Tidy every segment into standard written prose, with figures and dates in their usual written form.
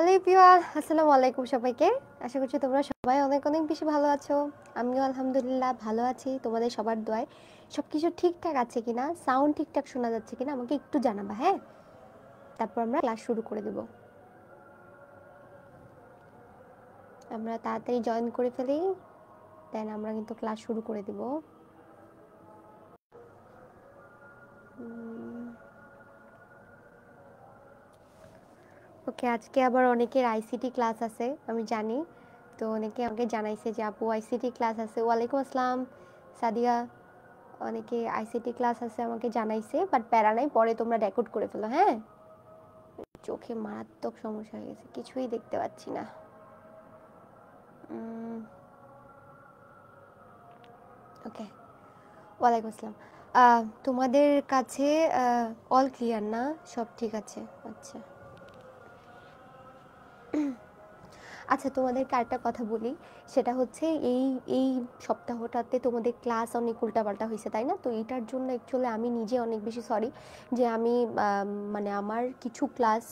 Hello everyone, আসসালামু আলাইকুম সবাইকে। আশা করছি তোমরা সবাই অনেক অনেক বেশি ভালো আছো। আমিও আলহামদুলিল্লাহ ভালো আছি, তোমাদের সবার দোয়ায়। সব কিছু ঠিকঠাক আছে কিনা, সাউন্ড ঠিকঠাক শোনা যাচ্ছে কিনা আমাকে একটু জানাবা, হ্যাঁ? তারপর আমরা ক্লাস শুরু করে দেব। আমরা তাড়াতাড়ি জয়েন করে ফেলি, দেন আমরা কিন্তু ক্লাস শুরু করে দেব। ওকে, আজকে আবার অনেকের আইসিটি ক্লাস আছে আমি জানি, তো অনেকে আমাকে জানাইছে যে আপু আইসিটি ক্লাস আছে। ওয়ালাইকুম আসসালাম সাদিয়া। অনেকে আইসিটি ক্লাস আছে আমাকে জানাইছে, বাট প্যারা নাই, পরে তোমরা রেকর্ড করে ফেলো, হ্যাঁ? চোখে মারাত্মক সমস্যা হয়ে গেছে, কিছুই দেখতে পাচ্ছি না। ওকে, ওয়ালাইকুম আসসালাম। তোমাদের কাছে অল ক্লিয়ার না? সব ঠিক আছে? আচ্ছা আচ্ছা, তোমাদেরকে আরেকটা কথা বলি, সেটা হচ্ছে এই এই সপ্তাহটাতে তোমাদের ক্লাস অনেক উল্টাপাল্টা হয়েছে, তাই না? তো এটার জন্য অ্যাকচুয়ালি আমি নিজে অনেক বেশি সরি যে আমি মানে আমার কিছু ক্লাস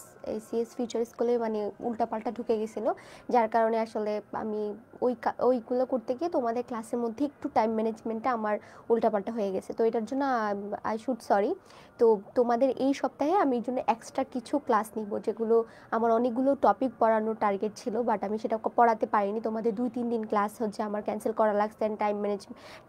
সিএস ফিউচার স্কুলে মানে উল্টাপাল্টা ঢুকে গেছিলো, যার কারণে আসলে আমি ওইগুলো করতে গিয়ে তোমাদের ক্লাসের মধ্যে একটু টাইম ম্যানেজমেন্টটা আমার উল্টাপাল্টা হয়ে গেছে। তো এটার জন্য আই শুড সরি। তো তোমাদের এই সপ্তাহে আমি এই জন্য এক্সট্রা কিছু ক্লাস নিব, যেগুলো আমার অনেকগুলো টপিক পড়ানোর টার্গেট ছিল, বাট আমি সেটা পড়াতে পারিনি। তোমাদের 2-3 দিন ক্লাস হচ্ছে আমার ক্যান্সেল করা লাগছে, অ্যান্ড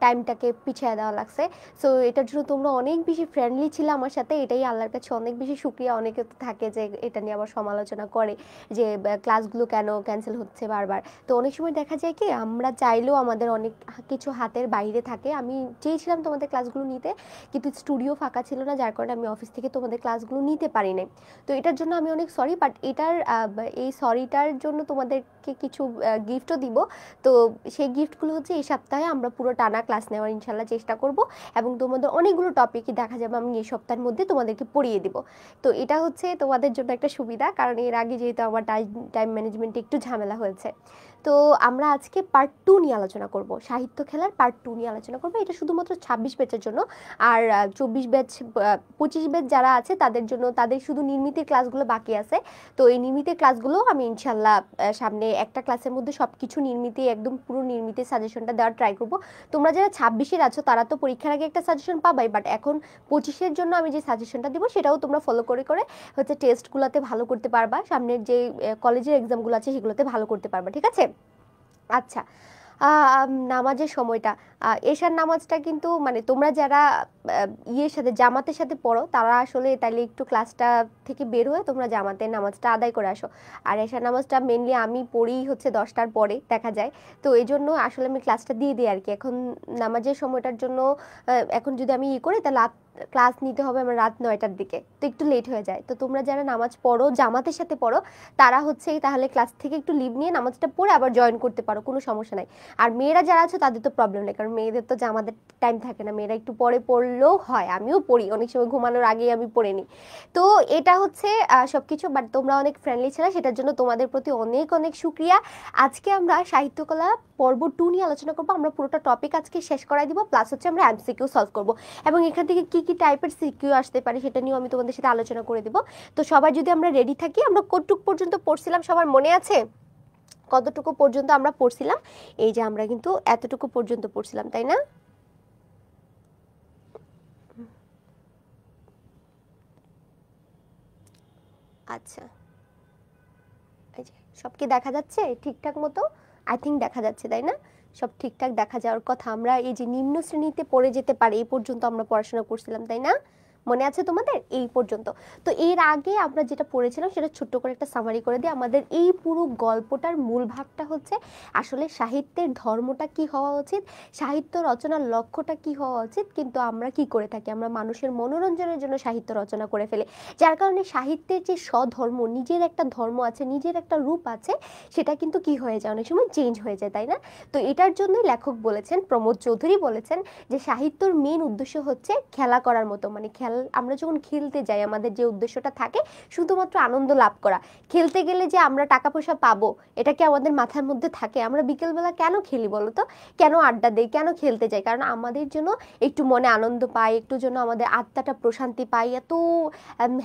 টাইমটাকে পিছিয়ে দেওয়া লাগছে। সো এটার জন্য তোমরা অনেক বেশি ফ্রেন্ডলি ছিলে আমার সাথে, এটাই আল্লাহর কাছে অনেক বেশি শুক্রিয়া। অনেকে তো থাকে যে এটা নিয়ে আবার সমালোচনা করে যে ক্লাসগুলো কেন ক্যান্সেল হচ্ছে বারবার। তো অনেক সময় দেখা যায় কি আমরা চাইলেও আমাদের অনেক কিছু হাতের বাইরে থাকে। আমি চেয়েছিলাম তোমাদের ক্লাসগুলো নিতে, কিন্তু স্টুডিও ফাঁকা ছিল না, যার কারণে আমি অফিস থেকে তোমাদের ক্লাসগুলো নিতে পারি নাই। তো এটার জন্য আমি অনেক সরি, বাট এটার এই সরিটার জন্য তোমাদেরকে কিছু গিফটও দিব। তো সেই গিফটগুলো হচ্ছে এই সপ্তাহে আমরা পুরো টানা ক্লাস নেওয়ার ইনশাল্লাহ চেষ্টা করব, এবং তোমাদের অনেকগুলো টপিকই দেখা যাবে আমি এই সপ্তাহের মধ্যে তোমাদেরকে পড়িয়ে দিব। তো এটা হচ্ছে তোমাদের জন্য একটা সুবিধা, কারণ এর আগে যেহেতু আমার টাইম ম্যানেজমেন্টে একটু ঝামেলা হয়েছে। তো আমরা আজকে পার্ট 2 নিয়ে আলোচনা করব, সাহিত্য খেলার পার্ট 2 নিয়ে আলোচনা করব। এটা শুধুমাত্র 26 ব্যাচের জন্য, আর 24 ব্যাচ 25 ব্যাচ যারা আছে তাদের জন্য, তাদের শুধু নির্মিতের ক্লাসগুলো বাকি আছে। তো এই নির্মিতের ক্লাসগুলো আমি ইনশাল্লাহ সামনে একটা ক্লাসের মধ্যে সব কিছু নির্মিতে, একদম পুরো নির্মিতের সাজেশনটা দেওয়ার ট্রাই করব। তোমরা যারা 26-এর আছো তারা তো পরীক্ষার আগে একটা সাজেশন পাবাই, বাট এখন 25-এর জন্য আমি যে সাজেশনটা দিব সেটাও তোমরা ফলো করে করে হচ্ছে টেস্টগুলোতে ভালো করতে পারবা, সামনের যে কলেজের এক্সামগুলো আছে সেগুলোতে ভালো করতে পারবা, ঠিক আছে? আচ্ছা, নামাজের সময়টা, এশার নামাজটা কিন্তু মানে তোমরা যারা ইয়ের সাথে জামাতের সাথে পড়ো তারা আসলে তাইলে একটু ক্লাসটা থেকে বের হয়ে তোমরা জামাতের নামাজটা আদায় করে আসো। আর এশার নামাজটা মেনলি আমি পড়ি হচ্ছে 10টার পরে দেখা যায়, তো এই জন্য আসলে আমি ক্লাসটা দিয়ে দিই আর কি। এখন নামাজের সময়টার জন্য এখন যদি আমি করি তাহলে ক্লাস নিতে হবে আমার রাত 9টার দিকে, তো একটু লেট হয়ে যায়। তো তোমরা যারা নামাজ পড়ো জামাতের সাথে পড়ো তারা হচ্ছে তাহলে ক্লাস থেকে একটু লিভ নিয়ে নামাজটা পড়ে আবার জয়েন করতে পারো, কোনো সমস্যা নাই। আর মেয়েরা যারা আছে তাদের তো প্রবলেম নেই, কারণ মেয়েদের তো জামাতের টাইম থাকে না, মেয়েরা একটু পরে পড়লেও হয়। আমিও পড়ি অনেক সময়, ঘুমানোর আগেই আমি পড়ে নিই। তো এটা হচ্ছে সবকিছু, বাট তোমরা অনেক ফ্রেন্ডলি ছিল, সেটার জন্য তোমাদের প্রতি অনেক অনেক শুক্রিয়া। আজকে আমরা সাহিত্যকলা পর্ব 2 নিয়ে আলোচনা করবো। আমরা পুরোটা টপিক আজকে শেষ করাই দিব, প্লাস হচ্ছে আমরা এমসিকিউ সলভ করব, এবং এখান থেকে কি কি টাইপের সিকিউ আসতে পারে সেটা নিয়েও আমি তোমাদের সাথে আলোচনা করে দিব। তো সবাই যদি আমরা রেডি থাকি, আমরা কতটুকু পর্যন্ত পড়ছিলাম সবার মনে আছে? কতটুকু পর্যন্ত আমরা পড়ছিলাম? এই যে আমরা কিন্তু এতটুকু পর্যন্ত পড়ছিলাম, তাই না? আচ্ছা, এই যে সব কি দেখা যাচ্ছে ঠিকঠাক মতো? আই থিঙ্ক দেখা যাচ্ছে, তাই না? সব ঠিকঠাক দেখা যাওয়ার কথা। আমরা এই যে নিম্ন শ্রেণীতে পড়ে যেতে পারি এই পর্যন্ত আমরা পড়াশোনা করছিলাম, তাই না? মনে আছে তোমাদের এই পর্যন্ত? তো এর আগে আমরা যেটা পড়েছিলাম সেটা ছোট্ট করে একটা সামারি করে দিই। আমাদের এই পুরো গল্পটার মূল ভাগটা হচ্ছে আসলে সাহিত্যের ধর্মটা কি হওয়া উচিত, সাহিত্য রচনার লক্ষ্যটা কি হওয়া উচিত, কিন্তু আমরা কি করে থাকি, আমরা মানুষের মনোরঞ্জনের জন্য সাহিত্য রচনা করে ফেলি, যার কারণে সাহিত্যের যে স্বধর্ম, নিজের একটা ধর্ম আছে, নিজের একটা রূপ আছে, সেটা কিন্তু কি হয়ে যায়, অনেক সময় চেঞ্জ হয়ে যায়, তাই না? তো এটার জন্যই লেখক বলেছেন, প্রমোদ চৌধুরী বলেছেন যে সাহিত্যর মেন উদ্দেশ্য হচ্ছে খেলা করার মতো, মানে খেলনা আমরা যখন খেলতে যাই আমাদের যে উদ্দেশ্যটা থাকে শুধুমাত্র আনন্দ লাভ করা, খেলতে গেলে যে আমরা টাকা পয়সা পাবো এটা কি আমাদের মাথার মধ্যে থাকে? আমরা বিকেলবেলা কেন খেলি বলো তো, কেন আড্ডা দেই, কেন খেলতে যাই? কারণ আমাদের জন্য একটু মনে আনন্দ পাই, একটু জন্য আমাদের আত্মাটা প্রশান্তি পাই। এত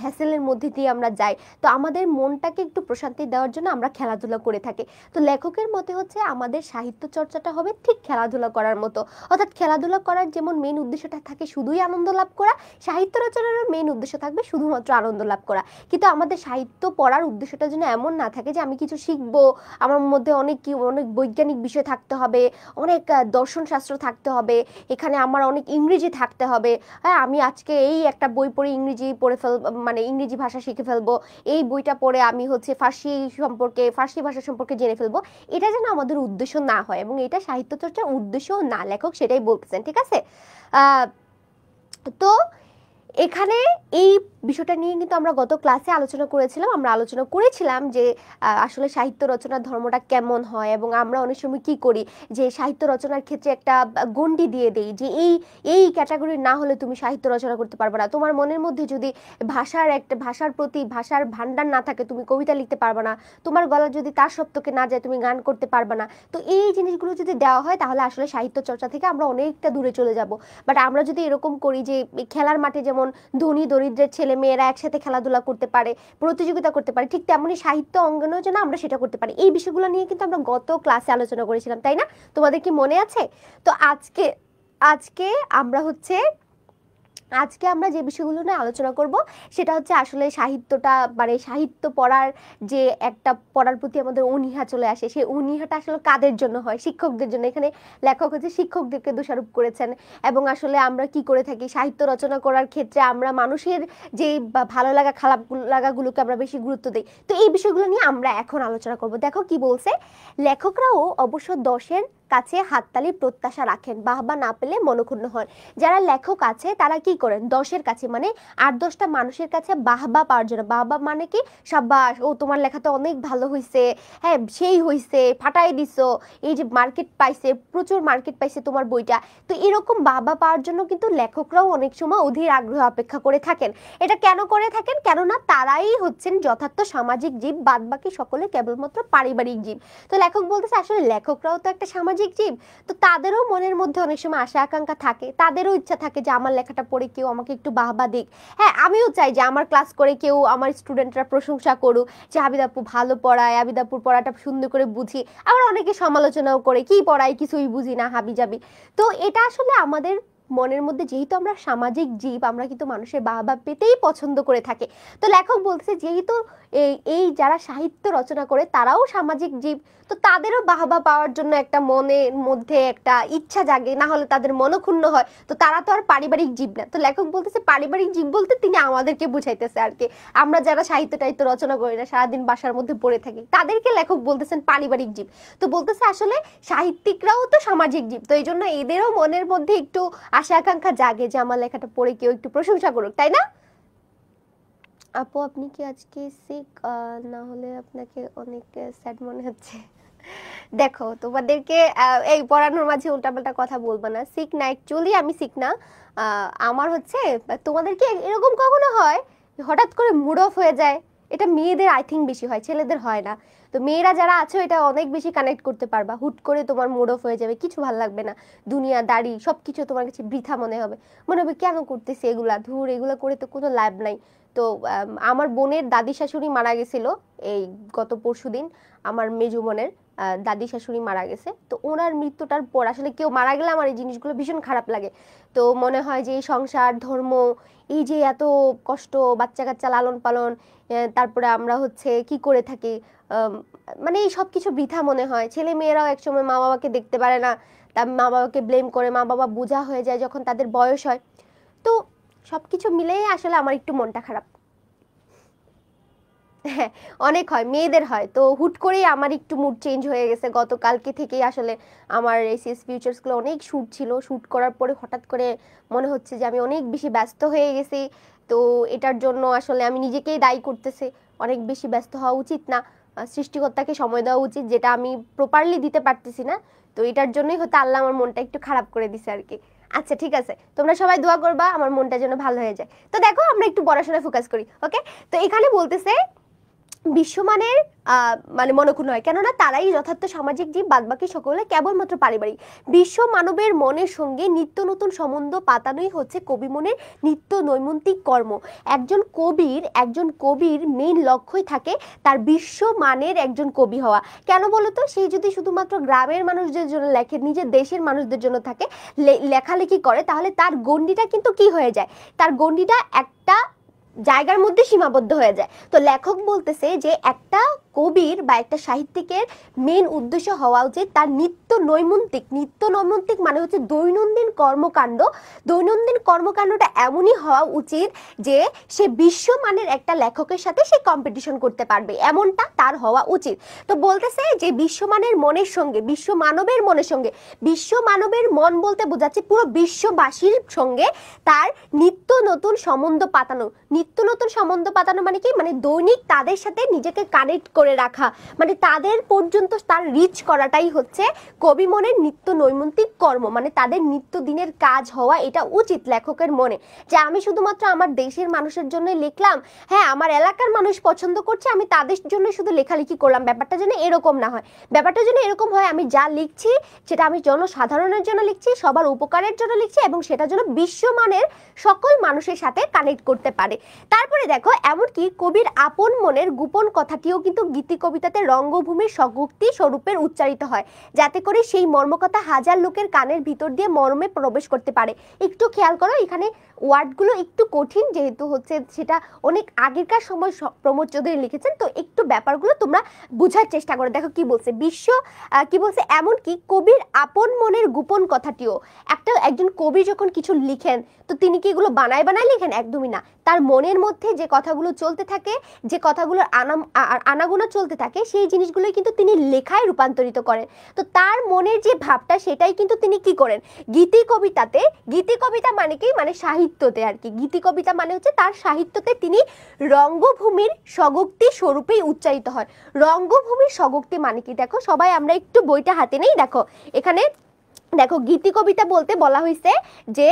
হ্যাসেলের মধ্যে দিয়ে আমরা যাই, তো আমাদের মনটাকে একটু প্রশান্তি দেওয়ার জন্য আমরা খেলাধুলা করে থাকি। তো লেখকের মতে হচ্ছে আমাদের সাহিত্য চর্চাটা হবে ঠিক খেলাধুলা করার মতো, অর্থাৎ খেলাধুলা করার যেমন মেইন উদ্দেশ্যটা থাকে শুধুই আনন্দ লাভ করা, সাহিত্য রচনার মেইন উদ্দেশ্য থাকবে শুধুমাত্র আনন্দ লাভ করা। কিন্তু আমাদের সাহিত্য পড়ার উদ্দেশ্যটা যেন এমন না থাকে যে আমি কিছু শিখবো, আমার মধ্যে অনেক বৈজ্ঞানিক বিষয় থাকতে হবে, অনেক দর্শন শাস্ত্র থাকতে হবে, এখানে আমার অনেক ইংরেজি থাকতে হবে। হ্যাঁ, আমি আজকে এই একটা বই পড়ে ইংরেজি পড়ে মানে ইংরেজি ভাষা শিখে ফেলবো, এই বইটা পড়ে আমি হচ্ছে ফার্সি ভাষা সম্পর্কে জেনে ফেলবো। এটা যেন আমাদের উদ্দেশ্য না হয়, এবং এটা সাহিত্য চর্চার উদ্দেশ্যও না, লেখক সেটাই বলতেছেন। ঠিক আছে, তো এখানে এই বিষয়টা নিয়ে কিন্তু আমরা গত ক্লাসে আলোচনা করেছিলাম যে আসলে সাহিত্য রচনার ধর্মটা কেমন হয়, এবং আমরা অনেক সময় কি করি যে সাহিত্য রচনার ক্ষেত্রে একটা গণ্ডি দিয়ে দেই যে এই ক্যাটাগরির না হলে তুমি সাহিত্য রচনা করতে পারবে না। তোমার মনের মধ্যে যদি ভাষার প্রতি ভাষার ভান্ডার না থাকে তুমি কবিতা লিখতে পারবে না, তোমার গলা যদি তার সপ্তকে না যায় তুমি গান করতে পারবে না। তো এই জিনিসগুলো যদি দেওয়া হয় তাহলে আসলে সাহিত্য চর্চা থেকে আমরা অনেকটা দূরে চলে যাব। বাট আমরা যদি এরকম করি যে খেলার মাঠে যেমন ধনী দরিদ্রের ছেলে মেয়েরা একসাথে খেলাধুলা করতে পারে, প্রতিযোগিতা করতে পারে, ঠিক তেমনি সাহিত্য অঙ্গনেও যেন আমরা সেটা করতে পারি। এই বিষয়গুলো নিয়ে কিন্তু আমরা গত ক্লাসে আলোচনা করেছিলাম, তাই না? তোমাদের কি মনে আছে? তো আজকে আমরা যে বিষয়গুলো নিয়ে আলোচনা করব সেটা হচ্ছে আসলে সাহিত্যটা, মানে সাহিত্য পড়ার যে একটা পড়ার প্রতি আমাদের অনীহা চলে আসে, সেই অনীহাটা আসলে কাদের জন্য হয়? শিক্ষকদের জন্য। এখানে লেখক হচ্ছে শিক্ষকদেরকে দোষারোপ করেছেন। এবং আসলে আমরা কি করে থাকি সাহিত্য রচনা করার ক্ষেত্রে, আমরা মানুষের যে ভালো লাগা খারাপ লাগাগুলোকে আমরা বেশি গুরুত্ব দিই। তো এই বিষয়গুলো নিয়ে আমরা এখন আলোচনা করব। দেখো কি বলছে, লেখকরাও অবশ্য দশের কাছে হাততালির প্রত্যাশা রাখেন, বাহবা না পেলে মনক্ষুণ্ণ হন। যারা লেখক আছে তারা কি করেন, দশের কাছে মানে 8-10টা মানুষের কাছে বাহবা পাওয়ার জন্য। বাহবা মানে কি, সাব্বাস, ও তোমার লেখাটা অনেক ভালো হয়েছে, হ্যাঁ সেই হয়েছে, ফাটাই দিছো, এই যে মার্কেট পাইছে, প্রচুর মার্কেট পাইছে তোমার বইটা। তো এরকম বাহবা পাওয়ার জন্য কিন্তু লেখকরাও অনেক সময় অধীর আগ্রহ অপেক্ষা করে থাকেন। এটা কেন করে থাকেন? কেননা তারাই হচ্ছেন যথার্থ সামাজিক জীব, বাদ বাকি সকলে কেবলমাত্র পারিবারিক জীব। তো লেখক বলতেছে আসলে লেখকরাও তো একটা সামাজিক জীব, তো তাদেরও মনের মধ্যে অনেক সময় আশা আকাঙ্ক্ষা থাকে, তাদেরও ইচ্ছা থাকে যে আমার লেখাটা পড়ে কেউ আমাকে একটু বাহবা দিক। হ্যাঁ, আমিও চাই যে আমার ক্লাস করে কেউ, আমার স্টুডেন্টরা প্রশংসা করুক যে আবিদ আপু ভালো পড়ায়, আবিদ আপুর পড়াটা সুন্দর করে বুঝি। আবার অনেকে সমালোচনাও করে, কি পড়ায় কিছুই বুঝি না, হাবি যাবি। তো এটা আসলে আমাদের মনের মধ্যে, যেহেতু আমরা সামাজিক জীব, আমরা কিন্তু মানুষের বাহবা পেতেই পছন্দ করে থাকি। তো লেখক বলছে যেহেতু এই যারা সাহিত্য রচনা করে তারাও সামাজিক জীব, তো তাদেরও বাহবা পাওয়ার জন্য একটা মনের মধ্যে একটা ইচ্ছা জাগে, না হলে তাদের মনক্ষুণ্ণ হয়। তো তারা তো আর পারিবারিক জীব না। তো লেখক বলতেছে পারিবারিক জীব বলতে তিনি আমাদেরকে বুঝাইতেছে আর কি, আমরা যারা সাহিত্য টাহিত্য রচনা করি না, সারাদিন বাসার মধ্যে পড়ে থাকি, তাদেরকে লেখক বলতেছেন পারিবারিক জীব। তো বলতেছে আসলে সাহিত্যিকরাও তো সামাজিক জীব, তো এই জন্য এদেরও মনের মধ্যে একটু আশা আকাঙ্ক্ষা জাগে যে আমার লেখাটা পড়ে কেউ একটু প্রশংসা করুক, তাই না? আপু আপনি কি আজকে সিক? না হলে আপনাকে অনেক স্যাড মনে হচ্ছে। দেখো তোমাদেরকে এই পড়ানোর মাঝে উল্টাপাল্টা কথা বলবো না। সিক না, অ্যাকচুয়ালি আমি সিক না। আমার হচ্ছে, তোমাদেরকে এরকম কখনো হয় হঠাৎ করে মুড অফ হয়ে যায়? এটা মেয়েদের আই থিঙ্ক বেশি হয়, ছেলেদের হয় না। তো মেয়েরা যারা আছো এটা অনেক বেশি কানেক্ট করতে পারবা। হুট করে তোমার মুড অফ হয়ে যাবে, কিছু ভালো লাগবে না, দুনিয়াদারি সবকিছু তোমার কাছে বৃথা মনে হবে, কেন করতেছে এগুলা, ধুর এগুলা করে তো কোনো লাভ নাই। তো আমার বোনের দাদি শাশুড়ি মারা গেছিল এই গত পরশুদিন, আমার মেজু বোনের দাদি শাশুড়ি মারা গেছে। তো ওনার মৃত্যুটার পর আসলে কেউ মারা গেলে আমার এই জিনিসগুলো ভীষণ খারাপ লাগে। তো মনে হয় যে এই সংসার ধর্ম, এই যে এত কষ্ট, বাচ্চা কাচ্চা লালন পালন, তারপরে আমরা হচ্ছে কি করে থাকি, মানে এই সব কিছু বৃথা মনে হয়। ছেলে মেয়েরাও একসময় মা বাবাকে দেখতে পারে না, তার মা বাবাকে ব্লেম করে, মা বাবা বোঝা হয়ে যায় যখন তাদের বয়স হয়। তো সবকিছু মিলেই আসলে আমার একটু মনটা খারাপ। হ্যাঁ, অনেক হয়, মেয়েদের হয়। তো হুট করেই আমার একটু মুড চেঞ্জ হয়ে গেছে গতকালকে থেকেই। আসলে আমার এসএস ফিউচার্সগুলো অনেক শ্যুট ছিল, শ্যুট করার পরে হঠাৎ করে মনে হচ্ছে যে আমি অনেক বেশি ব্যস্ত হয়ে গেছি। তো এটার জন্য আসলে আমি নিজেকেই দায়ী করতেছি, অনেক বেশি ব্যস্ত হওয়া উচিত না, সৃষ্টিকর্তাকে সময় দেওয়া উচিত, যেটা আমি প্রপারলি দিতে পারতেছি না। তো এটার জন্যই হয়তো আল্লাহ আমার মনটা একটু খারাপ করে দিছে আর কি। আচ্ছা ঠিক আছে, তোমরা সবাই দোয়া করবা আমার মনটা যেন ভালো হয়ে যায়। তো দেখো আমরা একটু পড়াশোনায় ফোকাস করি, ওকে? তো এখানে বলতেছে বিশ্বমানের মানে মনকুন হয়, কেননা তারাই যথার্থ সামাজিক জীব, বাদবাকি সকলে কেবলমাত্র পারিবারিক। বিশ্ব মানবের মনের সঙ্গে নিত্য নতুন সম্বন্ধ পাতানোই হচ্ছে কবি মনের নিত্য নৈমিত্তিক কর্ম। একজন কবির মেইন লক্ষ্যই থাকে তার বিশ্ব মানের একজন কবি হওয়া। কেন বলতো, সেই যদি শুধুমাত্র গ্রামের মানুষদের জন্য লেখে, নিজের দেশের মানুষদের জন্য থাকে লেখালেখি করে, তাহলে তার গণ্ডিটা কিন্তু কি হয়ে যায়, তার গণ্ডিটা একটা জায়গার মধ্যে সীমাবদ্ধ হয়ে যায়। তো লেখক বলতেছে যে একটা কবির বা একটা সাহিত্যিকের মেন উদ্দেশ্য হওয়া উচিত তার নিত্য নৈমিত্তিক মানে হচ্ছে দৈনন্দিন কর্মকাণ্ড। দৈনন্দিন কর্মকাণ্ডটা এমনই হওয়া উচিত যে সে বিশ্বমানের একটা লেখকের সাথে সে কম্পিটিশন করতে পারবে, এমনটা তার হওয়া উচিত। তো বলতেছে যে বিশ্বমানের মনের সঙ্গে, বিশ্ব মানবের মনের সঙ্গে, বিশ্ব মানবের মন বলতে বোঝাচ্ছে পুরো বিশ্ববাসীর সঙ্গে তার নিত্য নতুন সম্বন্ধ পাতানো। নিত্য নতুন সম্বন্ধ পাতানো মানে কি, মানে দৈনিক তাদের সাথে নিজেকে কানেক্ট করে রাখা, মানে তাদের পর্যন্ত তার রিচ করাটাই হচ্ছে কবি মনের নিত্য নৈমিত্তিক কর্ম। মানে তাদের নিত্য দিনের কাজ হওয়া এটা উচিত লেখকের মনে, যে আমি শুধুমাত্র আমার দেশের মানুষের জন্য লিখলাম, হ্যাঁ আমার এলাকার মানুষ পছন্দ করছে আমি তাদের জন্য শুধু লেখালেখি করলাম, ব্যাপারটা যেন এরকম না হয়। ব্যাপারটা যেন এরকম হয় আমি যা লিখছি সেটা আমি জনসাধারণের জন্য লিখছি, সবার উপকারের জন্য লিখছি, এবং সেটা যেন বিশ্বমানের সকল মানুষের সাথে কানেক্ট করতে পারে। তারপরে দেখো এমনকি কবির আপন মনের গোপন কথাটিও কিন্তু গীতি কবিতাতে রঙ্গভূমির স্বগোক্তি স্বরূপের উচ্চারিত হয়, যাতে করে সেই মর্মকথা হাজার লোকের কানের ভিতর দিয়ে মর্মে প্রবেশ করতে পারে। একটু খেয়াল করো, এখানে ওয়ার্ডগুলো একটু কঠিন, যেহেতু হচ্ছে সেটা অনেক আগেকার সময় প্রমোদ চৌধুরী লিখেছেন, তো একটু ব্যাপারগুলো তোমরা বোঝার চেষ্টা করো। দেখো কি বলছে, কি বলছে, এমনকি কবির আপন মনের গোপন কথাটিও। একজন কবি যখন কিছু লিখেন তো তিনি কি এগুলো বানায় লিখেন? একদমই না। তার মনের মধ্যে যে কথাগুলো চলতে থাকে, যে কথাগুলোর আনাগোনা চলতে থাকে, সেই জিনিসগুলোই কিন্তু তিনি লেখায় রূপান্তরিত করেন। তো তার মনের যে ভাবটা সেটাই কিন্তু তিনি কি করেন গীতি কবিতাতে। গীতি কবিতা মানে কি, মানে সাহিত্যতে আর কি। গীতি কবিতা মানে হচ্ছে তার সাহিত্যতে তিনি রঙ্গভূমির স্বগোক্তি স্বরূপেই উচ্চারিত হয়। রঙ্গভূমির স্বগোক্তি মানে কি, দেখো সবাই আমরা একটু বইটা হাতে নেই। দেখো এখানে দেখো গীতি কবিতা বলতে বলা হয়েছে যে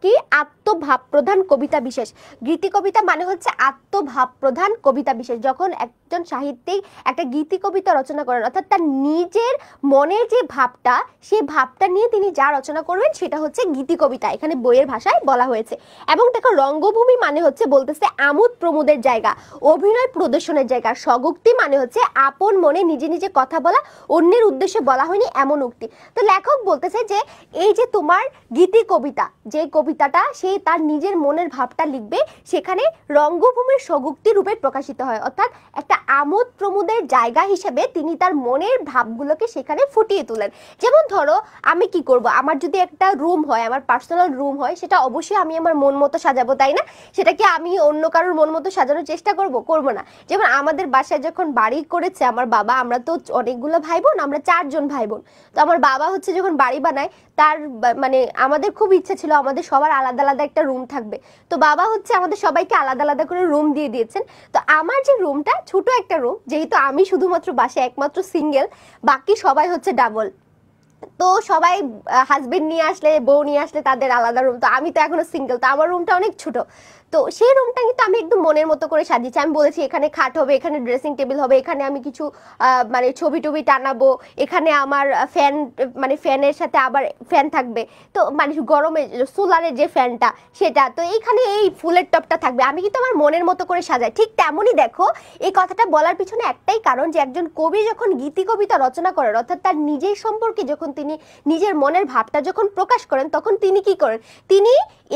কি আত্মভাব প্রধান কবিতা বিশেষ। গীতি কবিতা মানে হচ্ছে আত্মভাব প্রধান কবিতা বিশেষ। যখন একজন সাহিত্যিক একটা গীতি কবিতা রচনা করেন, অর্থাৎ তার নিজের মনের যে ভাবটা, সেই ভাবটা নিয়ে তিনি যা রচনা করবেন সেটা হচ্ছে গীতি কবিতা, এখানে বইয়ের ভাষায় বলা হয়েছে। এবং দেখো রঙ্গভূমি মানে হচ্ছে বলতেছে আমোদ প্রমোদের জায়গা, অভিনয় প্রদর্শনের জায়গা। স্বগোক্তি মানে হচ্ছে আপন মনে নিজে নিজে কথা বলা, অন্যের উদ্দেশ্যে বলা হয়নি এমন উক্তি। তো লেখক বলতেছে যে এই যে তোমার গীতি কবিতা, যে কবিতাটা সে তার নিজের মনের ভাবটা লিখবে, সেখানে রঙ্গভূমির স্বগোক্তি রূপে প্রকাশিত হয়, অর্থাৎ একটা আমোদ প্রমোদের জায়গা হিসেবে তিনি তার মনের ভাবগুলোকে সেখানে ফুটিয়ে তোলেন। যেমন ধরো আমি কি করব, আমার যদি একটা রুম হয়, আমার পার্সোনাল রুম হয়, সেটা অবশ্যই আমি আমার মন মতো সাজাবো, তাই না? সেটা কি আমি অন্য কারোর মন মতো সাজানোর চেষ্টা করব না। যেমন আমাদের বাসায় যখন বাড়ি করেছে আমার বাবা, আমরা তো অনেকগুলো ভাই বোন, আমরা 4 জন ভাই বোন। তো আমার বাবা হচ্ছে যখন বাড়ি বানায়, তার মানে আমাদের খুব ইচ্ছে ছিল আমাদের সবার আলাদা আলাদা একটা রুম থাকবে। তো বাবা হচ্ছে আমাদের সবাইকে আলাদা আলাদা করে রুম দিয়ে দিয়েছেন। তো আমার যে রুমটা, ছোট একটা রুম, যেহেতু আমি শুধুমাত্র বাসায় একমাত্র সিঙ্গেল, বাকি সবাই হচ্ছে ডাবল। তো সবাই হাজবেন্ড নিয়ে আসলে, বউ নিয়ে আসলে তাদের আলাদা রুম, তো আমি তো এখনো সিঙ্গেল, তো আমার রুমটা অনেক ছোট। তো সেই রুমটা কিন্তু আমি একদম মনের মতো করে সাজিয়েছি। আমি বলেছি এখানে খাট হবে, এখানে ড্রেসিং টেবিল হবে, এখানে আমি কিছু মানে ছবি টবি টানাবো, এখানে আমার ফ্যান, মানে ফ্যানের সাথে আবার ফ্যান থাকবে, তো মানে গরমে সোলারের যে ফ্যানটা সেটা, তো এইখানে এই ফুলের টপটা থাকবে। আমি কিন্তু আমার মনের মতো করে সাজাই। ঠিক তেমনই দেখো এই কথাটা বলার পিছনে একটাই কারণ, যে একজন কবি যখন গীতি কবিতা রচনা করেন, অর্থাৎ তার নিজের সম্পর্কে যখন তিনি নিজের মনের ভাবটা যখন প্রকাশ করেন, তখন তিনি কি করেন, তিনি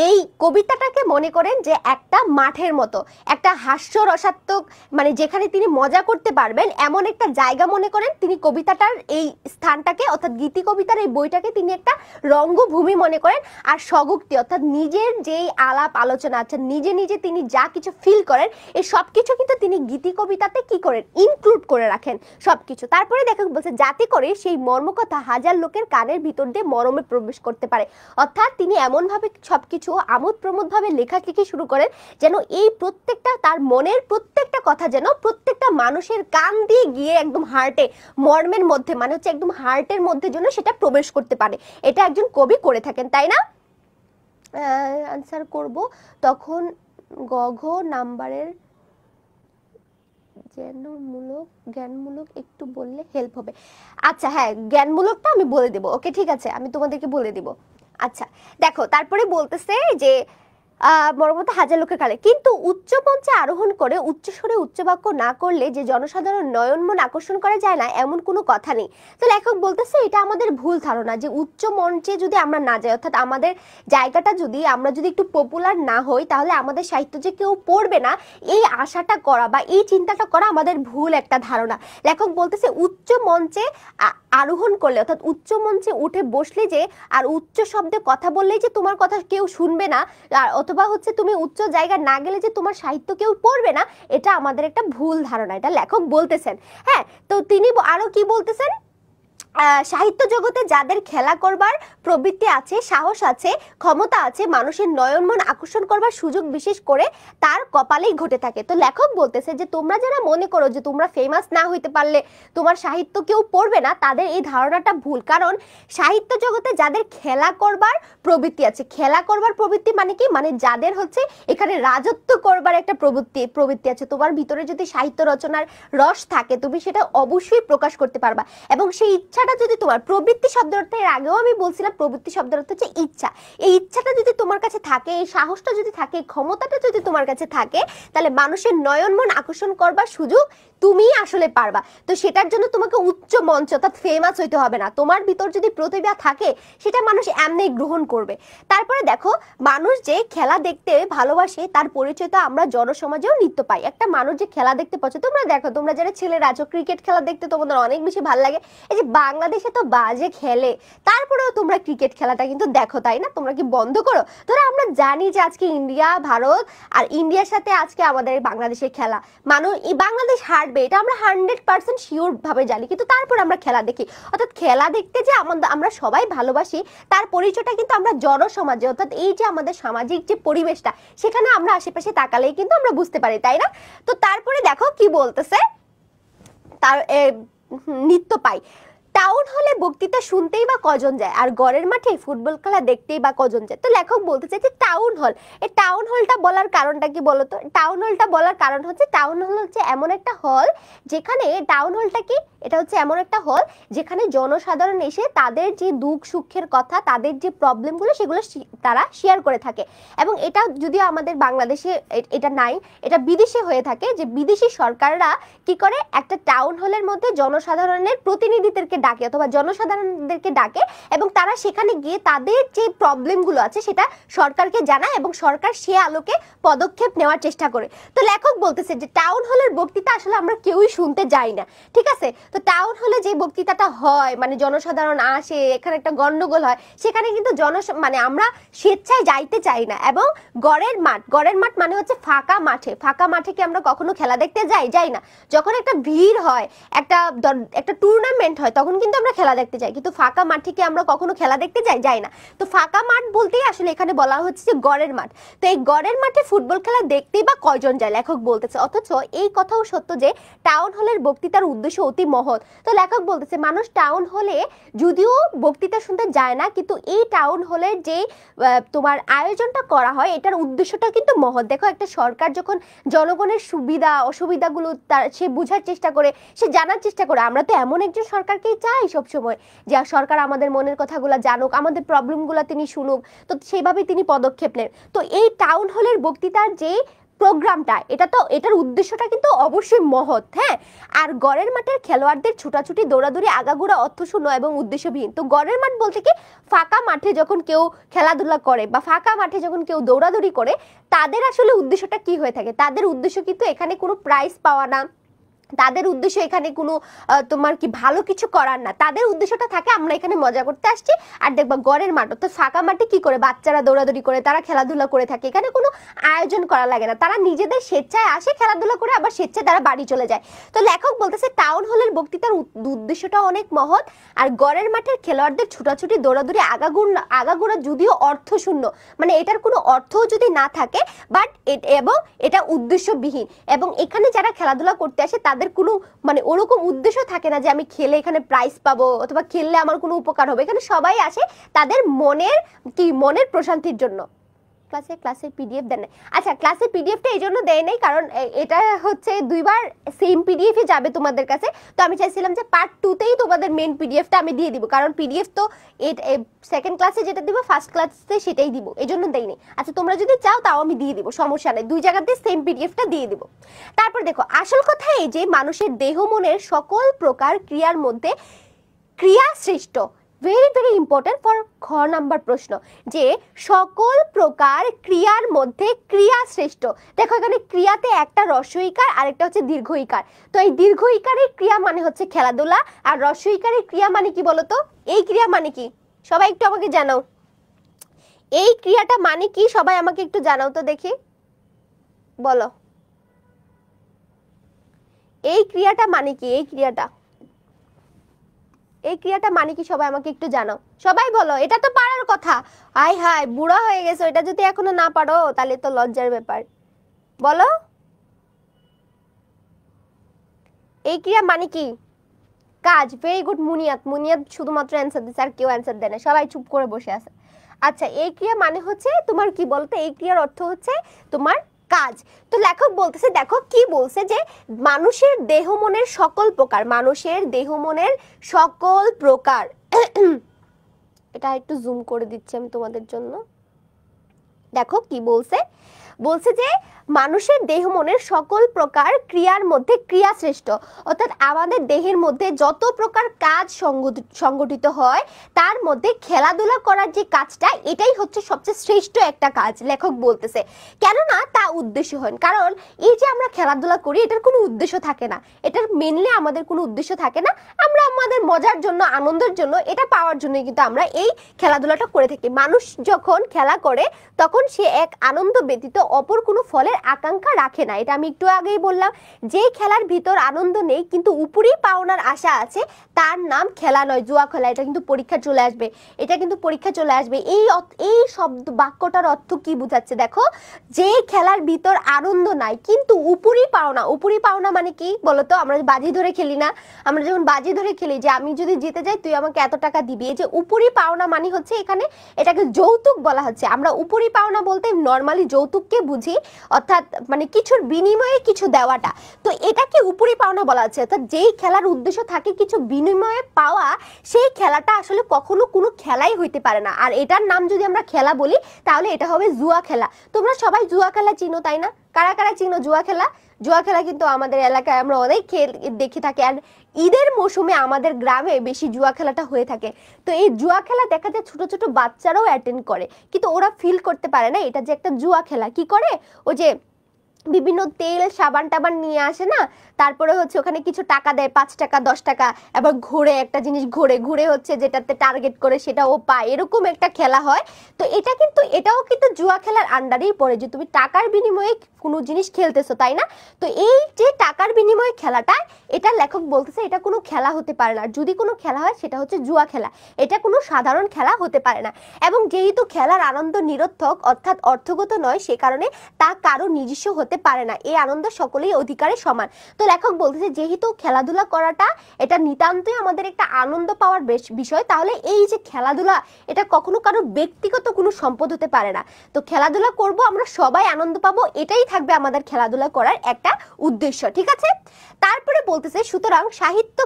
এই কবিতাটাকে মনে করেন যে একটা মাঠের মতো, একটা হাস্যরসাত্মক, মানে যেখানে তিনি মজা করতে পারবেন এমন একটা জায়গা মনে করেন তিনি কবিতাটার এই স্থানটাকে, অর্থাৎ গীতি কবিতার এই বইটাকে তিনি একটা রঙ্গভূমি মনে করেন। আর স্বগোক্তি অর্থাৎ নিজের যেই আলাপ আলোচনা আছে, নিজে নিজে তিনি যা কিছু ফিল করেন, এই সব কিছু কিন্তু তিনি গীতি কবিতাতে কি করেন, ইনক্লুড করে রাখেন সবকিছু। তারপরে দেখো বলছে যাতে করে সেই মর্মকথা হাজার লোকের কানের ভিতর দিয়ে মরমে প্রবেশ করতে পারে। অর্থাৎ তিনি এমনভাবে সবকিছু আমোদ প্রমোদ ভাবে লেখালেখি শুরু করেন যেন এই প্রত্যেকটা তার মনের প্রত্যেকটা কথা যেন প্রত্যেকটা মানুষের কান দিয়ে গিয়ে একদম হার্টে, মর্মের মধ্যে, মানে হচ্ছে একদম হার্টের মধ্যে যেন সেটা প্রবেশ করতে পারে। এটা একজন কবি করে থাকেন, তাই না? আনসার করব, তখন গঘ নাম্বারের জ্ঞানমূলক একটু বললে হেল্প হবে। আচ্ছা হ্যাঁ, জ্ঞানমূলকটা আমি বলে দেবো, ওকে ঠিক আছে, আমি তোমাদেরকে বলে দিব। আচ্ছা দেখো, তারপরে বলতেছে যে মর্মত হাজার লোকের কালে, কিন্তু উচ্চ মঞ্চে আরোহণ করে উচ্চ স্বরে উচ্চ বাক্য না করলে যে জনসাধারণ নয়ন মন আকর্ষণ করা যায় না, এমন কোনো কথা নেই। তো লেখক বলতেছে এটা আমাদের ভুল ধারণা, যে উচ্চ মঞ্চে যদি আমরা না যাই, অর্থাৎ আমাদের জায়গাটা যদি আমরা যদি একটু পপুলার না হই, তাহলে আমাদের সাহিত্য যে কেউ পড়বে না, এই আশাটা করা বা এই চিন্তাটা করা আমাদের ভুল একটা ধারণা। লেখক বলতেছে উচ্চ মঞ্চে আরোহণ করলে, অর্থাৎ উচ্চ মঞ্চে উঠে বসলে যে আর উচ্চ শব্দে কথা বললেই যে তোমার কথা কেউ শুনবে না, অথবা হচ্ছে তুমি উচ্চ জায়গা না গেলে যে তোমার সাহিত্য কেউ পড়বে না, এটা আমাদের একটা ভুল ধারণা, এটা লেখক বলতেছেন। হ্যাঁ, তো তিনি আরো কি বলতেছেন, সাহিত্য জগতে যাদের খেলা করবার প্রবৃত্তি আছে, সাহস আছে, ক্ষমতা আছে, মানুষের নয়ন মন আকর্ষণ করবার সুযোগ বিশেষ করে তার কপালেই ঘটে থাকে। তো লেখক বলতেছে যে তোমরা যারা মনে করো যে তোমরা ফেমাস না হইতে পারলে তোমার সাহিত্য কেউ পড়বে না, তাদের এই ধারণাটা ভুল। কারণ সাহিত্য জগতে যাদের খেলা করবার প্রবৃত্তি আছে, খেলা করবার প্রবৃত্তি মানে কি, মানে যাদের হচ্ছে এখানে রাজত্ব করবার একটা প্রবৃত্তি আছে, তোমার ভিতরে যদি সাহিত্য রচনার রস থাকে, তুমি সেটা অবশ্যই প্রকাশ করতে পারবা। এবং সেই ইচ্ছাটা যদি তোমার, প্রবৃত্তি শব্দের অর্থ এর আগেও আমি বলছিলাম, প্রবৃত্তি শব্দের অর্থ হচ্ছে ইচ্ছা, এই ইচ্ছাটা যদি তোমার কাছে থাকে, এই সাহসটা যদি থাকে, ক্ষমতাটা যদি তোমার কাছে থাকে, তাহলে মানুষের নয়ন মন আকর্ষণ করবার সুযোগ তুমি আসলে পারবা। তো সেটার জন্য তোমাকে উচ্চ মঞ্চ অর্থাৎ ফেমাস হইতে হবে না, তোমার ভিতর যদি প্রতিভা থাকে সেটা মানুষ এমনি গ্রহণ করবে। তারপরে দেখো, মানুষ যে খেলা দেখতে ভালোবাসে তার পরিচয় তো আমরা জনসমাজেও নিতে পাই। একটা মানুষ যে খেলা দেখতে পছন্দ, তোমরা দেখো, তোমরা যারা ছেলেরা আছো, ক্রিকেট খেলা দেখতে তোমাদের অনেক বেশি ভালো লাগে। এই যে বাংলাদেশে তো বাজে খেলে, তারপরেও তোমরা ক্রিকেট খেলাটা কিন্তু দেখো, তাই না? তোমরা কি বন্ধ করো? ধরো আমরা জানি যে আজকে ইন্ডিয়া ভারত, আর ইন্ডিয়ার সাথে আজকে আমাদের বাংলাদেশের খেলা, মানুষ এই বাংলাদেশ হারবে, এটা আমরা 100% শিওর ভাবে জানি, কিন্তু তারপর আমরা খেলা দেখি। অর্থাৎ খেলা দেখতে যে আমরা সবাই ভালোবাসি, তার পরিচয়টা কিন্তু আমরা জনসমাজে, অর্থাৎ এই যে আমাদের সামাজিক যে পরিবেশটা, সেখানে আমরা আশেপাশে তাকালেই কিন্তু আমরা বুঝতে পারি, তাই না? তো তারপরে দেখো কি বলতেছে, তার নৃত্য পাই, টাউন হলে বক্তৃতা শুনতেই বা কজন যায়, আর গড়ের মাঠে ফুটবল খেলা দেখতেই বা কজন যায়। তো লেখক বলতে চাই যে টাউন হল, এই টাউন হলটা বলার কারণটা কি বলতো? টাউন হলটা বলার কারণ হচ্ছে, টাউন হল হচ্ছে এমন একটা হল যেখানে, টাউন হলটা কি, এটা হচ্ছে এমন একটা হল যেখানে জনসাধারণ এসে তাদের যে দুঃখ সুখের কথা, তাদের যে প্রবলেমগুলো, সেগুলো তারা শেয়ার করে থাকে। এবং এটা যদিও আমাদের বাংলাদেশে এটা নাই, এটা বিদেশে হয়ে থাকে, যে বিদেশি সরকাররা কি করে, একটা টাউন হলের মধ্যে জনসাধারণের প্রতিনিধিদেরকে ডাকে অথবা জনসাধারণদেরকে ডাকে, এবং তারা সেখানে গিয়ে তাদের যে প্রবলেমগুলো আছে সেটা সরকারকে জানায়, এবং সরকার সে আলোকে পদক্ষেপ নেওয়ার চেষ্টা করে। তো লেখক বলতেছে যে টাউন হলের বক্তৃতা আসলে আমরা কেউই শুনতে যাই না, ঠিক আছে? তো টাউন হলে যে বক্তৃতাটা হয়, মানে জনসাধারণ আসে, এখানে একটা গন্ডগোল হয়, সেখানে কিন্তু মানে আমরা স্বেচ্ছায় যাইতে চাই না। এবং গড়ের মাঠ মানে হচ্ছে ফাঁকা মাঠে, ফাঁকা মাঠে কি আমরা কখনো খেলা দেখতে যাই না? যখন একটা ভিড় হয়, একটা টুর্নামেন্ট হয়, তখন কিন্তু আমরা খেলা দেখতে যাই, কিন্তু ফাঁকা মাঠে কি আমরা কখনো খেলা দেখতে যাই না। তো ফাঁকা মাঠ বলতেই আসলে এখানে বলা হচ্ছে যে গড়ের মাঠ। তো এই গড়ের মাঠে ফুটবল খেলা দেখতেই বা কয়জন যায়, লেখক বলতেছে। অথচ এই কথাও সত্য যে টাউন হলের বক্তৃতার উদ্দেশ্য অতি মহৎ। তো লেখক বলতেছে মানুষ টাউন হলে যদিও বক্তৃতা শুনতে যায় না, কিন্তু এই টাউন হলের যে তোমার আয়োজনটা করা হয়, এটার উদ্দেশ্যটা কিন্তু মহৎ। দেখো, একটা সরকার যখন জনগণের সুবিধা অসুবিধাগুলো সে বোঝার চেষ্টা করে, সে জানার চেষ্টা করে, আমরা তো এমন একজন সরকারকেই চাই সবসময়, যে সরকার আমাদের মনের কথাগুলো জানুক, আমাদের প্রবলেমগুলো তিনি শুনুক, তো সেভাবে তিনি পদক্ষেপ নেন। তো এই টাউন হলের বক্তৃতার যে প্রোগ্রামটা, এটার উদ্দেশ্যটা কিন্তু অবশ্যই মহৎ। হ্যাঁ, আর গড়ের মাঠের খেলোয়াড়দের ছুটাছুটি, দৌড়াদৌড়ি আগাগোড়া অর্থশূন্য এবং উদ্দেশ্যবিহীন। তো গড়ের মাঠ বলতে কি, ফাঁকা মাঠে যখন কেউ খেলাধুলা করে বা ফাঁকা মাঠে যখন কেউ দৌড়াদৌড়ি করে, তাদের আসলে উদ্দেশ্যটা কি হয়ে থাকে? তাদের উদ্দেশ্য কিন্তু এখানে কোনো প্রাইজ পাওয়া না, তাদের উদ্দেশ্য এখানে কোনো তোমার কি ভালো কিছু করার না, তাদের উদ্দেশ্যটা থাকে আমরা এখানে মজা করতে আসছি। আর দেখবা গড়ের মাঠ অর্থাৎ ফাঁকা মাঠে কি করে, বাচ্চারা দৌড়াদৌড়ি করে, তারা খেলাধুলা করে থাকে, এখানে কোনো আয়োজন করা লাগে না, তারা নিজেদের স্বেচ্ছায় আসে, খেলাধুলা করে আবার স্বেচ্ছায় তারা বাড়ি চলে যায়। তো লেখক বলতেছে টাউন হলের বক্তৃতার উদ্দেশ্যটা অনেক মহৎ, আর গড়ের মাঠের খেলোয়াড়দের ছুটাছুটি দৌড়াদৌড়ি আগাগোড়া যদিও অর্থশূন্য, মানে এটার কোনো অর্থও যদি না থাকে, বাট এবং এটা উদ্দেশ্যবিহীন, এবং এখানে যারা খেলাধুলা করতে আসে তাদের কোনো মানে ওরকম উদ্দেশ্য থাকে না যে আমি খেলে এখানে প্রাইজ পাবো অথবা খেললে আমার কোনো উপকার হবে। এখানে সবাই আসে তাদের মনের প্রশান্তির জন্য। ক্লাসের পিডিএফ দেন নাই। আচ্ছা ক্লাসের পিডিএফটা এই জন্য দেয় নাই কারণ এটা হচ্ছে দুইবার সেম পিডিএফই যাবে তোমাদের কাছে, তো আমি চাইছিলাম যে পার্ট 2তেই তোমাদের মেন পিডিএফটা আমি দিয়ে দিব, কারণ পিডিএফ তো সেকেন্ড ক্লাসে যেটা দিব ফার্স্ট ক্লাসে সেটাই দিব, এই জন্য দেই নাই। আচ্ছা তোমরা যদি চাও তাও আমি দিয়ে দিব, সমস্যা নেই, দুই জায়গাতে সেম পিডিএফটা দিয়ে দিব। তারপর দেখো আসল কথা এই যে মানুষের দেহ মনের সকল প্রকার ক্রিয়ার মধ্যে ক্রিয়া সৃষ্ট, ভেরি ভেরি ইম্পর্টেন্ট ফর খ নাম্বার প্রশ্ন, যে সকল প্রকার ক্রিয়ার মধ্যে ক্রিয়া শ্রেষ্ঠ। দেখো এখানে ক্রিয়াতে একটা হ্রস্ব ইকার আর একটা হচ্ছে দীর্ঘ ইকার, তো এই দীর্ঘ ইকারের ক্রিয়া মানে হচ্ছে খেলাধুলা, আর হ্রস্ব ইকারের ক্রিয়া মানে কি বলতো, এই ক্রিয়া মানে কি সবাই একটু আমাকে জানাও, এই ক্রিয়াটা মানে কি সবাই আমাকে একটু জানাও তো দেখি, বলো এই ক্রিয়াটা মানে কি, এই ক্রিয়াটা মানে কি সবাই আমাকে একটু জানাও, সবাই বলো, এটা তো পারার কথা। আয় হায় বুড়া হয়ে গেছো, এটা যদি এখনো না পারো তাহলে তো লজ্জার ব্যাপার, বলো এই ক্রিয়া মানে কি, কাজ। ভেরি গুড মুনিয়াত, শুধুমাত্র অ্যান্সার দিচ্ছে আর কেউ অ্যান্সার দেয় না, সবাই চুপ করে বসে আছে। আচ্ছা এই ক্রিয়া মানে হচ্ছে তোমার কি বলতে, এই ক্রিয়ার অর্থ হচ্ছে তোমার কাজ। তো লেখক বলতেছে, দেখো কি বলছে, যে মানুষের দেহ মনের সকল প্রকার, মানুষের দেহ মনের সকল প্রকার এটা একটু জুম করে দিচ্ছি আমি তোমাদের জন্য, দেখো কি বলছে, বলছে যে মানুষের দেহ মনের সকল প্রকার ক্রিয়ার মধ্যে ক্রিয়া শ্রেষ্ঠ, অর্থাৎ আমাদের দেহের মধ্যে যত প্রকার কাজ সংগঠিত হয় তার মধ্যে খেলাধুলা করার যে কাজটা, এটাই হচ্ছে সবচেয়ে শ্রেষ্ঠ একটা কাজ। লেখক বলতেছে কেননা তা উদ্দেশ্য হয়, কারণ এই যে আমরা খেলাধুলা করি এটার কোনো উদ্দেশ্য থাকে না, এটার মেনলি আমাদের কোনো উদ্দেশ্য থাকে না, আমরা আমাদের মজার জন্য আনন্দের জন্য এটা পাওয়ার জন্য কিন্তু আমরা এই খেলাধুলাটা করে থাকি। মানুষ যখন খেলা করে তখন সে এক আনন্দ ব্যতীত অপর কোনো ফলের আকাঙ্ক্ষা রাখে না, এটা আমি একটু আগেই বললাম, যে খেলার ভিতর আনন্দ নেই কিন্তু উপরি পাওনার আশা আছে তার নাম খেলা নয়, জুয়া খেলা। এটা কিন্তু পরীক্ষা চলে আসবে, এটা কিন্তু পরীক্ষা চলে আসবে। এই শব্দ বাক্যটার অর্থ কি বোঝাচ্ছে দেখো, যে খেলার ভিতর আনন্দ নাই কিন্তু উপরি পাওনা মানে কি বলতো, আমরা বাজি ধরে খেলি না, আমরা যখন বাজি ধরে খেলি যে আমি যদি জিতে যাই তুই আমাকে এত টাকা দিবি, এই যে উপরি পাওনা মানে হচ্ছে এখানে এটাকে যৌতুক বলা হচ্ছে। আমরা উপরি পাওনা বলতে নর্মালি যৌতুককে বুঝি, অর্থাৎ মানে কিছুর বিনিময়ে কিছু দেওয়াটা, তো এটাকে উপরি পাওনা বলা হচ্ছে। অর্থাৎ যেই খেলার উদ্দেশ্য থাকে কিছু বিনিময়ে পাওয়া, সেই খেলাটা আসলে কখনো কোনো খেলাই হইতে পারে না। আর এটার নাম যদি আমরা খেলা বলি তাহলে এটা হবে জুয়া খেলা। তোমরা সবাই জুয়া খেলা চিনো তাই না, কারা কারা চিনো জুয়া খেলা? জুয়া খেলা কিন্তু আমাদের এলাকায় আমরা অনেক দেখে থাকি, আর ঈদের মৌসুমে আমাদের গ্রামে বেশি জুয়া খেলাটা হয়ে থাকে। তো এই জুয়া খেলা দেখা যায় ছোট ছোট বাচ্চারাও অ্যাটেন্ড করে, কিন্তু ওরা ফিল করতে পারে না এটা যে একটা জুয়া খেলা। কি করে, ও যে বিভিন্ন তেল সাবান টাবান নিয়ে আসে না, তারপরে হচ্ছে ওখানে কিছু টাকা দেয়, 5 টাকা 10 টাকা, এবার ঘুরে একটা জিনিস ঘুরে হচ্ছে যেটাতে টার্গেট করে সেটা ও পায়, এরকম একটা খেলা হয়। তো এটাও কিন্তু জুয়া খেলার আন্ডারেই পড়ে, যে তুমি টাকার বিনিময়ে কোনো জিনিস খেলতেছো তাই না। তো এই যে টাকার বিনিময়ে খেলাটা, এটা লেখক বলতেছে এটা কোনো খেলা হতে পারে না, যদি কোনো খেলা হয় সেটা হচ্ছে জুয়া খেলা, এটা কোনো সাধারণ খেলা হতে পারে না। এবং যেহেতু খেলার আনন্দ নিরর্থক অর্থাৎ অর্থগত নয়, সে কারণে তা কারো নিজস্ব হতে পারে না, এই আনন্দ সকলেই অধিকারে সমান। তো লেখক বলতেছে যেহেতু খেলাধুলা করাটা এটা নিতান্তই আমাদের একটা আনন্দ পাওয়ার বিষয়, তাহলে এই যে খেলাধুলা এটা কখনো কারো ব্যক্তিগত কোনো সম্পদ হতে পারে না। তো খেলাধুলা করব, আমরা সবাই আনন্দ পাবো, এটাই থাকবে আমাদের খেলাধুলা করার একটা উদ্দেশ্য, ঠিক আছে। তারপরে বলতেছে সুতরাং সাহিত্যে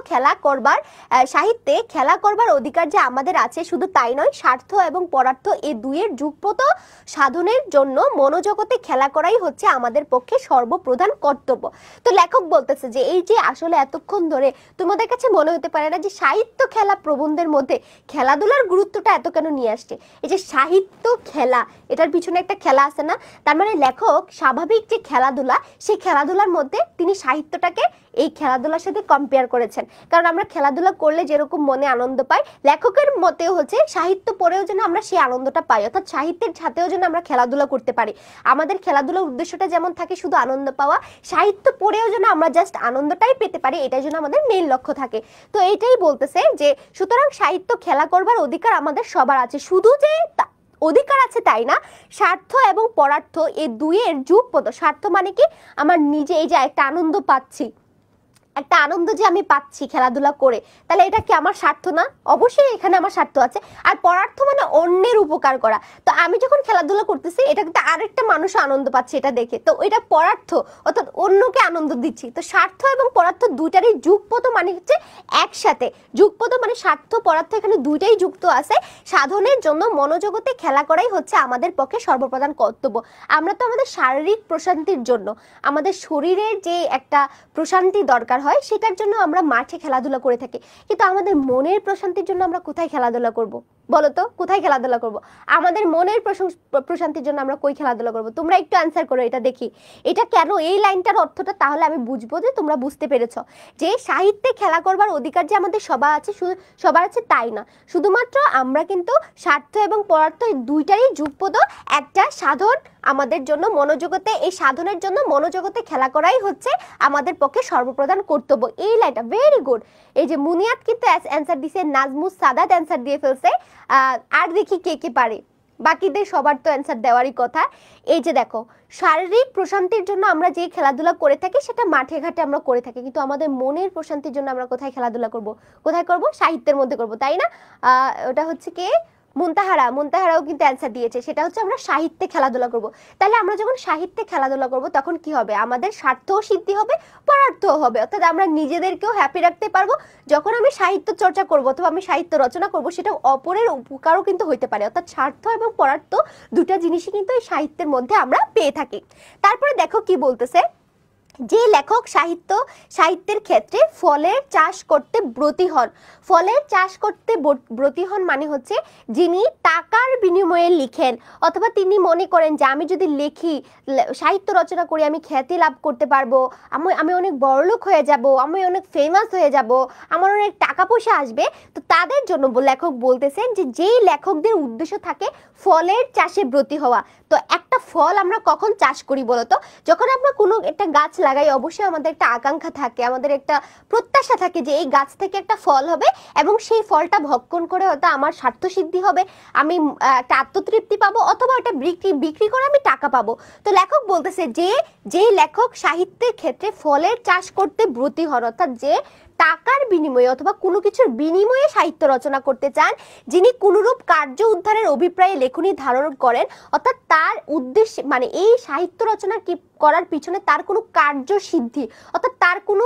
খেলা করবার অধিকার যে আমাদের আছে, শুধু তাই নয়, স্বার্থ এবং পরার্থ এই দুইয়ের যুগপত সাধনের জন্য মনোজগতে খেলা করাই হচ্ছে আমাদের পক্ষে সর্বপ্রধান কর্তব্য। তো লেখক বলতেছে যে এই যে আসলে এতক্ষণ ধরে তোমাদের কাছে মনে হতে পারে না যে সাহিত্য খেলা প্রবন্ধের মধ্যে খেলাধুলার গুরুত্বটা এত কেন নিয়ে আসছে, এই যে সাহিত্য খেলা এটার পিছনে একটা খেলা আছে না, তার মানে লেখক স্বাভাবিক যে খেলাধুলা সেই খেলাধুলার মধ্যে তিনি সাহিত্যটাকে এই খেলাধুলার সাথে কম্পেয়ার করেছেন। কারণ আমরা খেলাধুলা করলে যেরকম মনে আনন্দ পাই, লেখকের মতেও হচ্ছে সাহিত্য পড়েও যেন আমরা সেই আনন্দটা পাই, অর্থাৎ সাহিত্যের সাথেও যেন আমরা খেলাধুলা করতে পারি। আমাদের খেলাধুলার উদ্দেশ্যটা যেমন থাকে শুধু আনন্দ পাওয়া, সাহিত্য পড়েও যেন আমরা জাস্ট আনন্দটাই পেতে পারি, এটাই যেন আমাদের মেইন লক্ষ্য থাকে। তো এইটাই বলতেছে যে সুতরাং সাহিত্য খেলা করবার অধিকার আমাদের সবার আছে, শুধু যে অধিকার আছে তাই না, স্বার্থ এবং পরার্থ এই দুইয়ের যুগপত, স্বার্থ মানে কি আমার নিজে এই যে একটা আনন্দ পাচ্ছি, একটা আনন্দ যে আমি পাচ্ছি খেলাধুলা করে, তাহলে এটা কি আমার স্বার্থ না? অবশ্যই এখানে আমার স্বার্থ আছে। আর পরার্থ মানে অন্যের উপকার করা। তো আমি যখন খেলাধুলা করতেছি, এটা কিন্তু আরেকটা মানুষ আনন্দ পাচ্ছে এটা দেখে, তো এটা পরার্থ, অর্থাৎ অন্যকে আনন্দ দিচ্ছি। তো স্বার্থ এবং পরার্থ দুইটারই যুগপদ মানে হচ্ছে একসাথে। যুগপদ মানে স্বার্থ পরার্থ এখানে দুইটাই যুক্ত আছে। সাধনের জন্য মনোজগতে খেলা করাই হচ্ছে আমাদের পক্ষে সর্বপ্রধান কর্তব্য। আমরা তো আমাদের শারীরিক প্রশান্তির জন্য, আমাদের শরীরের যে একটা প্রশান্তি দরকার হয়, সেটার জন্য আমরা মাঠে খেলাধুলা করে থাকি। কিন্তু আমাদের মনের প্রশান্তির জন্য আমরা কোথায় খেলাধুলা করব? বলো তো, কোথায় খেলাধুলা করব? আমাদের মনের প্রশান্তির জন্য আমরা কই খেলাধুলা করব? তোমরা একটু অ্যান্সার করো, এটা দেখি এটা কেন, এই লাইনটার অর্থটা তাহলে আমি বুঝবো যে তোমরা বুঝতে পেরেছো যে সাহিত্যে খেলা করবার অধিকার যে আমাদের সবার আছে, সবার আছে তাই না, শুধুমাত্র আমরা কিন্তু স্বার্থ এবং পরার্থ এই দুইটারই যুগপদ একটা সাধন আমাদের জন্য মনোজগতে, এই সাধনের জন্য মনোজগতে খেলা করাই হচ্ছে আমাদের পক্ষে সর্বপ্রধান কর্তব্য। এই লাইনটা ভেরি গুড। এই যে মুনিয়াত কিন্তু অ্যান্সার দিছে, নাজমুস সাদাত অ্যান্সার দিয়ে ফেলছে। আর দেখি কে কে পারে, বাকিদের সবার তো অ্যান্সার দেওয়ারই কথা। এই যে দেখো, শারীরিক প্রশান্তির জন্য আমরা যে খেলাধুলা করে থাকি সেটা মাঠে ঘাটে আমরা করে থাকি, কিন্তু আমাদের মনের প্রশান্তির জন্য আমরা কোথায় খেলাধুলা করব? কোথায় করব? সাহিত্যের মধ্যে করব, তাই না? ওটা হচ্ছে কি, মুনতাহারাও কিন্তু অ্যান্সার দিয়েছে, সেটা হচ্ছে আমরা সাহিত্যে খেলাধুলা করব। তাহলে আমরা যখন সাহিত্যে খেলাধুলা করব তখন কি হবে? আমাদের স্বার্থও সিদ্ধি হবে, পরার্থও হবে, অর্থাৎ আমরা নিজেদেরকেও হ্যাপি রাখতে পারবো। যখন আমি সাহিত্য চর্চা করব অথবা আমি সাহিত্য রচনা করব, সেটা অপরের উপকারও কিন্তু হইতে পারে, অর্থাৎ স্বার্থ এবং পরার্থ দুটা জিনিসই কিন্তু এই সাহিত্যের মধ্যে আমরা পেয়ে থাকি। তারপরে দেখো কি বলতেছে, যে লেখক সাহিত্যের ক্ষেত্রে ফলের চাষ করতে ব্রতী হন। ফলের চাষ করতে ব্রতী হন মানে হচ্ছে যিনি টাকার বিনিময়ে লিখেন, অথবা তিনি মনে করেন যে আমি যদি লিখি, সাহিত্য রচনা করি, আমি খ্যাতি লাভ করতে পারবো, আমি অনেক বড়লোক হয়ে যাব, আমি অনেক ফেমাস হয়ে যাব, আমার অনেক টাকা পয়সা আসবে। তো তাদের জন্য লেখক বলতেছেন যে যেই লেখকদের উদ্দেশ্য থাকে ফলের চাষে ব্রতী হওয়া। তো একটা ফল আমরা কখন চাষ করি বলতো? যখন আমরা কোনো একটা গাছ লাগাই, অবশ্যই আমাদের একটা আকাঙ্ক্ষা থাকে, আমাদের একটা প্রত্যাশা থাকে যে এই গাছ থেকে একটা ফল হবে এবং সেই ফলটা ভক্ষণ করে হয়তো আমার স্বার্থসিদ্ধি হবে, আমি একটা আত্মতৃপ্তি পাবো, অথবা এটা বিক্রি করে আমি টাকা পাবো। তো লেখক বলতেছে যে যেই লেখক সাহিত্যের ক্ষেত্রে ফলের চাষ করতে ব্রতী হন, অর্থাৎ যে টাকার বিনিময়ে অথবা কোনো কিছুর বিনিময়ে সাহিত্য রচনা করতে চান, যিনি কোনরূপ কার্য উদ্ধারের অভিপ্রায়ে লেখনী ধারণ করেন, অর্থাৎ তার উদ্দেশ্যে মানে এই সাহিত্য রচনা কি করার পিছনে তার কোনো কার্য সিদ্ধি, অর্থাৎ তার কোনো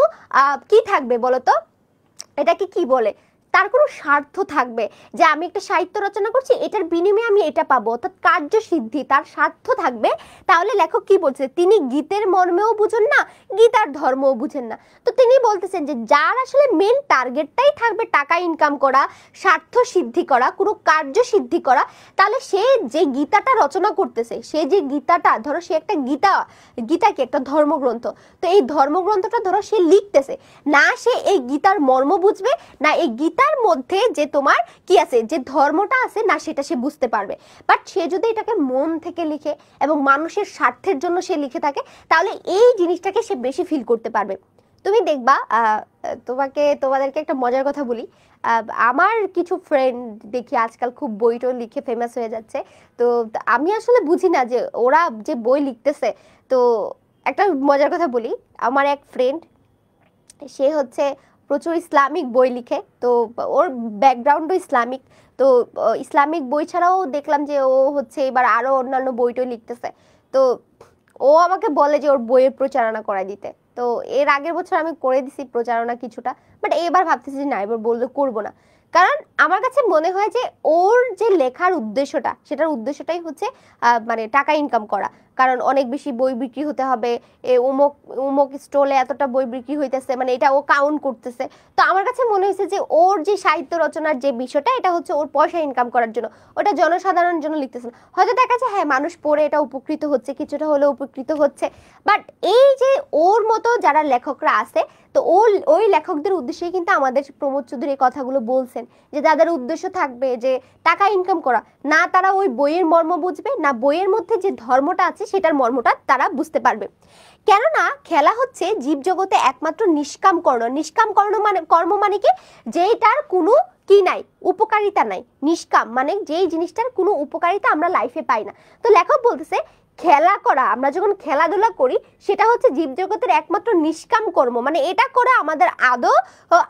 কি থাকবে বলতো, এটাকে কি বলে, তার কোনো স্বার্থ থাকবে যে আমি একটা সাহিত্য রচনা করছি, এটার বিনিময়ে আমি এটা পাবো, অর্থাৎ কার্য সিদ্ধি, তার স্বার্থ থাকবে। তাহলে লেখক কি বলছে, তিনি গীতের মর্মেও বুঝেন না, গীতার ধর্মও বুঝেন না। তো তিনি বলতেছেন যে যার আসলে মেন টার্গেটটাই থাকবে টাকা ইনকাম করা, স্বার্থ সিদ্ধি করা, কোনো কার্য সিদ্ধি করা, তাহলে সে যে গীতাটা রচনা করতেছে, সে যে গীতাটা, ধরো সে একটা গীতা কি একটা ধর্মগ্রন্থ, তো এই ধর্মগ্রন্থটা ধরো সে লিখতেছে, না সে এই গীতার মর্ম বুঝবে, না এই গীতার মধ্যে যে তোমার কি আছে, যে ধর্মটা আছে, না সেটা সে বুঝতে পারবে। বাট সে যদি এটাকে মন থেকে লিখে এবং মানুষের স্বার্থের জন্য সে লিখে থাকে, তাহলে এই জিনিসটাকে সে বেশি ফিল করতে পারবে। তুমি দেখবা, তোমাদেরকে একটা মজার কথা বলি, আমার কিছু ফ্রেন্ড দেখি আজকাল খুব বইটা লিখে ফেমাস হয়ে যাচ্ছে। তো আমি আসলে বুঝি না যে ওরা যে বই লিখতেছে। তো একটা মজার কথা বলি, আমার এক ফ্রেন্ড, সে হচ্ছে প্রচুর ইসলামিক বই লিখে, তো ওর ব্যাকগ্রাউন্ডও ইসলামিক। তো ইসলামিক বই ছাড়াও দেখলাম যে ও হচ্ছে এবার আরো অন্যান্য বইটই লিখতেছে। তো ও আমাকে বলে যে ওর বইয়ের প্রচারণা করাই দিতে। তো এর আগের বছর আমি করে দিছি প্রচারণা কিছুটা, বাট এবার ভাবতেছি যে না, এবার বললে করবো না। কারণ আমার কাছে মনে হয় যে ওর যে লেখার উদ্দেশ্যটা, সেটার উদ্দেশ্যটাই হচ্ছে মানে টাকা ইনকাম করা। কারণ অনেক বেশি বই বিক্রি হতে হবে, উমুক স্টলে এতটা বই বিক্রি হইতেছে, মানে এটা ও কাউন্ট করতেছে। তো আমার কাছে মনে হয়েছে যে ওর যে সাহিত্য রচনার যে বিষয়টা, এটা হচ্ছে ওর পয়সা ইনকাম করার জন্য, ওটা জনসাধারণের জন্য লিখতেছে না। হয়তো দেখা যাচ্ছে হ্যাঁ মানুষ পড়ে এটা উপকৃত হচ্ছে, কিছুটা হলেও উপকৃত হচ্ছে, বাট এই যে ওর মতো যারা লেখকরা আছে, তো ওই লেখকদের উদ্দেশ্যে কিন্তু আমাদের প্রমোদ চৌধুরী এই কথাগুলো বলছেন, যে যাদের উদ্দেশ্য থাকবে যে টাকা ইনকাম করা, না তারা ওই বইয়ের মর্ম বুঝবে, না বইয়ের মধ্যে যে ধর্মটা আছে সেটার মর্মটা তারা বুঝতে পারবে। কেননা খেলা হচ্ছে জীবজগতে একমাত্র নিষ্কাম কর্ম মানে কি, যেটার কোনো কি নাই, উপকারিতা নাই। নিষ্কাম মানে যেই জিনিসটার কোনো উপকারিতা আমরা লাইফে পাই না। তো লেখক বলতেছে খেলা করা, আমরা যখন খেলাধুলা করি সেটা হচ্ছে জীবজগতের একমাত্র নিষ্কাম কর্ম, মানে এটা করে আমাদের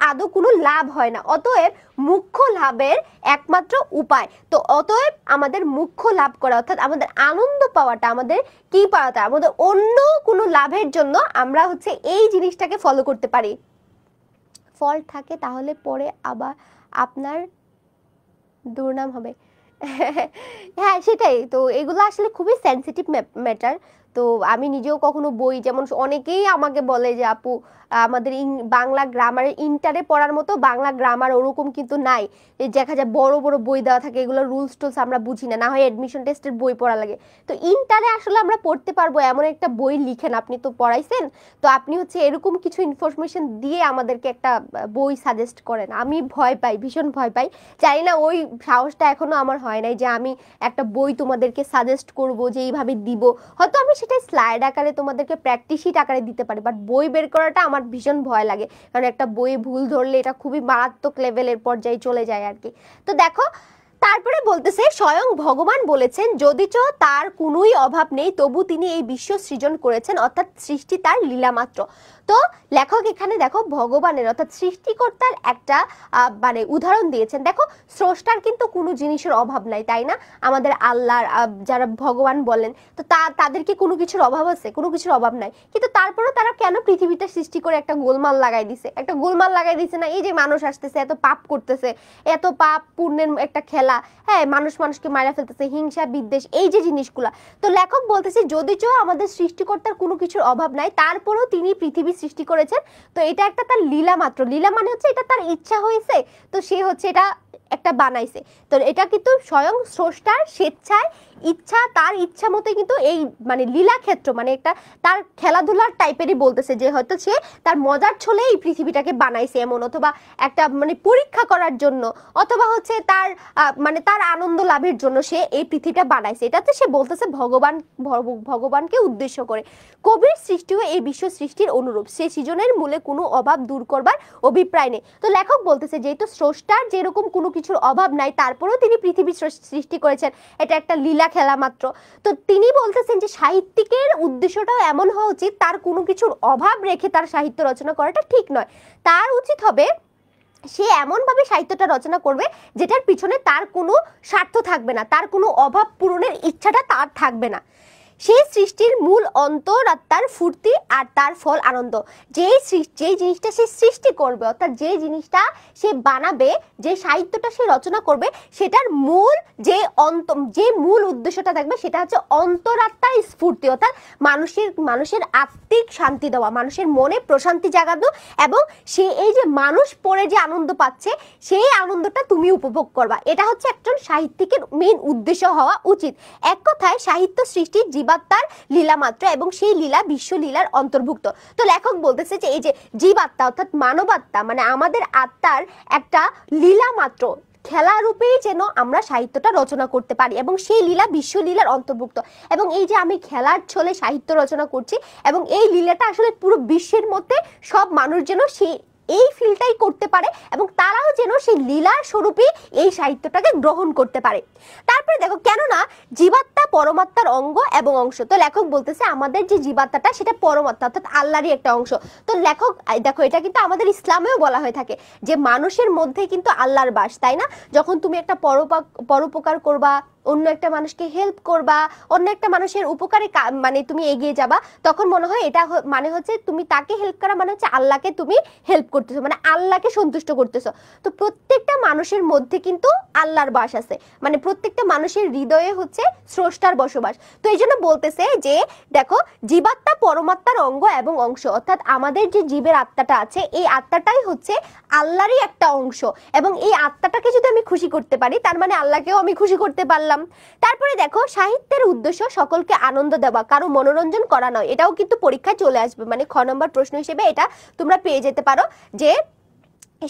আদৌ কোনো লাভ হয় না। অতএব মুখ্য লাভের একমাত্র উপায়, তো অতএব আমাদের মুখ্য লাভ করা অর্থাৎ আমাদের আনন্দ পাওয়াটা, আমাদের কি পাওয়াটা, আমাদের অন্য কোনো লাভের জন্য আমরা হচ্ছে এই জিনিসটাকে ফলো করতে পারি। ফল থাকে তাহলে পরে আবার আপনার দুর্নাম হবে। হ্যাঁ সেটাই তো, এগুলো আসলে খুবই সেন্সিটিভ ম্যাটার। তো আমি নিজেও কখনো বই, যেমন অনেকেই আমাকে বলে যে আপু আমাদের বাংলা গ্রামারের ইন্টারে পড়ার মতো বাংলা গ্রামার ওরকম কিন্তু নাই, দেখা যায় বড় বড় বই দেওয়া থাকে, এগুলো রুলস টুলস আমরা বুঝি না, না হয় অ্যাডমিশন টেস্টের বই পড়া লাগে। তো ইন্টারে আসলে আমরা পড়তে পারবো এমন একটা বই লিখেন, আপনি তো পড়াইছেন, তো আপনি হচ্ছে এরকম কিছু ইনফরমেশন দিয়ে আমাদেরকে একটা বই সাজেস্ট করেন। আমি ভয় পাই, ভীষণ ভয় পাই, জানি না ওই সাহসটা এখনো আমার হয় নাই যে আমি একটা বই তোমাদেরকে সাজেস্ট করব যে এইভাবে দিব। হয়তো আমি সেটা স্লাইড আকারে তোমাদেরকে প্র্যাকটিস শিট আকারে দিতে পারি, বাট বই বের করাটা আমার ভীষণ ভয় লাগে, কারণ একটা বই ভুল ধরলে এটা খুবই মারাত্মক লেভেলের পর্যায়ে চলে যায় আর কি। তো দেখো তারপরে বলতেছে স্বয়ং ভগবান বলেছেন যদিচ তার কোনোই অভাব নেই তবু তিনি এই বিশ্ব সৃজন করেছেন, অর্থাৎ সৃষ্টি তার লীলা মাত্র। তো লেখক এখানে দেখো ভগবানের অর্থাৎ সৃষ্টিকর্তার একটা মানে উদাহরণ দিয়েছেন। দেখো স্রষ্টার কিন্তু কোনো জিনিসের অভাব নাই, তাই না? আমাদের আল্লাহর যারা ভগবান বলেন, তো তাদের কি কোনো কিছুর অভাব আছে? কোনো কিছুর অভাব নাই, কিন্তু তারপরেও তারা কেন পৃথিবীটা সৃষ্টি করে একটা গোলমাল লাগাই দিছে, একটা গোলমাল লাগাই দিছে না? এই যে মানুষ আসতেছে, এত পাপ করতেছে, এত পাপ পুণ্যের একটা খেলা, হ্যাঁ মানুষ মানুষকে মারা ফেলতেছে, হিংসা বিদ্বেষ, এই যে জিনিসগুলা। তো লেখক বলতেছে যদিচ আমাদের সৃষ্টিকর্তার কোনো কিছুর অভাব নাই তারপরেও তিনি পৃথিবী সৃষ্টি করেছেন, তো এটা একটা তার লীলা মাত্র। লীলা মানে হচ্ছে এটা তার ইচ্ছা হয়েছে, তো সে হচ্ছে এটা একটা বানাইছে। তো এটা কিন্তু স্বয়ং স্রষ্টার স্বেচ্ছায় ইচ্ছা, তার ইচ্ছা মতো কিন্তু এই মানে লীলা ক্ষেত্র, মানে একটা তার খেলাধুলার টাইপেরই বলতেছে যে হয়তো সে তার মজার ছলে এই পৃথিবীটাকে বানাইছে এমন, অথবা একটা মানে পরীক্ষা করার জন্য, অথবা হচ্ছে তার মানে তার আনন্দ লাভের জন্য সে এই পৃথিবীটা বানাইছে। এটাতে সে বলতেছে ভগবানকে উদ্দেশ্য করে কবির সৃষ্টিও এই বিশ্ব সৃষ্টির অনুরূপ, সে সৃজনের মূলে কোনো অভাব দূর করবার অভিপ্রায় নেই। তো লেখক বলতেছে যেহেতু স্রষ্টার যেরকম কোনো কিছুর অভাব নাই তারপরেও তিনি পৃথিবী সৃষ্টি করেছেন, এটা একটা লীলা খেলা মাত্র। তো তিনি বলতেছেন যে সাহিত্যিকের উদ্দেশ্যটাও এমন হওয়া উচিত, তার কোনো কিছুর অভাব রেখে তার সাহিত্য রচনা করাটা ঠিক নয়। তার উচিত হবে সে এমনভাবে সাহিত্যটা রচনা করবে যেটার পিছনে তার কোনো স্বার্থ থাকবে না, তার কোনো অভাব পূরণের ইচ্ছাটা তার থাকবে না। সেই সৃষ্টির মূল অন্তরাত্মার ফুর্তি আর তার ফল আনন্দ। যেই জিনিসটা সে সৃষ্টি করবে অর্থাৎ যে জিনিসটা সে বানাবে, যে সাহিত্যটা সে রচনা করবে, সেটার মূল যে মূল উদ্দেশ্যটা থাকবে সেটা হচ্ছে অন্তরাত্মার স্ফূর্তি, অর্থাৎ মানুষের আত্মিক শান্তি দেওয়া, মানুষের মনে প্রশান্তি জাগানো, এবং সে এই যে মানুষ পড়ে যে আনন্দ পাচ্ছে সেই আনন্দটা তুমি উপভোগ করবা। এটা হচ্ছে একজন সাহিত্যিকের মেইন উদ্দেশ্য হওয়া উচিত। এক কথায় সাহিত্য সৃষ্টির জীবাত্মার লীলা মাত্র এবং সেই লীলা বিশ্ব লীলার অন্তর্ভুক্ত। তো লেখক বলতেছে যে এই যে জীবাত্মা অর্থাৎ মানবাত্মা মানে আমাদের আত্মার একটা লীলা মাত্র, খেলা রূপেই যেন আমরা সাহিত্যটা রচনা করতে পারি এবং সেই লীলা বিশ্ব লীলার অন্তর্ভুক্ত। এবং এই যে আমি খেলার ছলে সাহিত্য রচনা করছি এবং এই লীলাটা আসলে পুরো বিশ্বের মধ্যে সব মানুষ যেন সেই এই ফিলটাই করতে পারে এবং তারাও যেন সেই লীলার স্বরূপে এই সাহিত্যটাকে গ্রহণ করতে পারে। তারপরে দেখো কেননা জীবাত্মা পরমাত্মার অঙ্গ এবং অংশ। তো লেখক বলতেছে আমাদের যে জীবাত্মাটা সেটা পরমাত্মা অর্থাৎ আল্লাহরই একটা অংশ। তো লেখক দেখো এটা কিন্তু আমাদের ইসলামেও বলা হয়ে থাকে যে মানুষের মধ্যে কিন্তু আল্লাহর বাস, তাই না? যখন তুমি একটা পরোপকার করবা, অন্য একটা মানুষকে হেল্প করবা, অন্য একটা মানুষের উপকারে মানে তুমি এগিয়ে যাবা, তখন মনে হয় এটা মানে হচ্ছে তুমি তাকে হেল্প করা মানে হচ্ছে আল্লাহকে তুমি হেল্প করতেছো, মানে আল্লাহকে সন্তুষ্ট করতেছো। তো প্রত্যেকটা মানুষের মধ্যে কিন্তু আল্লাহর বাস আছে, মানে প্রত্যেকটা মানুষের হৃদয়ে হচ্ছে স্রষ্টার বসবাস। তো এই জন্য বলতেছে যে দেখো জীবাত্মা পরমাত্মার অঙ্গ এবং অংশ, অর্থাৎ আমাদের যে জীবের আত্মাটা আছে এই আত্মাটাই হচ্ছে আল্লাহরই একটা অংশ, এবং এই আত্মাটাকে যদি আমি খুশি করতে পারি তার মানে আল্লাহকেও আমি খুশি করতে পারলাম। তারপরে দেখো সাহিত্যের উদ্দেশ্য সকলকে আনন্দ দেওয়া, কারো মনোরঞ্জন করা নয়। এটাও কিন্তু পরীক্ষায় চলে আসবে, মানে খ নম্বর প্রশ্ন হিসেবে এটা তোমরা পেয়ে যেতে পারো যে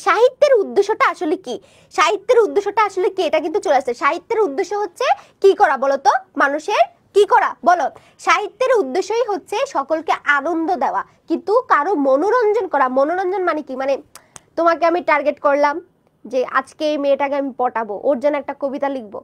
সাহিত্যের উদ্দেশ্যটা আসলে কি। সাহিত্যের উদ্দেশ্যটা আসলে কি এটা কিন্তু চলে আসছে। সাহিত্যের উদ্দেশ্য হচ্ছে কি করা বলো তো, মানুষের কি করা বলো? সাহিত্যের উদ্দেশ্যই হচ্ছে সকলকে আনন্দ দেওয়া, কিন্তু কারো মনোরঞ্জন করা। মনোরঞ্জন মানে কি, মানে তোমাকে আমি টার্গেট করলাম যে আজকে এই মেয়েটাকে আমি পটাবো, ওর জন্য একটা কবিতা লিখবো,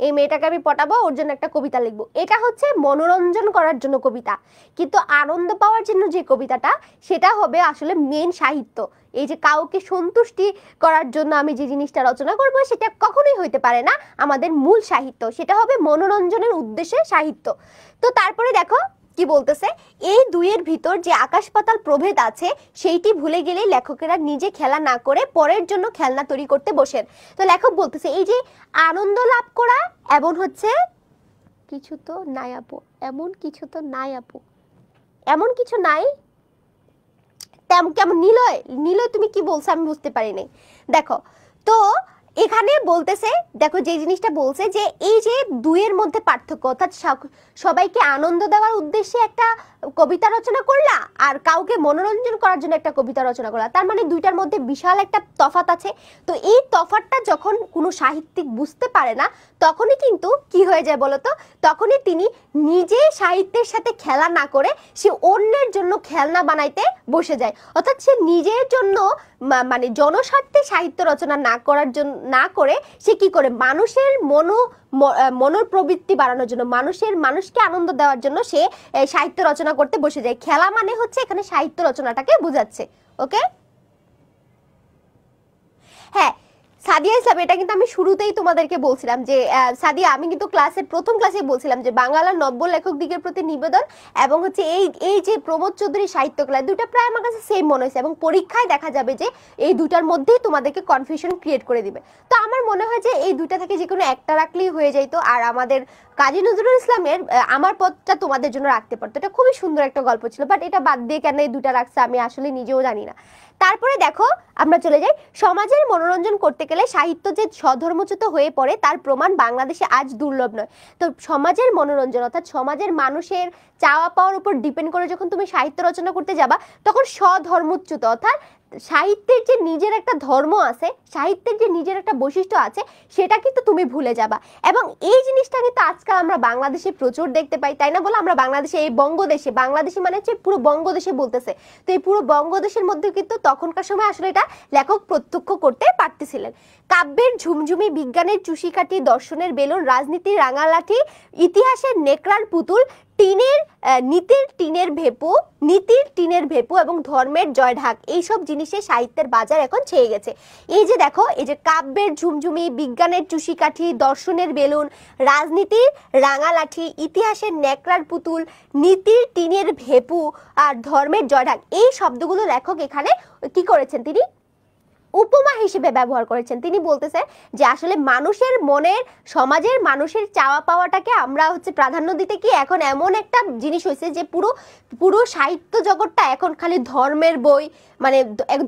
এই মেয়েটাকে আমি পটাবো, ওর জন্য একটা কবিতা লিখবো। এটা হচ্ছে মনোরঞ্জন করার জন্য কবিতা, কিন্তু আনন্দ পাওয়ার জন্য যে কবিতাটা সেটা হবে আসলে মেন সাহিত্য। এই যে কাউকে সন্তুষ্টি করার জন্য আমি যে জিনিসটা রচনা করব সেটা কখনোই হইতে পারে না আমাদের মূল সাহিত্য, সেটা হবে মনোরঞ্জনের উদ্দেশ্যে সাহিত্য। তো তারপরে দেখো কি বলতেছে, এই দুইয়ের ভিতর যে আকাশ পাতাল প্রভেদ আছে সেইটি ভুলে গেলেই লেখকেরা নিজে খেলা না করে পরের জন্য খেলনা তৈরি করতে বসেন। তো লেখক বলতেছে এই যে আনন্দ লাভ করা এমন হচ্ছে কিছু তো নাই আপু, এমন কিছু তো নাই আপু, এমন কিছু নাই কেমন নিলয়, নিলয় তুমি কি বলছো আমি বুঝতে পারি নাই। দেখো তো এখানে বলতেছে, দেখো যে জিনিসটা বলছে যে এই যে দুইয়ের মধ্যে পার্থক্য, অর্থাৎ সবাইকে আনন্দ দেওয়ার উদ্দেশ্যে একটা কবিতা রচনা করলা আর কাউকে মনোরঞ্জন করার জন্য একটা কবিতা রচনা করলা, তার মানে দুইটার মধ্যে বিশাল একটা তফাৎ আছে। তো এই তফাৎটা যখন কোনো সাহিত্যিক বুঝতে পারে না তখনই কিন্তু কি হয়ে যায় বলতো, তখনই তিনি নিজে সাহিত্যের সাথে খেলা না করে সে অন্যের জন্য খেলনা বানাইতে বসে যায়, অর্থাৎ সে নিজের জন্য মানে জনস্বার্থে সাহিত্য রচনা না করার জন্য না করে সে কি করে মানুষের মনোর প্রবৃত্তি বাড়ানোর জন্য, মানুষকে আনন্দ দেওয়ার জন্য সে সাহিত্য রচনা করতে বসে যায়। খেলা মানে হচ্ছে এখানে সাহিত্য রচনাটাকে বোঝাচ্ছে। ওকে, হ্যাঁ সাদিয়া ইসলাম, এটা কিন্তু আমি শুরুতেই তোমাদেরকে বলছিলাম যে সাদিয়া, আমি কিন্তু প্রথম ক্লাসে বলছিলাম যে বাংলার নব্য লেখক দিকের প্রতি নিবেদন এবং হচ্ছে এই যে প্রমোদ চৌধুরী সাহিত্যকলা, দুটো প্রায় আমার কাছে সেম মনে হয়েছে এবং পরীক্ষায় দেখা যাবে যে এই দুটার মধ্যেই তোমাদেরকে কনফিউশন ক্রিয়েট করে দিবে। তো আমার মনে হয় যে এই দুটা থেকে যে কোনো একটা রাখলেই হয়ে যাইতো, আর আমাদের কাজী নজরুল ইসলামের আমার পথটা তোমাদের জন্য রাখতে পারতো, এটা খুবই সুন্দর একটা গল্প ছিল, বাট এটা বাদ দিয়ে কেন এই দুটা রাখছে আমি আসলে নিজেও জানি না। তারপরে দেখো আমরা চলে যাই, সমাজের মনোরঞ্জন করতে গেলে সাহিত্য যে স্বধর্মচ্যুত হয়ে পড়ে তার প্রমাণ বাংলাদেশে আজ দুর্লভ নয়। তো সমাজের মনোরঞ্জন অর্থাৎ সমাজের মানুষের চাওয়া পাওয়ার উপর ডিপেন্ড করে যখন তুমি সাহিত্য রচনা করতে যাবা তখন স্বধর্মচ্যুত অর্থাৎ সাহিত্যের যে নিজের একটা ধর্ম আছে, সাহিত্যের যে নিজের একটা বৈশিষ্ট্য আছে সেটা কিন্তু তুমি ভুলে যাবা। এবং এই জিনিসটা কিন্তু আজকাল আমরা বাংলাদেশে প্রচুর দেখতে পাই, তাই না বলো? আমরা বাংলাদেশে, এই বঙ্গদেশে, বাংলাদেশে মানে হচ্ছে পুরো বঙ্গদেশে বলতেছে, তো এই পুরো বঙ্গদেশের মধ্যে কিন্তু তখনকার সময় আসলে এটা লেখক প্রত্যক্ষ করতে পারতেছিলেন। কাব্যের ঝুমঝুমি, বিজ্ঞানের চুষিকাঠি, দর্শনের বেলুন, রাজনীতির রাঙালাঠি, ইতিহাসের নেকড়ার পুতুল, নীতির টিনের ভেপু এবং ধর্মের জয়ঢাক, এইসব জিনিসে সাহিত্যের বাজার এখন ছেয়ে গেছে। এই যে দেখো, এই যে কাব্যের ঝুমঝুমি, বিজ্ঞানের চুষিকাঠি, দর্শনের বেলুন, রাজনীতির রাঙালাঠি, ইতিহাসের নেকড়ার পুতুল, নীতির টিনের ভেপু আর ধর্মের জয়ঢাক, এই শব্দগুলো লেখক এখানে কি করেছেন, তিনি উপমা হিসেবে ব্যবহার করেছেন। তিনি বলতেছেন যে আসলে মানুষের মনের, সমাজের মানুষের চাওয়া পাওয়াটাকে আমরা হচ্ছে প্রাধান্য দিতে কি এখন এমন একটা জিনিস হয়েছে যে পুরো সাহিত্য জগৎটা এখন খালি ধর্মের বই, মানে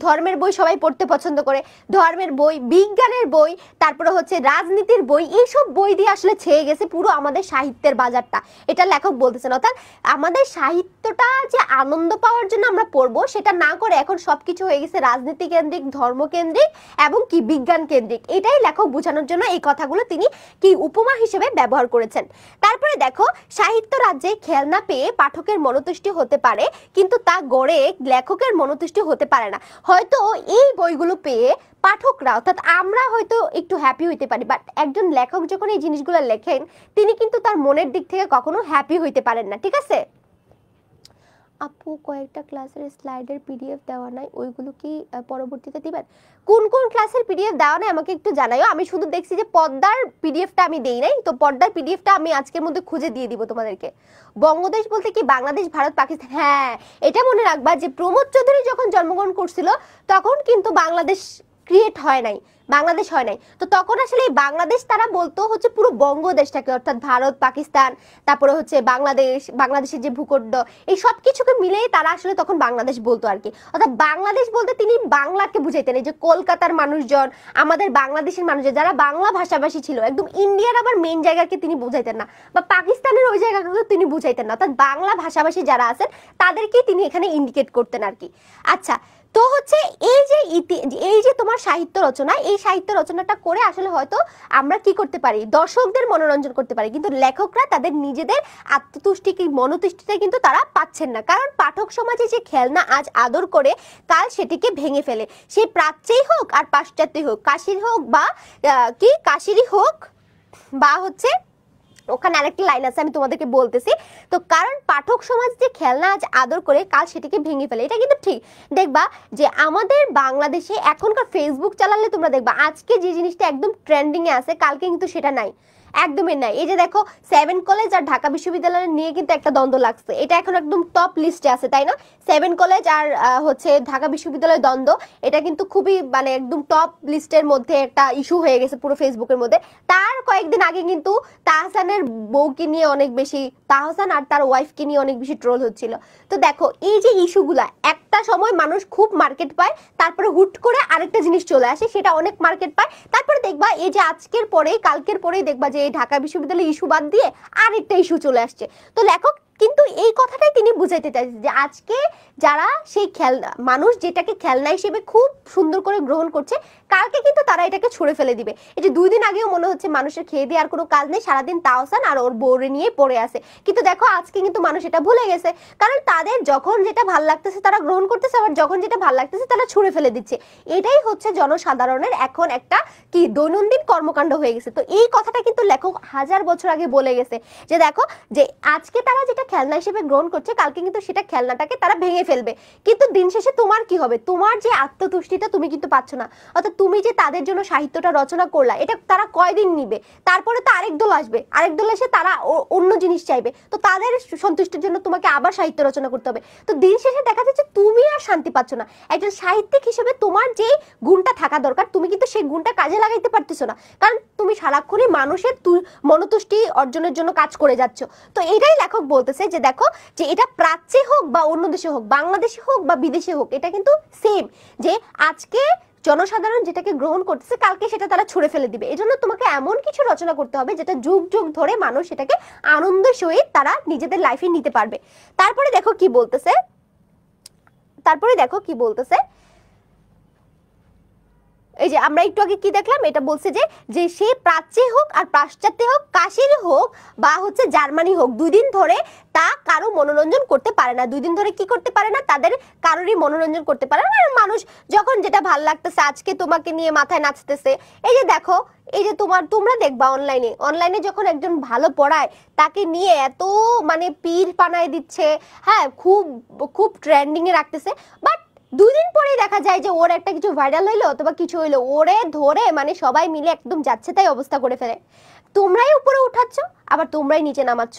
ধর্মের বই সবাই পড়তে পছন্দ করে, ধর্মের বই, বিজ্ঞানের বই, তারপরে হচ্ছে রাজনীতির বই, এইসব বই দিয়ে আসলে ছেয়ে গেছে পুরো আমাদের সাহিত্যের বাজারটা। এটা লেখক বলতেছেন, অর্থাৎ আমাদের সাহিত্যটা যে আনন্দ পাওয়ার জন্য আমরা পড়বো সেটা না করে এখন সবকিছু হয়ে গেছে রাজনীতি কেন্দ্রিক, ধর্ম কেন্দ্রিক এবং কি বিজ্ঞান কেন্দ্রিক। এটাই লেখক বোঝানোর জন্য এই কথাগুলো তিনি কি উপমা হিসেবে ব্যবহার করেছেন। তারপরে দেখো, সাহিত্য রাজ্যে খেলনা পেয়ে পাঠকের মনোতুষ্টি হতে পারে কিন্তু তা গড়ে লেখকের মনোতুষ্টি হতে পারে না। হয়তো এই বইগুলো পেয়ে পাঠকরা অর্থাৎ আমরা হয়তো একটু হ্যাপি হইতে পারি, বাট একজন লেখক যখন এই জিনিসগুলো লেখেন তিনি কিন্তু তার মনের দিক থেকে কখনো হ্যাপি হইতে পারেন না। ঠিক আছে আপু, কয়েকটা ক্লাসের স্লাইডের পিডিএফ দেওয়া নাই, ওইগুলো কি পরবর্তীতে দিবেন? কোন কোন ক্লাসের পিডিএফ দেওয়া নাই আমাকে একটু জানাইও। আমি শুধু দেখছি যে পদ্মার পিডিএফটা আমি দেই নাই, তো পদ্মার পিডিএফটা আমি আজকের মধ্যে খুঁজে দিয়ে দিব তোমাদেরকে। বঙ্গদেশ বলতে কি বাংলাদেশ, ভারত, পাকিস্তান? হ্যাঁ, এটা মনে রাখবা যে প্রমোদ চৌধুরী যখন জন্মগ্রহণ করছিল তখন কিন্তু বাংলাদেশ ক্রিয়েট হয় নাই, বাংলাদেশ হয় নাই। তো তখন আসলে এই বাংলাদেশ তারা বলতো হচ্ছে পুরো বঙ্গদেশটাকে, অর্থাৎ ভারত, পাকিস্তান, তারপরে হচ্ছে বাংলাদেশের যে ভূখণ্ড, এই সব কিছুকে মিলেই তারা আসলে তখন বাংলাদেশ বলতো আর কি। অর্থাৎ বাংলাদেশ বলতে তিনি বাংলাকে বুঝাইতেন, এই যে কলকাতার মানুষজন, আমাদের বাংলাদেশের মানুষজন যারা বাংলা ভাষাভাষী ছিল, একদম ইন্ডিয়ার আবার মেইন জায়গাকে তিনি বুঝাইতেন না, বা পাকিস্তানের ওই জায়গাকে তিনি বুঝাইতেন না, অর্থাৎ বাংলা ভাষাভাষী যারা আছেন তাদেরকেই তিনি এখানে ইন্ডিকেট করতেন আর কি। আচ্ছা, তো হচ্ছে এই যে তোমার সাহিত্য রচনা, এই সাহিত্য রচনাটা করে আসলে হয়তো আমরা কি করতে পারি, দর্শকদের মনোরঞ্জন করতে পারি, কিন্তু লেখকরা তাদের নিজেদের আত্মতুষ্টি কি মনোতুষ্টিটা কিন্তু তারা পাচ্ছেন না। কারণ পাঠক সমাজে যে খেলনা আজ আদর করে কাল সেটিকে ভেঙে ফেলে, সে প্রাচ্যেই হোক আর পাশ্চাত্যই হোক, কাশির হোক বা কাশিরই হোক বা হচ্ছে ওখানে আরেকটা লাইন আছে, আমি তোমাদেরকে বলতেছি। তো কারণ পাঠক সমাজ যে খেলনা আজ আদর করে কাল সেটিকে ভেঙে ফেলে, এটা কিন্তু ঠিক। দেখবা যে আমাদের বাংলাদেশে এখনকার ফেসবুক চালালে তোমরা দেখবা আজকে যে জিনিসটা একদম ট্রেন্ডিং এ আছে কালকে কিন্তু সেটা নাই, একদমই নাই। এই যে দেখো 7 কলেজ আর ঢাকা বিশ্ববিদ্যালয় নিয়ে কিন্তু একটা দ্বন্দ্ব লাগছে, এটা এখন একদম টপ লিস্টে আছে, তাই না? 7 কলেজ আর হচ্ছে ঢাকা বিশ্ববিদ্যালয়ের দ্বন্দ্ব, এটা কিন্তু খুবই মানে একদম টপ লিস্টের মধ্যে একটা ইস্যু হয়ে গেছে পুরো ফেসবুকের মধ্যে। তার কয়েকদিন আগে কিন্তু তাহসানের বউকে নিয়ে অনেক বেশি, তাহসান আর তার ওয়াইফকে নিয়ে অনেক বেশি ট্রোল হচ্ছিল। তো দেখো এই যে ইস্যুগুলা, একটা সময় মানুষ খুব মার্কেট পায়, তারপরে হুট করে আরেকটা জিনিস চলে আসে, সেটা অনেক মার্কেট পায়, তারপরে দেখবা এই যে আজকের পরেই কালকের পরেই দেখবা যে এই ঢাকা বিশ্ববিদ্যালয় ইস্যু বাদ দিয়ে আরেকটা ইস্যু চলে আসছে। তো লেখক কিন্তু এই কথাটাই তিনি বুঝাইতে চাইছেন যে আজকে যারা সেই খেলনা, মানুষ যেটাকে খেলনা হিসেবে খুব সুন্দর করে গ্রহণ করছে, কালকে কিন্তু তারা এটাকে ছুঁড়ে ফেলে দিবে। এই যে 2 দিন আগেও মনে হচ্ছে মানুষের খেয়ে দিয়ে আর কোনো কাজ নেই, সারাদিন তাওসান আর ওর বউরে নিয়ে পড়ে আছে, কিন্তু দেখো আজকে কিন্তু মানুষ এটা ভুলে গেছে, কারণ তাদের যখন যেটা ভাল লাগতেছে তারা গ্রহণ করতেছে, আবার যখন যেটা ভাল লাগতেছে তারা ছুঁড়ে ফেলে দিচ্ছে। এটাই হচ্ছে জনসাধারণের এখন একটা কি দৈনন্দিন কর্মকাণ্ড হয়ে গেছে। তো এই কথাটা কিন্তু লেখক 1000 বছর আগে বলে গেছে যে দেখো যে আজকে তারা যেটা খেলনা হিসেবে গ্রহণ করছে কালকে কিন্তু সেটা খেলনাটাকে তারা ভেঙে ফেলবে, কিন্তু দিন শেষে তোমার কি হবে? তোমার যে আত্মতুষ্টিটা তুমি কিন্তু পাচ্ছ না, অর্থাৎ তুমি যে তাদের জন্য সাহিত্যটা রচনা করলা এটা তারা কয়দিন নিবে, তারপরে তো আরেক দল আসবে, আরেক দল এসে তারা অন্য জিনিস চাইবে, তো তাদের সন্তুষ্টির জন্য তোমাকে আবার সাহিত্য রচনা করতে হবে। তো দিন শেষে দেখা যাচ্ছে তুমি আর শান্তি পাচ্ছ না। একজন সাহিত্যিক হিসেবে তোমার যে গুণটা থাকা দরকার তুমি কিন্তু সেই গুণটা কাজে লাগাইতে পারতেছো না, কারণ তুমি সারাক্ষণই মানুষের মনোতুষ্টি অর্জনের জন্য কাজ করে যাচ্ছ। তো এটাই লেখক বলতেছে যে দেখো যে এটা প্রাচ্যে হোক বা অন্য দেশে হোক, বাংলাদেশে হোক বা বিদেশে হোক, এটা কিন্তু সেম, যে আজকে জনসাধারণ যেটাকে গ্রহণ করতেছে কালকে সেটা তারা ছুঁড়ে ফেলে দিবে। এজন্য তোমাকে এমন কিছু রচনা করতে হবে যেটা যুগ যুগ ধরে মানুষ সেটাকে আনন্দের সহিত তারা নিজেদের লাইফে নিতে পারবে। তারপরে দেখো কি বলতেছে, এই যে আমরা একটু আগে কি দেখলাম, এটা বলছে যে যে সে প্রাচ্যে হোক আর পাশ্চাত্যে হোক, কাশির হোক বা হচ্ছে জার্মানি হোক, 2 দিন ধরে তা কারো মনোরঞ্জন করতে পারে না। 2 দিন ধরে কি করতে পারে না? তাদের কারোরই মনোরঞ্জন করতে পারে না। মানুষ যখন যেটা ভাল লাগতেছে, আজকে তোমাকে নিয়ে মাথায় নাচতেছে, এই যে দেখো এই যে তোমরা দেখবা অনলাইনে যখন একজন ভালো পড়ায় তাকে নিয়ে এত মানে পীর পানায় দিচ্ছে, হ্যাঁ খুব খুব ট্রেন্ডিং এ রাখতেছে, বাট 2 দিন পরেই দেখা যায় যে ওর একটা কিছু ভাইরাল হইলো অথবা কিছু হইলো, ওরে ধরে মানে সবাই মিলে একদম যাচ্ছে তাই অবস্থা করে ফেলে। তোমরাই উপরে উঠাচ্ছ আবার তোমরাই নিচে নামাচ্ছ।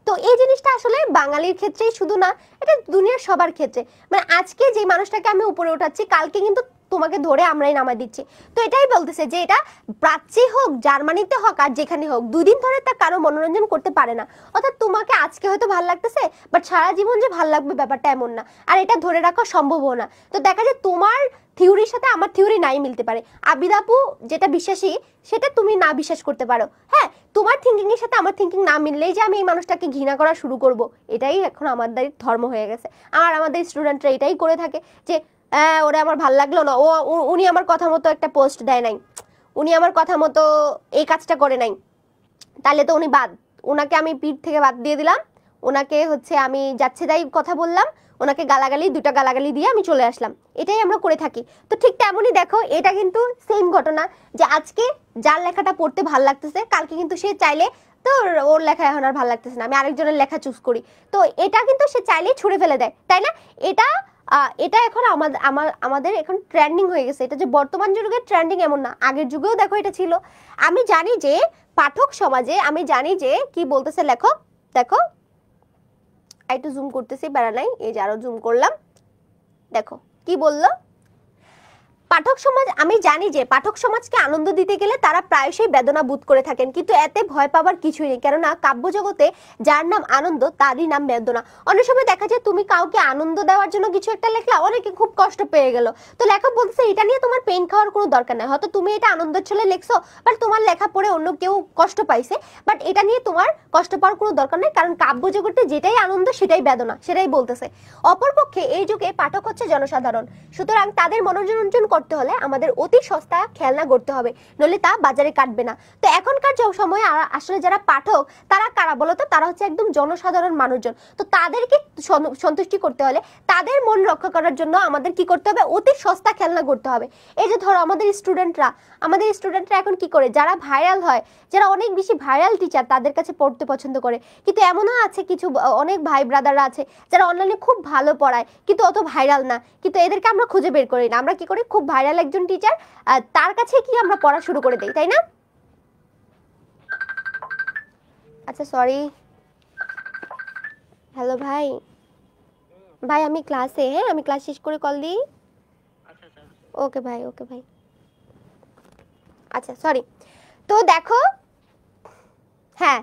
তো এই জিনিসটা আসলে বাঙালির ক্ষেত্রেই শুধু না, এটা দুনিয়ার সবার ক্ষেত্রে। মানে আজকে যে মানুষটাকে আমি উপরে উঠাচ্ছি কালকে কিন্তু তোমাকে ধরে আমরাই নামাই দিচ্ছি। তো এটাই বলতেছে যে এটা প্রাচ্যে হোক, জার্মানিতে হোক আর যেখানে হোক, 2 দিন ধরে তা কারো মনোরঞ্জন করতে পারে না। অর্থাৎ তোমাকে আজকে হয়তো ভাল লাগতেছে, বাট সারা জীবন যে ভাল লাগবে ব্যাপারটা এমন না, আর এটা ধরে রাখা সম্ভবও না। তো দেখা যায় তোমার থিওরির সাথে আমার থিওরি নাই মিলতে পারে। আবিদ আপু যেটা বিশ্বাসী সেটা তুমি না বিশ্বাস করতে পারো, হ্যাঁ তোমার থিঙ্কিং এর সাথে আমার থিঙ্কিং না মিললেই যে আমি এই মানুষটাকে ঘৃণা করা শুরু করব, এটাই এখন আমাদের ধর্ম হয়ে গেছে। আমাদের স্টুডেন্টরা এটাই করে থাকে যে ওরে আমার ভাল লাগলো না, উনি আমার কথা মতো একটা পোস্ট দেয় নাই, উনি আমার কথা মতো এই কাজটা করে নাই, তাহলে তো উনি বাদ, ওনাকে আমি পিঠ থেকে বাদ দিয়ে দিলাম, ওনাকে হচ্ছে আমি যাচ্ছে তাই কথা বললাম, ওনাকে গালাগালি 2টা গালাগালি দিয়ে আমি চলে আসলাম, এটাই আমরা করে থাকি। তো ঠিক তেমনই দেখো এটা কিন্তু সেম ঘটনা, যে আজকে যার লেখাটা পড়তে ভাল লাগতেছে কালকে কিন্তু সে চাইলে তো ওর লেখা এখন আর ভাল লাগতেছে না, আমি আরেকজনের লেখা চুজ করি, তো এটা কিন্তু সে চাইলেই ছুঁড়ে ফেলে দেয়, তাই না? এটা এখন আমাদের এখন ট্রেন্ডিং হয়ে গেছে। এটা যে বর্তমান যুগের ট্রেন্ডিং এমন না, আগের যুগেও দেখো এটা ছিল। আমি জানি যে পাঠক সমাজে, আমি জানি যে কি বলতেছে লেখক, দেখো একটু জুম করতেছি, বেড়া নাই, এই যে আরো জুম করলাম, দেখো কি বললো পাঠক সমাজ। আমি জানি যে পাঠক সমাজকে আনন্দ দিতে গেলে তারা প্রায়শই বেদনা বোধ করে থাকেন, কিন্তু এতে ভয় পাবার কিছুই নেই, কেননা কাব্যজগতে যার নাম আনন্দ তারই নাম বেদনা। অনেক সময় দেখা যায় তুমি কাউকে আনন্দ দেওয়ার জন্য কিছু একটা লেখলা, অনেকে খুব কষ্ট পেয়ে গেল, তো লেখক বলছে এটা নিয়ে তোমার পেন খাওয়ার কোনো দরকার নাই, হয়তো তুমি এটা আনন্দের ছলে লিখছো বাট তোমার লেখা পড়ে অন্য কেউ কষ্ট পাইছে, বাট এটা নিয়ে তোমার কষ্ট পাওয়ার কোনো দরকার নেই, কারণ কাব্যজগতে যেটাই আনন্দ সেটাই বেদনা, সেটাই বলতেছে। অপরপক্ষে এই যুগে পাঠক হচ্ছে জনসাধারণ, সুতরাং তাদের মনোরঞ্জন করতে হলে আমাদের অতি সস্তা খেলনা গড়তে হবে, নইলে তা বাজারে কাটবে না। তো এখনকার সময় আসলে যারা পাঠক তারা কারা বলতো, তারা হচ্ছে একদম জনসাধারণ মানুষজন। তো তাদেরকে সন্তুষ্টি করতে হলে, তাদের মন রক্ষা করার জন্য আমাদের কি করতে হবে, অতি সস্তা খেলনা গড়তে হবে। এই যে ধরো আমাদের স্টুডেন্টরা এখন কি করে, যারা ভাইরাল হয়, যারা অনেক বেশি ভাইরাল টিচার, তাদের কাছে পড়তে পছন্দ করে। কিন্তু এমনও আছে কিছু অনেক ভাই ব্রাদাররা আছে যারা অনলাইনে খুব ভালো পড়ায় কিন্তু অত ভাইরাল না, কিন্তু এদেরকে আমরা খুঁজে বের করি না। আমরা কি করি, খুব ভাইরাল একজন টিচার, তার কাছে কি আমরা পড়া শুরু করে দেই, তাই না? আচ্ছা সরি, হ্যালো ভাই, আমি ক্লাসে, হ্যাঁ আমি ক্লাস শেষ করে কল দিই। ওকে ভাই, ওকে ভাই, আচ্ছা সরি। তো দেখো, হ্যাঁ,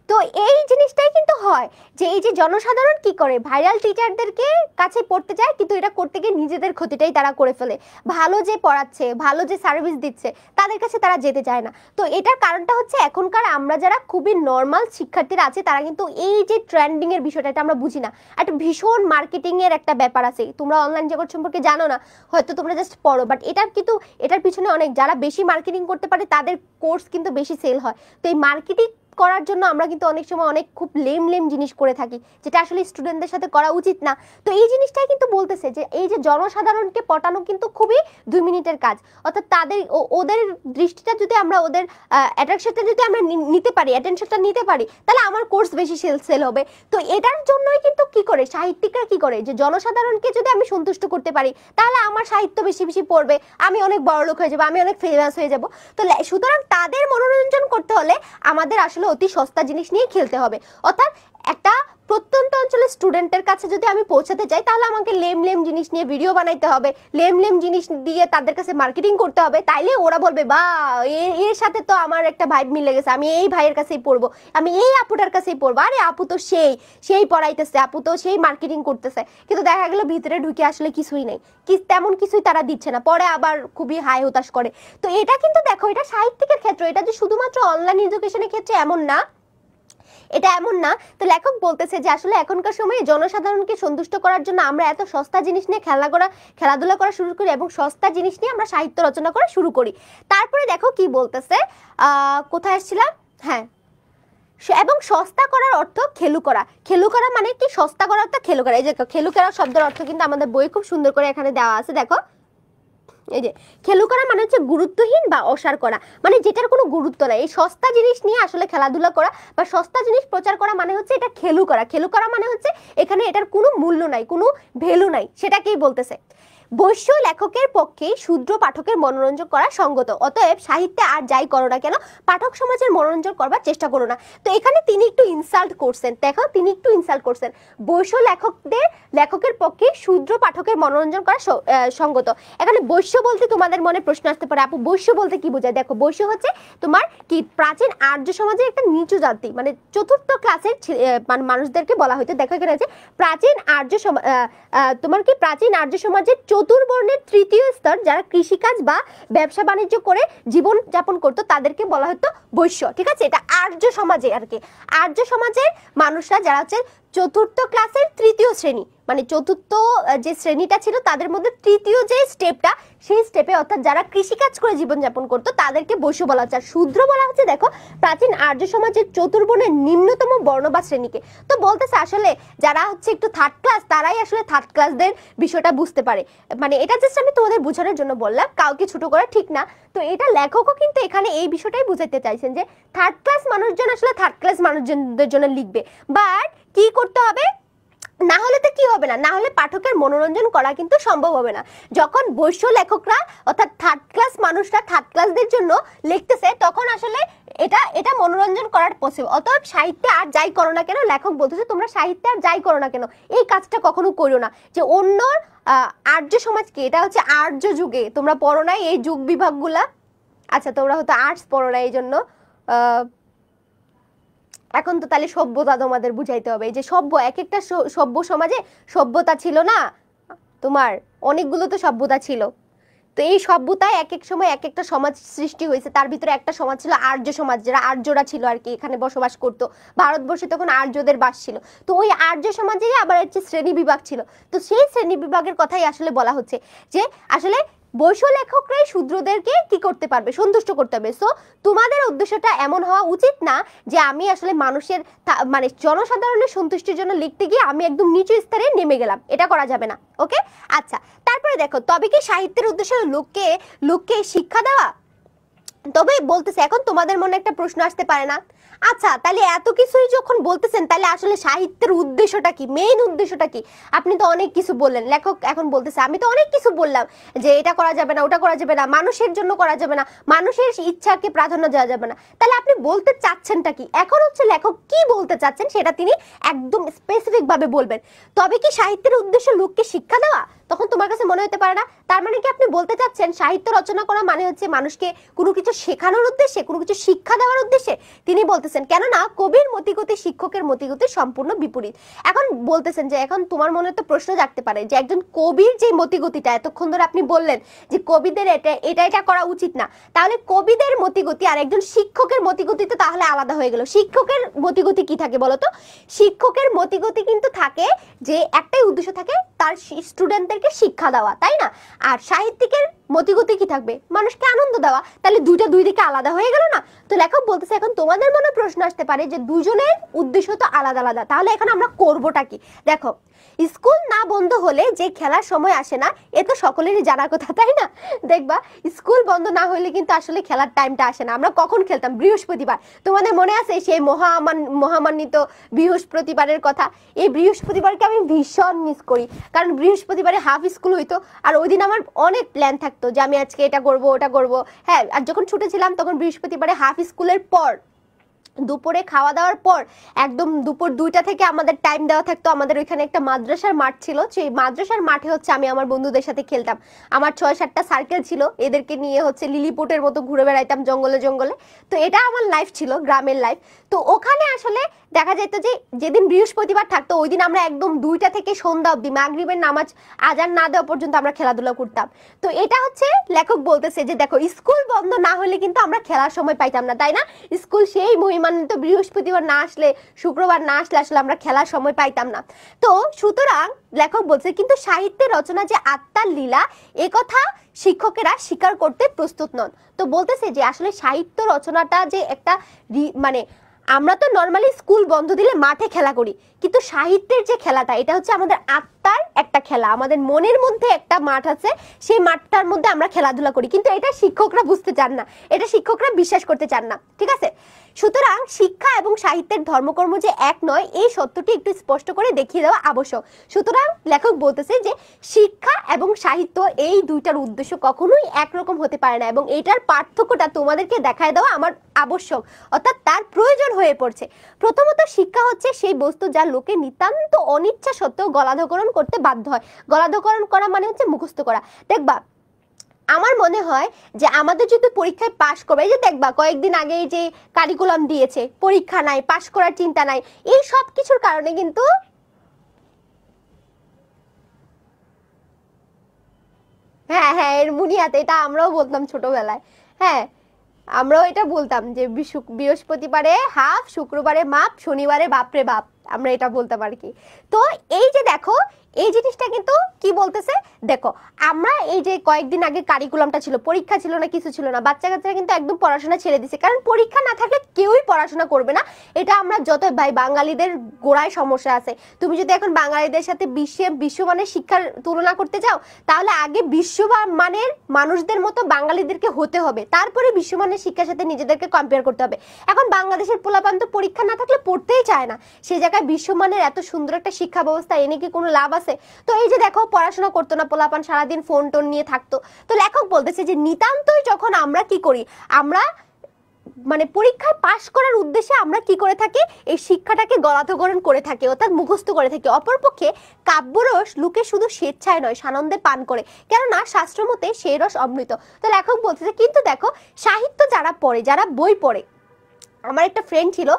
তো এই জিনিসটাই কিন্তু হয় যে এই যে জনসাধারণ কি করে, ভাইরাল টিচারদেরকে কাছে পড়তে যায়, কিন্তু এটা করতে গিয়ে নিজেদের ক্ষতিটাই তারা করে ফেলে। ভালো যে পড়াচ্ছে, ভালো যে সার্ভিস দিচ্ছে, তাদের কাছে তারা যেতে চায় না। তো এটার কারণটা হচ্ছে এখনকার আমরা যারা খুবই নর্মাল শিক্ষার্থীরা আছে, তারা কিন্তু এই যে ট্রেন্ডিং এর বিষয়টা, এটা আমরা বুঝি না। একটা ভীষণ মার্কেটিং এর একটা ব্যাপার আছে, তোমরা অনলাইন জগৎ সম্পর্কে জানো না, হয়তো তোমরা জাস্ট পড়ো, বাট এটার পিছনে অনেক, যারা বেশি মার্কেটিং করতে পারে তাদের কোর্স কিন্তু বেশি সেল হয়। তো এই মার্কেটিং করার জন্য আমরা কিন্তু অনেক সময় অনেক খুব লেম জিনিস করে থাকি, যেটা আসলে স্টুডেন্টদের সাথে করা উচিত না। তো এই জিনিসটাই কিন্তু বলতেছে যে এই যে জনসাধারণকে পটানো কিন্তু খুবই 2 মিনিটের কাজ। অর্থাৎ ওদের দৃষ্টিটা যদি আমরা, ওদের অ্যাট্রাকশনটা যদি আমরা নিতে পারি, অ্যাটেনশনটা নিতে পারি, তাহলে আমার কোর্স বেশি সেল হবে। তো এটার জন্যই কিন্তু কি করে সাহিত্যিকরা কি করে, যে জনসাধারণকে যদি আমি সন্তুষ্ট করতে পারি, তাহলে আমার সাহিত্য বেশি বেশি পড়বে, আমি অনেক বড়লোক হয়ে যাবো, আমি অনেক ফেমাস হয়ে যাব। তো সুতরাং তাদের মনোরঞ্জন করতে হলে আমাদের আসলে অতি সস্তা জিনিস নিয়ে খেলতে হবে। অর্থাৎ একটা প্রত্যন্ত অঞ্চলের স্টুডেন্টের কাছে যদি আমি পৌঁছাতে চাই, তাহলে আমাকে লেম জিনিস নিয়ে ভিডিও বানাইতে হবে, লেম জিনিস দিয়ে তাদের কাছে মার্কেটিং করতে হবে। তাইলে ওরা বলবে বা এর সাথে তো আমার একটা ভাইব মিলে গেছে, আমি এই ভাইয়ের কাছেই পড়বো, আমি এই আপুটার কাছেই পড়বো, আরে আপু তো সেই পড়াইতেছে, আপু তো সেই মার্কেটিং করতেছে। কিন্তু দেখা গেল ভিতরে ঢুকে আসলে কিছুই নেই, তেমন কিছুই তারা দিচ্ছে না, পরে আবার খুবই হাই হতাশ করে। তো এটা কিন্তু দেখো, এটা সাহিত্যিকের ক্ষেত্রে, এটা যে শুধুমাত্র অনলাইন এডুকেশনের ক্ষেত্রে এমন না, এটা এমন না। তো লেখক বলতেছে যে আসলে এখনকার সময়ে জনসাধারণকে সন্তুষ্ট করার জন্য আমরা এত সস্তা জিনিস নিয়ে খেলাধুলা করা শুরু করি, এবং সস্তা জিনিস নিয়ে আমরা সাহিত্য রচনা করা শুরু করি। তারপরে দেখো কি বলতেছে, কোথায় আসছিলাম, হ্যাঁ, এবং সস্তা করার অর্থ খেলু করা মানে কি, সস্তা করার অর্থ খেলু করা। এই যে খেলু করা শব্দের অর্থ কিন্তু আমাদের বই খুব সুন্দর করে এখানে দেওয়া আছে, দেখো এই যে খেলু করা মানে হচ্ছে গুরুত্বহীন বা অসার করা, মানে যেটার কোনো গুরুত্ব নাই। এই সস্তা জিনিস নিয়ে আসলে খেলাধুলা করা বা সস্তা জিনিস প্রচার করা মানে হচ্ছে এটা খেলু করা মানে হচ্ছে এখানে এটার কোনো মূল্য নাই, কোনো ভ্যালু নাই, সেটাকেই বলতেছে। বৈশ্য লেখকের পক্ষে শূদ্র পাঠকের মনোরঞ্জন করা সঙ্গত, অতএব সাহিত্যে আর যাই করো না কেন পাঠক সমাজের মনোরঞ্জন করবার চেষ্টা করো না। তো এখানে তিনি একটু ইনসাল্ট করছেন, দেখো তিনি একটু ইনসাল্ট করছেন। বৈশ্য লেখকের পক্ষে শূদ্র পাঠকের মনোরঞ্জন করা সঙ্গত। এখানে বৈশ্য বলতে তোমাদের মনে প্রশ্ন আসতে পারে, আপু বৈশ্য বলতে কি বোঝায়? দেখো বৈশ্য হচ্ছে তোমার কি, প্রাচীন আর্য সমাজের একটা নিচু জাতি, মানে চতুর্থ ক্লাসের মানুষদেরকে বলা হয়তো। দেখো এখানে আছে প্রাচীন আর্য সমাজের চতুর্বর্ণের তৃতীয় স্তর, যারা কৃষিকাজ বা ব্যবসা বাণিজ্য করে জীবন যাপন করতো, তাদেরকে বলা হতো বৈশ্য। ঠিক আছে, এটা আর্য সমাজে আর কি, আর্য সমাজের মানুষরা যারা হচ্ছে চতুর্থ ক্লাসের তৃতীয় শ্রেণী, মানে চতুর্থ যে শ্রেণীটা ছিল তাদের মধ্যে তৃতীয় যে স্টেপটা, সেই স্টেপে অর্থাৎ যারা কৃষিকাজ করে জীবনযাপন করতো তাদেরকে বৈশ্য বলা হচ্ছে। আর শূদ্র বলা হচ্ছে দেখো প্রাচীন আর্য সমাজের চতুর্বর্ণের নিম্নতম বর্ণ বা শ্রেণীকে। তো বলতেছে আসলে যারা হচ্ছে একটু থার্ড ক্লাস, তারাই আসলে থার্ড ক্লাসদের বিষয়টা বুঝতে পারে। মানে এটা জাস্ট আমি তোমাদের বোঝানোর জন্য বললাম, কাউকে ছোট করা ঠিক না। তো এটা লেখকও কিন্তু এখানে এই বিষয়টাই বুঝাতে চাইছেন যে থার্ড ক্লাস মানুষজন আসলে থার্ড ক্লাস মানুষজনদের জন্য লিখবে, বাট কি করতে হবে, না হলে তো কি হবে না, না হলে পাঠকের মনোরঞ্জন করা কিন্তু সম্ভব হবে না। যখন বৈশ্য লেখকরা অর্থাৎ থার্ড ক্লাস মানুষরা থার্ড ক্লাসদের জন্য লিখতেছে, তখন আসলে এটা মনোরঞ্জন করার পসিবল। অতএব সাহিত্যে আর যাই করো না কেন, লেখক বলতেছে তোমরা সাহিত্যে আর যাই করো না কেন এই কাজটা কখনো করো না। যে অন্য আর্য সমাজকে, এটা হচ্ছে আর্য যুগে, তোমরা পড়ো নাই এই যুগ বিভাগগুলা, আচ্ছা তোমরা হয়তো আর্টস পড়ো না, এই জন্য এখন তো তাহলে সভ্যতা তোমাদের বুঝাইতে হবে। এই যে সভ্য, এক একটা সভ্য সমাজে সভ্যতা ছিল না, তোমার অনেকগুলো তো সভ্যতা ছিল। তো এই সভ্যতায় এক এক সময় এক একটা সমাজ সৃষ্টি হয়েছে, তার ভিতরে একটা সমাজ ছিল আর্য সমাজ, যারা আর্যরা ছিল আর কি, এখানে বসবাস করতো। ভারতবর্ষে তখন আর্যদের বাস ছিল। তো ওই আর্য সমাজেই আবার হচ্ছে শ্রেণী বিভাগ ছিল। তো সেই শ্রেণী বিভাগের কথাই আসলে বলা হচ্ছে যে আসলে বৈশ্য লেখকরাই শূদ্রদেরকে কি করতে পারবে, সন্তুষ্ট করতে হবে। সো তোমাদের উদ্দেশ্যটা এমন হওয়া উচিত না যে আমি আসলে মানুষের মানে জনসাধারণের সন্তুষ্টির জন্য লিখতে গিয়ে আমি একদম নিচু স্তরে নেমে গেলাম, এটা করা যাবে না। ওকে, আচ্ছা তারপরে দেখো, তবে কি সাহিত্যের উদ্দেশ্য লোককে শিক্ষা দেওয়া? তবে বলতেছে, এখন তোমাদের মনে একটা প্রশ্ন আসতে পারে না, আচ্ছা তাহলে এত কিছুই যখন বলতেছেন তাহলে আসলে সাহিত্যের উদ্দেশ্যটা কি, মেইন উদ্দেশ্যটা কি? আপনি তো অনেক কিছু বললেন, লেখক এখন বলতেছে আমি তো অনেক কিছু বললাম যে এটা করা যাবে না, ওটা করা যাবে না, মানুষের জন্য করা যাবে না, মানুষের ইচ্ছাকে প্রাধান্য দেওয়া যাবে না, তাহলে আপনি বলতে চাচ্ছেনটা কি? এখন হচ্ছে লেখক কি বলতে চাচ্ছেন সেটা তিনি একদম স্পেসিফিক ভাবে বলবেন। তবে কি সাহিত্যের উদ্দেশ্য লোককে শিক্ষা দেওয়া? তখন তোমার কাছে মনে হতে পারে না, তার মানে কি আপনি বলতে চাচ্ছেন সাহিত্য রচনা করা মানে হচ্ছে মানুষকে কোনো কিছু শেখানোর উদ্দেশ্যে, কোনো কিছু শিক্ষা দেওয়ার উদ্দেশ্যে? তিনি বলতেছেন, কেননা কবির মতিগতি শিক্ষকের মতিগতি সম্পূর্ণ বিপরীত। এখন বলতেছেন যে এখন তোমার মনে তো প্রশ্ন জাগতে পারে যে একজন কবির যে মতিগতিটা এতক্ষণ ধরে আপনি বললেন যে কবিদের এটা করা উচিত না, তাহলে কবিদের মতিগতি আর একজন শিক্ষকের মতিগতি তো তাহলে আলাদা হয়ে গেল। শিক্ষকের মতিগতি কি থাকে বলতো? শিক্ষকের মতিগতি কিন্তু থাকে যে একটাই উদ্দেশ্য থাকে, তার স্টুডেন্টদেরকে শিক্ষা দেওয়া, তাই না? আর সাহিত্যিকের মতিগতি কি থাকবে? মানুষকে আনন্দ দেওয়া। তাহলে দুই দিকে আলাদা হয়ে গেল না? তো লেখক বলতেছে এখন তোমাদের মনে প্রশ্ন আসতে পারে যে দুজনের উদ্দেশ্য তো আলাদা আলাদা, তাহলে এখন আমরা করবোটা কি? দেখো, স্কুল না বন্ধ হলে যে খেলার সময় আসে না, এ তো সকলেরই জানার কথা, তাই না? দেখবা স্কুল বন্ধ না হলে কিন্তু আসলে খেলার টাইমটা আসে না। আমরা কখন খেলতাম? বৃহস্পতিবার। তোমাদের মনে আছে সেই মহামান্বিত বৃহস্পতিবারের কথা? এই বৃহস্পতিবারকে আমি ভীষণ মিস করি, কারণ বৃহস্পতিবারে হাফ স্কুল হইতো আর ওই দিন আমার অনেক প্ল্যান থাকতো যে আমি আজকে এটা করব ওটা করব। হ্যাঁ, আর যখন ছুটে ছিলাম তখন বৃহস্পতিবারে হাফ স্কুলের পর দুপুরে খাওয়া দাওয়ার পর একদম দুপুর 2টা থেকে আমাদের টাইম দেওয়া থাকতো। আমাদের ওইখানে একটা মাদ্রাসার মাঠ ছিল, সেই মাদ্রাসার মাঠে হচ্ছে আমি আমার বন্ধুদের সাথে খেলতাম। আমার 6-7টা সার্কেল ছিল, এদেরকে নিয়ে হচ্ছে লিলিপুটের মতো ঘুরে বেড়াইতাম জঙ্গলে জঙ্গলে। তো এটা আমার লাইফ ছিল, গ্রামের লাইফ। তো ওখানে আসলে দেখা যেত যে যেদিন বৃহস্পতিবার থাকতো ওই দিন আমরা একদম 2টা থেকে সন্ধ্যা অবধি মাগরিবের নামাজ আজান না দেওয়া পর্যন্ত আমরা খেলাধুলা করতাম। তো এটা হচ্ছে লেখক বলতেছে যে দেখো, স্কুল বন্ধ না হলে কিন্তু আমরা খেলার সময় পাইতাম না, তাই না? স্কুল সেই মহিমান্বিত বৃহস্পতিবার না আসলে, শুক্রবার না আসলে আসলে আমরা খেলার সময় পাইতাম না। তো সুতরাং লেখক বলছে কিন্তু সাহিত্যের রচনা যে আত্মার লীলা, এ কথা শিক্ষকেরা স্বীকার করতে প্রস্তুত নন। তো বলতেছে যে আসলে সাহিত্য রচনাটা যে একটা মানে আমরা তো নর্মালি স্কুল বন্ধ দিলে মাঠে খেলা করি, কিন্তু সাহিত্যের যে খেলাটা এটা হচ্ছে আমাদের আত্মার একটা খেলা। আমাদের মনের মধ্যে একটা মাঠ আছে, সেই মাঠটার মধ্যে আমরা খেলাধুলা করি, কিন্তু এটা শিক্ষকরা বুঝতে চান না, এটা শিক্ষকরা বিশ্বাস করতে চান না। ঠিক আছে, সুতরাং শিক্ষা এবং সাহিত্যের ধর্মকর্ম যে এক নয়, এই সত্যটি একটু স্পষ্ট করে দেখিয়ে দেওয়া আবশ্যক। সুতরাং লেখক বলতেছে যে শিক্ষা এবং সাহিত্য এই দুইটার উদ্দেশ্য কখনোই একরকম হতে পারে না, এবং এটার পার্থক্যটা তোমাদেরকে দেখায় দেওয়া আমার আবশ্যক, অর্থাৎ তার প্রয়োজন হয়ে পড়ছে। প্রথমত শিক্ষা হচ্ছে সেই বস্তু যা লোকে নিতান্ত অনিচ্ছা সত্ত্বেও গলাধঃকরণ করতে বাধ্য হয়। গলাধঃকরণ করা মানে হচ্ছে মুখস্থ করা। দেখবা, আমার মনে হয় যে আমাদের যদি পরীক্ষায় পাশ করবে, এই যে দেখবা কয়েকদিন আগে যে কারিকুলাম দিয়েছে, পরীক্ষা নাই, পাশ করার চিন্তা নাই, এই সব কিছুর কারণে কিন্তু হ্যাঁ হ্যাঁ এর বুনিয়াতে এটা আমরাও বলতাম ছোটবেলায়। হ্যাঁ, আমরাও এটা বলতাম যে বৃহস্পতিবারে হাফ, শুক্রবারে মাপ, শনিবারে বাপরে বাপ, আমরা এটা বলতাম আর কি। তো এই যে দেখো, এই জিনিসটা কিন্তু কি বলতেছে, দেখো আমরা এই যে কয়েকদিন আগে কারিকুলামটা ছিল, পরীক্ষা ছিল না, কিছু ছিল না, বাচ্চা কাচ্চারা কিন্তু একদম পড়াশোনা ছেড়ে দিছে, কারণ পরীক্ষা না থাকলে কেউই পড়াশোনা করবে না। এটা আমরা যত ভাই বাঙালিদের গোড়ায় সমস্যা আছে। তুমি যদি এখন বাঙালিদের সাথে বিশ্বমানের শিক্ষার তুলনা করতে যাও, তাহলে আগে বিশ্বমানের মানুষদের মতো বাঙালিদেরকে হতে হবে, তারপরে বিশ্বমানের শিক্ষার সাথে নিজেদেরকে কম্পেয়ার করতে হবে। এখন বাংলাদেশের পোলাপান তো পরীক্ষা না থাকলে পড়তেই চায় না, সে জায়গায় বিশ্বমানের এত সুন্দর একটা শিক্ষা ব্যবস্থা এনে কি কোনো লাভ আছে? তো এই যে দেখো, পড়াশোনা করতো না পোলাপান, সারাদিন ফোন টোন নিয়ে থাকতো। তো লেখক বলতেছে যে নিতান্তই যখন আমরা কি করি, আমরা মানে পরীক্ষায় পাশ করার উদ্দেশ্যে আমরা কি করে থাকি, এই শিক্ষাটাকে গলাধঃকরণ করে থাকি, অর্থাৎ মুখস্থ করে থাকি। অপরপক্ষে কাব্যরস লোকে শুধু স্বেচ্ছায় নয়, সানন্দে পান করে, কেননা শাস্ত্রমতে সেই রস অমৃত। তো লেখক বলতেছে কিন্তু দেখো, সাহিত্য যারা পড়ে, যারা বই পড়ে, আমার একটা ফ্রেন্ড ছিল,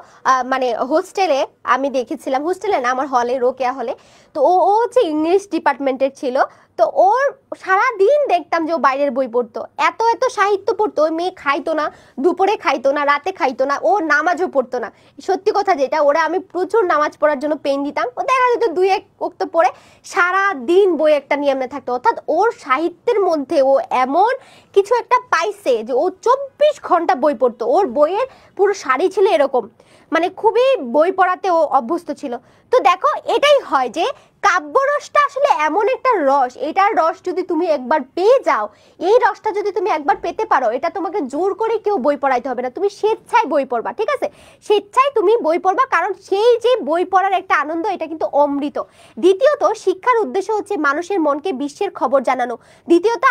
মানে হোস্টেলে আমি দেখেছিলাম, হোস্টেলে না আমার হলে, রোকেয়া হলে। তো ও হচ্ছে ইংলিশ ডিপার্টমেন্টের ছিল। তো ওর সারাদিন দেখতাম যে ও বাইরের বই পড়তো, এত এত সাহিত্য পড়তো। ওই মেয়ে খাইতো না, দুপুরে খাইতো না, রাতে খাইতো না, ও নামাজও পড়তো না। সত্যি কথা যেটা, ওরা আমি প্রচুর নামাজ পড়ার জন্য পেন দিতাম, ও দেখা যেত 2-1 ওয়াক্ত পড়ে সারাদিন বই একটা নিয়ে এমনি থাকতো। অর্থাৎ ওর সাহিত্যের মধ্যে ও এমন কিছু একটা পাইছে যে ও 24 ঘন্টা বই পড়তো। ওর বইয়ের পুরো শাড়ি ছিল এরকম, মানে খুবই বই পড়াতে ও অভ্যস্ত ছিল। তো দেখো এটাই হয় যে কাব্যরসটা আসলে এমন একটা রস, এটার রস যদি তুমি একবার পেয়ে যাও, এই রসটা যদি তুমি একবার পেতে পারো, এটা তোমাকে জোর করে কেউ বই পড়াইতে হবে না, তুমি স্বেচ্ছায় বই পড়বা, ঠিক আছে? স্বেচ্ছায় তুমি বই পড়বা, কারণ সেই যে বই পড়ার একটা আনন্দ, এটা কিন্তু অমৃত। দ্বিতীয়ত, শিক্ষার উদ্দেশ্য হচ্ছে মানুষের মনকে বিশ্বের খবর জানানো। দ্বিতীয়ত,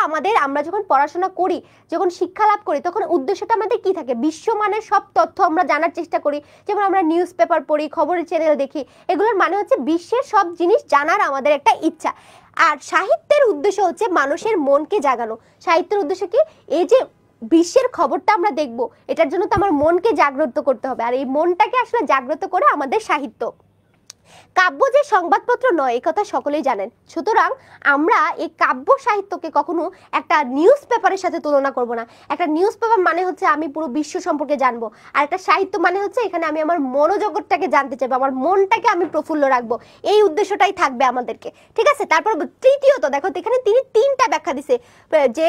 আমরা যখন পড়াশোনা করি, যখন শিক্ষা লাভ করি, তখন উদ্দেশ্যটা আমাদের কি থাকে? বিশ্বমানের সব তথ্য আমরা জানার চেষ্টা করি। যেমন আমরা নিউজ পেপার পড়ি, খবরের চ্যানেল দেখি, এগুলোর মানে হচ্ছে বিশ্বের সব জিনিস জানার আমাদের একটা ইচ্ছা। আর সাহিত্যের উদ্দেশ্য হচ্ছে মানুষের মনকে জাগানো। সাহিত্যের উদ্দেশ্য কি? এই যে বিশ্বের খবরটা আমরা দেখব, এটার জন্য তো আমার মনকে জাগ্রত করতে হবে, আর এই মনটাকে আসলে জাগ্রত করে আমাদের সাহিত্য। কাব্য যে সংবাদপত্র নয়, এই কথা সকলেই জানেন। সুতরাং আমরা এই কাব্য সাহিত্যকে কখনো একটা নিউজ পেপারের সাথে তুলনা করব না। একটা নিউজ পেপার মানে হচ্ছে আমি পুরো বিশ্ব সম্পর্কে জানবো, আর একটা সাহিত্য মানে হচ্ছে এখানে আমি আমার মনোজগৎটাকে জানতে চাইবো, আমার মনটাকে আমি প্রফুল্ল রাখবো, এই উদ্দেশ্যটাই থাকবে আমাদেরকে, ঠিক আছে? তারপর তৃতীয়ত দেখো, এখানে তিনি 3টা ব্যাখ্যা দিছে যে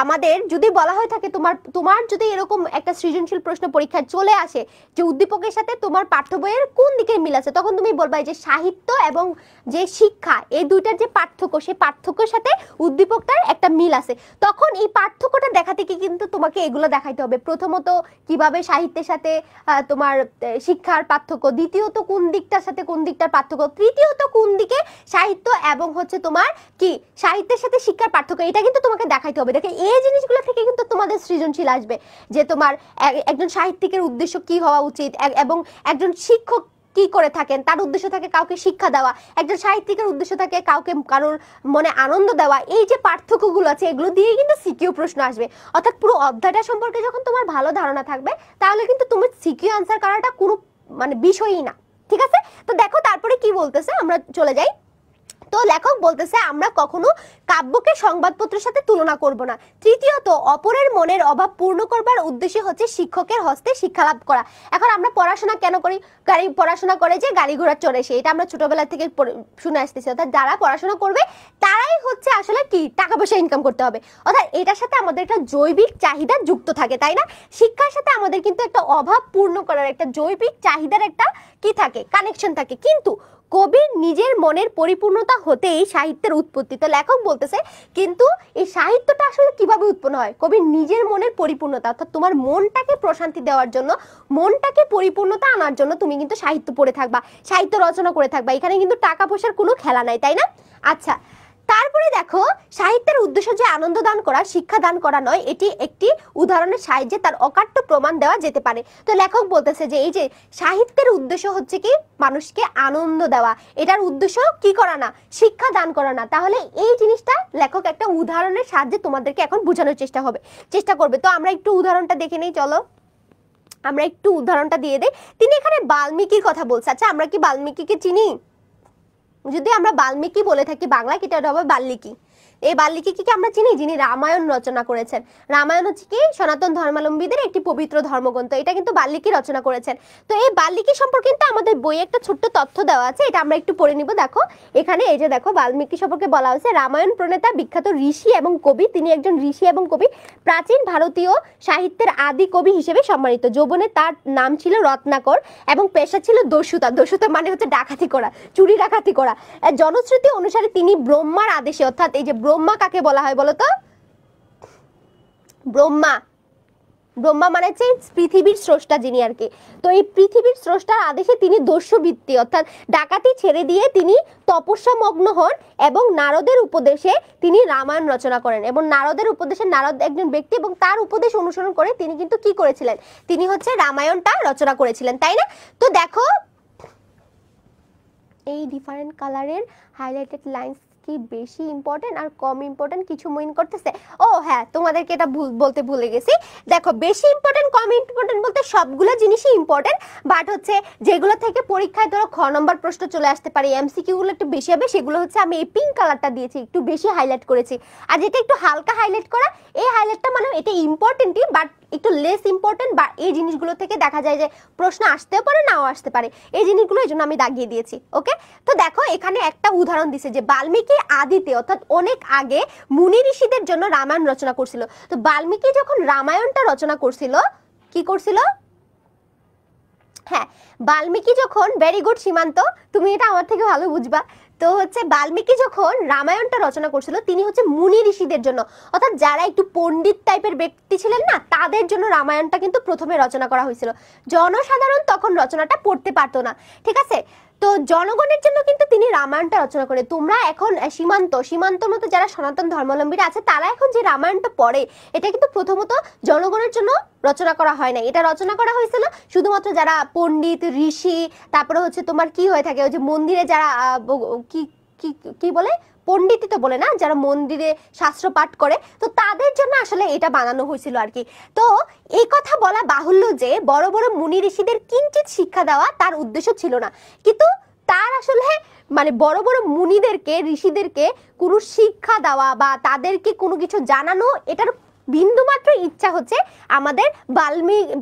আমাদের যদি বলা হয়ে থাকে, তোমার যদি এরকম একটা সৃজনশীল প্রশ্ন পরীক্ষায় চলে আসে যে উদ্দীপকের সাথে তোমার পাঠ্য বইয়ের কোন দিকে মিল আছে, তখন তুমি বলবা যে সাহিত্য এবং যে শিক্ষা, এই দুইটার যে পার্থক্য, সেই পার্থক্যের সাথে উদ্দীপকটার একটা মিল আছে। তখন এই পার্থক্যটা দেখাতে কি কিন্তু তোমাকে এগুলো দেখাইতে হবে। প্রথমত, কিভাবে সাহিত্যের সাথে তোমার শিক্ষার পার্থক্য, দ্বিতীয়ত কোন দিকটার সাথে কোন দিকটার পার্থক্য, তৃতীয়ত কোন দিকে সাহিত্য এবং হচ্ছে তোমার কি সাহিত্যের সাথে শিক্ষার পার্থক্য, এটা কিন্তু তোমাকে দেখাইতে হবে। দেখে এই জিনিসগুলো থেকে কিন্তু তোমাদের সৃজনশীল আসবে, যে তোমার একজন সাহিত্যিকের উদ্দেশ্য কি হওয়া উচিত, এবং একজন শিক্ষক কি করে থাকেন, তার উদ্দেশ্য থাকে কাউকে শিক্ষা দেওয়া, একজন সাহিত্যিকের উদ্দেশ্য থাকে কাউকে কারোর মনে আনন্দ দেওয়া। এই যে পার্থক্যগুলো আছে, এগুলো দিয়ে কিন্তু সিকিউ প্রশ্ন আসবে। অর্থাৎ পুরো অধ্যায়টা সম্পর্কে যখন তোমার ভালো ধারণা থাকবে, তাহলে কিন্তু তুমি সিকিউ আনসার করাটা কোনো মানে বিষয়ই না, ঠিক আছে? তো দেখো তারপরে কি বলতেছে, আমরা চলে যাই। তো লেখক বলতেছে আমরা কখনো কাব্যকে সংবাদপত্রের সাথে তুলনা করব না। তৃতীয়ত, অপরের মনের অভাব পূর্ণ করবার উদ্দেশ্য হচ্ছে শিক্ষকের হস্তে শিক্ষা লাভ করা। এখন আমরা পড়াশোনা কেন করি? পড়াশোনা করে যে গাড়ি ঘোড়া চড়ে, সে এটা আমরা ছোটবেলা থেকে শুনে আসতেছি। অর্থাৎ যারা পড়াশোনা করবে তারাই হচ্ছে আসলে কি টাকা পয়সা ইনকাম করতে হবে। অর্থাৎ এটার সাথে আমাদের একটা জৈবিক চাহিদা যুক্ত থাকে, তাই না? শিক্ষার সাথে আমাদের কিন্তু একটা অভাব পূর্ণ করার একটা জৈবিক চাহিদার একটা কি থাকে, কানেকশন থাকে। কিন্তু কবির নিজের মনের পরিপূর্ণতা হতেই সাহিত্যের উৎপত্তি। তো লেখক বলতেছে কিন্তু এই সাহিত্যটা আসলে কিভাবে উৎপন্ন হয়? কবির নিজের মনের পরিপূর্ণতা, অর্থাৎ তোমার মনটাকে প্রশান্তি দেওয়ার জন্য, মনটাকে পরিপূর্ণতা আনার জন্য তুমি কিন্তু সাহিত্য পড়ে থাকবা, সাহিত্য রচনা করে থাকবা। এখানে কিন্তু টাকা পয়সার কোনো খেলা নাই, তাই না? আচ্ছা, তারপরে দেখো, সাহিত্যের উদ্দেশ্য যে আনন্দ দান করা, শিক্ষা দান করা নয়, এটি একটি উদাহরণের সাহায্যে তার অকাট্য প্রমাণ দেওয়া যেতে পারে। তো লেখক বলতেছে যে এই যে সাহিত্যের উদ্দেশ্য হচ্ছে কি মানুষকে আনন্দ দেওয়া, এটার উদ্দেশ্য কি করা না, শিক্ষা দান করা না। তাহলে এই জিনিসটা লেখক একটা উদাহরণের সাহায্যে তোমাদেরকে এখন বোঝানোর চেষ্টা করবে। তো আমরা একটু উদাহরণটা দেখে নেই, চলো আমরা একটু উদাহরণটা দিয়ে দেই। তিনি এখানে বাল্মীকির কথা বলছে। আচ্ছা, আমরা কি বাল্মীকিকে চিনি? যদি আমরা বাল্মীকি বলে থাকি বাংলা, এটা হবে বাল্মীকি। এই বাল্মীকিকে আমরা চিনি যিনি রামায়ণ রচনা করেছেন। রামায়ণ হচ্ছে কি সনাতন ধর্মাবলম্বীদের একটি পবিত্র ধর্মগ্রন্থ, এটা কিন্তু বাল্মীকি রচনা করেছেন। তো এই বাল্মীকি সম্পর্কে কিন্তু আমাদের বইয়ে একটা ছোট্ট তথ্য দেওয়া আছে, এটা আমরা একটু পড়ে নিব। দেখো এখানে এই যে দেখো, বাল্মীকি সম্পর্কে বলা হয়েছে রামায়ণ প্রণেতা, বিখ্যাত ঋষি এবং কবি। তিনি একজন ঋষি এবং কবি, প্রাচীন ভারতীয় সাহিত্যের আদি কবি হিসেবে সম্মানিত। যৌবনে তার নাম ছিল রত্নাকর এবং পেশা ছিল দস্যুতা। দস্যুতা মানে হচ্ছে ডাকাতি করা, চুরি ডাকাতি করা। জনশ্রুতি অনুসারে তিনি ব্রহ্মার আদেশে, অর্থাৎ এই যে ব্রহ্মা কাকে বলা হয় বলতো? ব্রহ্মা, ব্রহ্মা মানে হচ্ছে পৃথিবীর স্রষ্টা যিনি আর কি। তো এই পৃথিবীর স্রষ্টার আদেশে তিনি দস্যুবৃত্তি অর্থাৎ ডাকাতি ছেড়ে দিয়ে তিনি তপস্যা মগ্ন হন এবং নারদের উপদেশে তিনি রামায়ণ রচনা করেন। এবং নারদের উপদেশে, নারদ একজন ব্যক্তি এবং তার উপদেশ অনুসরণ করে তিনি কিন্তু কি করেছিলেন? তিনি হচ্ছে রামায়ণটা রচনা করেছিলেন, তাই না? তো দেখো এই ডিফারেন্ট কালারের হাইলাইটেড লাইন্স কি বেশি ইম্পর্টেন্ট আর কম ইম্পর্টেন্ট কিছু মিন করতেছে? ও হ্যাঁ, তোমাদেরকে এটা বলতে ভুলে গেছি। দেখো, বেশি ইম্পর্টেন্ট কম ইম্পর্টেন্ট বলতে সবগুলো জিনিসই ইম্পর্টেন্ট, বাট হচ্ছে যেগুলো থেকে পরীক্ষায় ধরো খ নম্বর প্রশ্ন চলে আসতে পারে, এমসিকিউ গুলো একটু বেশি হবে, সেগুলো হচ্ছে আমি এই পিঙ্ক কালারটা দিয়েছি, একটু বেশি হাইলাইট করেছি। আর যেটা একটু হালকা হাইলাইট করা, এই হাইলাইটটা মানে এটা ইম্পর্টেন্টই, বাট একটু লেস ইম্পর্টেন্ট, বা এই জিনিসগুলো থেকে দেখা যায় যে প্রশ্ন আসতেও পারে নাও আসতে পারে, এই জিনিসগুলো এই জন্য আমি দাগিয়ে দিয়েছি। ওকে, তো দেখো এখানে একটা উদাহরণ দিছে যে বাল্মীকি আদিতে অর্থাৎ অনেক আগে মুনি ঋষিদের জন্য রামায়ণ রচনা করছিল। তো বাল্মীকি যখন রামায়ণটা রচনা করছিল, কি করছিল? হ্যাঁ, বাল্মীকি যখন, ভেরি গুড সীমান্ত, তুমি এটা আমার থেকে ভালো বুঝবা। তো হচ্ছে বাল্মীকি যখন রামায়ণটা রচনা করছিল, তিনি হচ্ছে মুনি ঋষিদের জন্য, অর্থাৎ যারা একটু পণ্ডিত টাইপের ব্যক্তি ছিলেন না, তাদের জন্য রামায়ণটা কিন্তু প্রথমে রচনা করা হয়েছিল। জনসাধারণ তখন রচনাটা পড়তে পারতো না, ঠিক আছে? তো জনগণের জন্য কিন্তু তিনি রামায়ণটা রচনা করে। তোমরা এখন সীমান্তর মতো যারা সনাতন ধর্মাবলম্বীরা আছে, তারা এখন যে রামায়ণটা পড়ে, এটা কিন্তু প্রথমত জনগণের জন্য রচনা করা হয় না, এটা রচনা করা হয়েছিল শুধুমাত্র যারা পণ্ডিত, ঋষি, তারপরে হচ্ছে তোমার কি হয়ে থাকে, ওই যে মন্দিরে যারা কি কি কি বলে, পণ্ডিতই তো বলে না, যারা মন্দিরে শাস্ত্র পাঠ করে, তো তাদের জন্য আসলে এটা বানানো হয়েছিল আর কি। তো এই কথা বলা বাহুল্য যে বড় বড় মুনি ঋষিদের কিঞ্চিত শিক্ষা দেওয়া তার উদ্দেশ্য ছিল না, কিন্তু তার আসলে মানে বড় বড় মুনিদেরকে, ঋষিদেরকে কোনো শিক্ষা দেওয়া বা তাদেরকে কোনো কিছু জানানো, এটার বিন্দুমাত্র ইচ্ছা হচ্ছে আমাদের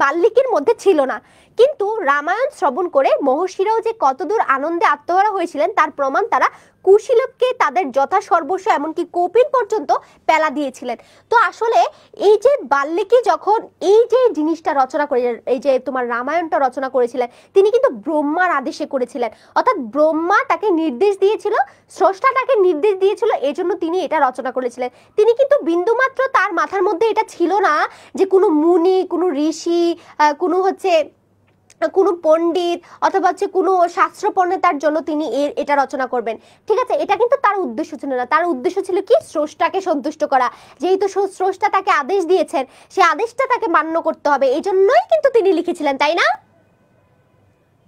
বাল্মীকির মধ্যে ছিল না। কিন্তু রামায়ণ শ্রবণ করে মহর্ষিরাও যে কতদূর আনন্দে আত্মহারা হয়েছিলেন তার প্রমাণ তারা কুশীলবকে তাদের যথা সর্বস্ব এমনকি কপিন পর্যন্ত পেলা দিয়েছিলেন। তো আসলে এই যে বাল্মীকি যখন এই যে জিনিসটা রচনা করে, এই যে তোমার রামায়ণটা রচনা করেছিলেন, তিনি কিন্তু ব্রহ্মার আদেশে করেছিলেন, অর্থাৎ ব্রহ্মা তাকে নির্দেশ দিয়েছিল, স্রষ্টা তাকে নির্দেশ দিয়েছিল, এজন্য তিনি এটা রচনা করেছিলেন। তিনি কিন্তু বিন্দুমাত্র তার মাথার মধ্যে এটা ছিল না যে কোনো মুনি, কোনো ঋষি, কোনো হচ্ছে কোনো পণ্ডিত অথবা হচ্ছে কোনো শাস্ত্র পণ্ডিতার জন্য তিনি এটা রচনা করবেন, ঠিক আছে? এটা কিন্তু তার উদ্দেশ্য ছিল না। তার উদ্দেশ্য ছিল কি? স্রষ্টাকে সন্তুষ্ট করা। যেহেতু স্রষ্টা তাকে আদেশ দিয়েছেন, সেই আদেশটা তাকে মান্য করতে হবে, এই জন্যই কিন্তু তিনি লিখেছিলেন, তাই না?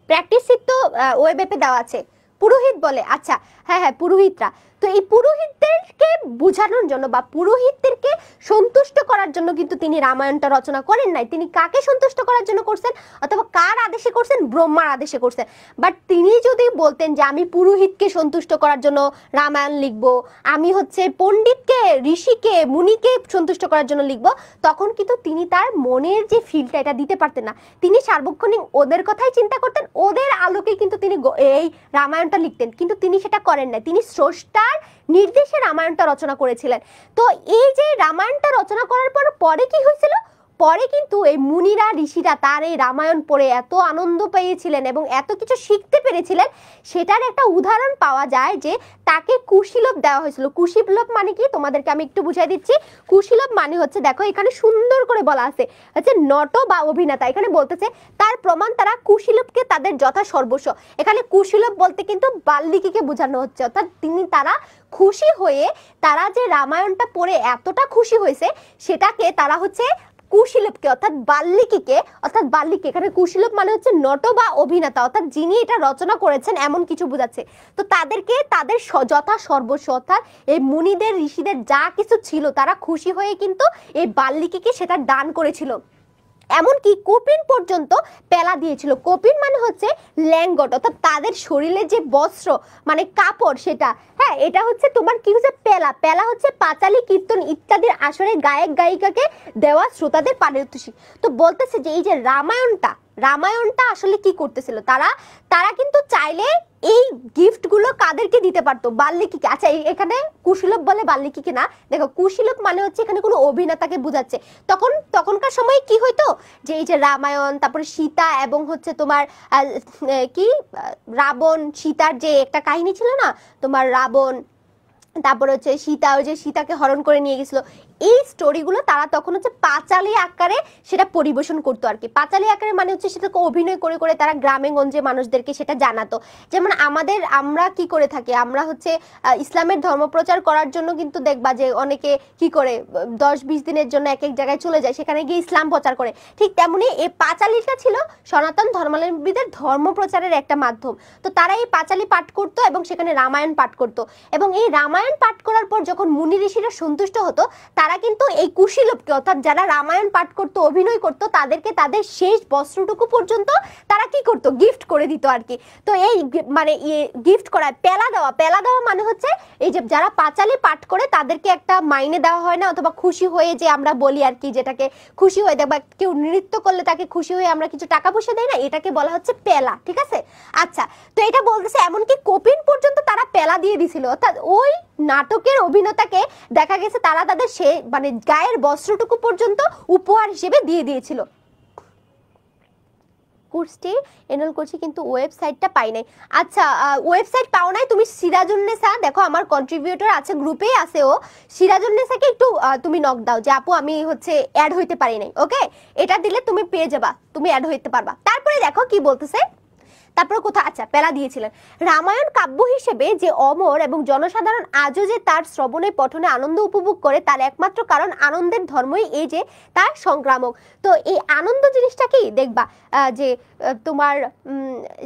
প্র্যাকটিস শীট তো ওয়েব অ্যাপে দেওয়া আছে। পুরোহিত বলে, আচ্ছা হ্যাঁ হ্যাঁ, পুরোহিতরা। তো এই পুরোহিতদেরকে বোঝানোর জন্য বা পুরোহিতদেরকে সন্তুষ্ট করার জন্য কিন্তু তিনি রামায়ণটা রচনা করেন নাই। তিনি কাকে সন্তুষ্ট করার জন্য করছেন, অথবা কার আদেশে করছেন? ব্রহ্মার আদেশে করছেন। বাট তিনি যদি বলতেন যে আমি পুরোহিতকে সন্তুষ্ট করার জন্য রামায়ণ লিখবো, আমি হচ্ছে পণ্ডিতকে, ঋষিকে, মুনিকে সন্তুষ্ট করার জন্য লিখবো, তখন কিন্তু তিনি তার মনের যে ফিলটা এটা দিতে পারতেন না। তিনি সার্বক্ষণিক ওদের কথাই চিন্তা করতেন, ওদের আলোকে কিন্তু তিনি এই রামায়ণটা লিখতেন, কিন্তু তিনি সেটা করেন না। তিনি স্রষ্টার নির্দেশে রামায়ণটা রচনা করেছিলেন। তো এই যে রামায়ণটা রচনা করার পরে কি হয়েছিল? পরে কিন্তু এই মুনিরা, ঋষিরা তার এই রামায়ণ পড়ে এত আনন্দ পেয়েছিলেন এবং এত কিছু শিখতে পেরেছিলেন, সেটার একটা উদাহরণ পাওয়া যায় যে তাকে কুশীলব দেওয়া হয়েছিল। কুশীলব মানে কি তোমাদেরকে আমি একটু বুঝাই দিচ্ছি। কুশীলব মানে হচ্ছে, দেখো এখানে সুন্দর করে বলা আছে, হচ্ছে নট বা অভিনেতা। এখানে বলতেছে তার প্রমাণ তারা কুশীলবকে তাদের যথা সর্বস্ব। এখানে কুশীলব বলতে কিন্তু বাল্মীকিকে বোঝানো হচ্ছে, অর্থাৎ তারা খুশি হয়ে, তারা যে রামায়ণটা পড়ে এতটা খুশি হয়েছে, সেটাকে তারা হচ্ছে কুশীলবকে অর্থাৎ বাল্মীকিকে, অর্থাৎ বাল্মীকি এখানে কুশীলব মানে হচ্ছে নট বা অভিনেতা, অর্থাৎ যিনি এটা রচনা করেছেন এমন কিছু বোঝাচ্ছে। তো তাদেরকে তাদের যথা সর্বস্ব, অর্থাৎ এই মুনিদের, ঋষিদের যা কিছু ছিল, তারা খুশি হয়ে কিন্তু এই বাল্মীকিকে সেটা দান করেছিল। এমনকি কপিন পর্যন্ত পেলা দিয়েছিল। কপিন মানে হচ্ছে ল্যাঙ্গট, অর্থাৎ তাদের শরীরে যে বস্ত্র মানে কাপড়, সেটা, হ্যাঁ, এটা হচ্ছে তোমার কি হচ্ছে পেলা। পেলা হচ্ছে পাঁচালী, কীর্তন ইত্যাদির আসরে গায়ক গায়িকাকে দেওয়া শ্রোতাদের পারিতোষিক। তো বলতেছে যে এই যে রামায়ণটা আসলে কি করতেছিল, তারা কিন্তু চাইলে এই গিফট গুলো কাদেরকে দিতে পারতো? বাল্মীকিকে। আচ্ছা, এখানে কুশীলব বলে বাল্মীকিকে না, দেখো কুশীলব মানে হচ্ছে এখানে কোনো অভিনেতাকে বোঝাচ্ছে। তখনকার সময় কি হইতো যে এই যে রামায়ণ, তারপরে সীতা এবং হচ্ছে তোমার কি রাবণ সীতার যে একটা কাহিনী ছিল না, তোমার রাবণ, তারপরে হচ্ছে সীতা, ওই যে সীতাকে হরণ করে নিয়ে গেছিল, এই স্টোরিগুলো তারা তখন হচ্ছে পাঁচালী আকারে সেটা পরিবেশন করতো আর কি। পাঁচালী আকারে মানে হচ্ছে সেটাকে অভিনয় করে করে তারা গ্রামে গঞ্জে মানুষদেরকে সেটা জানাতো। যেমন আমরা কি করে থাকি, আমরা হচ্ছে ইসলামের ধর্মপ্রচার করার জন্য কিন্তু দেখবা যে অনেকে কি করে 10-20 দিনের জন্য এক এক জায়গায় চলে যায়, সেখানে গিয়ে ইসলাম প্রচার করে। ঠিক তেমনি এই পাঁচালীটা ছিল সনাতন ধর্মাবলম্বীদের ধর্ম প্রচারের একটা মাধ্যম। তো তারা এই পাঁচালী পাঠ করতো এবং সেখানে রামায়ণ পাঠ করতো, এবং এই রামায়ণ পাঠ করার পর যখন মুনি ঋষিরা সন্তুষ্ট হতো, তারা কিন্তু এই কুশীলবকে অর্থাৎ যারা রামায়ণ পাঠ করতো অভিনয় করতো তাদেরকে তাদের শেষ বস্ত্রটুকু পর্যন্ত তারা কি করতো, গিফট করে দিত আর কি। তো এই মানে গিফট করা, পেলা দেওয়া মানে হচ্ছে এই যে যারা পাঁচালী পাঠ করে তাদেরকে একটা মাইনে দেওয়া হয় না, অথবা খুশি হয়ে যে আমরা বলি আর কি, যেটাকে খুশি হয়ে দেখবা কেউ নৃত্য করলে তাকে খুশি হয়ে আমরা কিছু টাকা পয়সা দেই না, এটাকে বলা হচ্ছে পেলা, ঠিক আছে। আচ্ছা, তো এটা বলতেছে এমনকি কপিন পর্যন্ত তারা পেলা দিয়ে দিছিল, অর্থাৎ ওই নাটকের অভিনেতাকে দেখা গেছে তারা তাদের সে মানে গায়ের বস্ত্রটুকু পর্যন্ত উপহার হিসেবে দিয়ে দিয়েছিল। কোর্সটি এনরোল করছি কিন্তু ওয়েবসাইটটা পাই নাই। আচ্ছা, ওয়েবসাইট পাও নাই, তুমি সিরাজুন্নেসা দেখো আমার কন্ট্রিবিউটর আছে, গ্রুপেই আছে ও, সিরাজুন্নেসাকে একটু তুমি নক দাও যে আপু আমি হচ্ছে অ্যাড হইতে পারি নাই, ওকে, এটা দিলে তুমি পেয়ে যাবা, তুমি অ্যাড হইতে পারবা। তারপরে দেখো কি বলতেছে, তারপর কোথায়, আচ্ছা পেলা দিয়েছিলেন। রামায়ণ কাব্য হিসেবে যে অমর এবং জনসাধারণ আজও যে তার শ্রবণে পঠনে আনন্দ উপভোগ করে, তার একমাত্র কারণ আনন্দের ধর্মই এই যে তার সংক্রামক। তো এই আনন্দ জিনিসটা কি দেখবা যে তোমার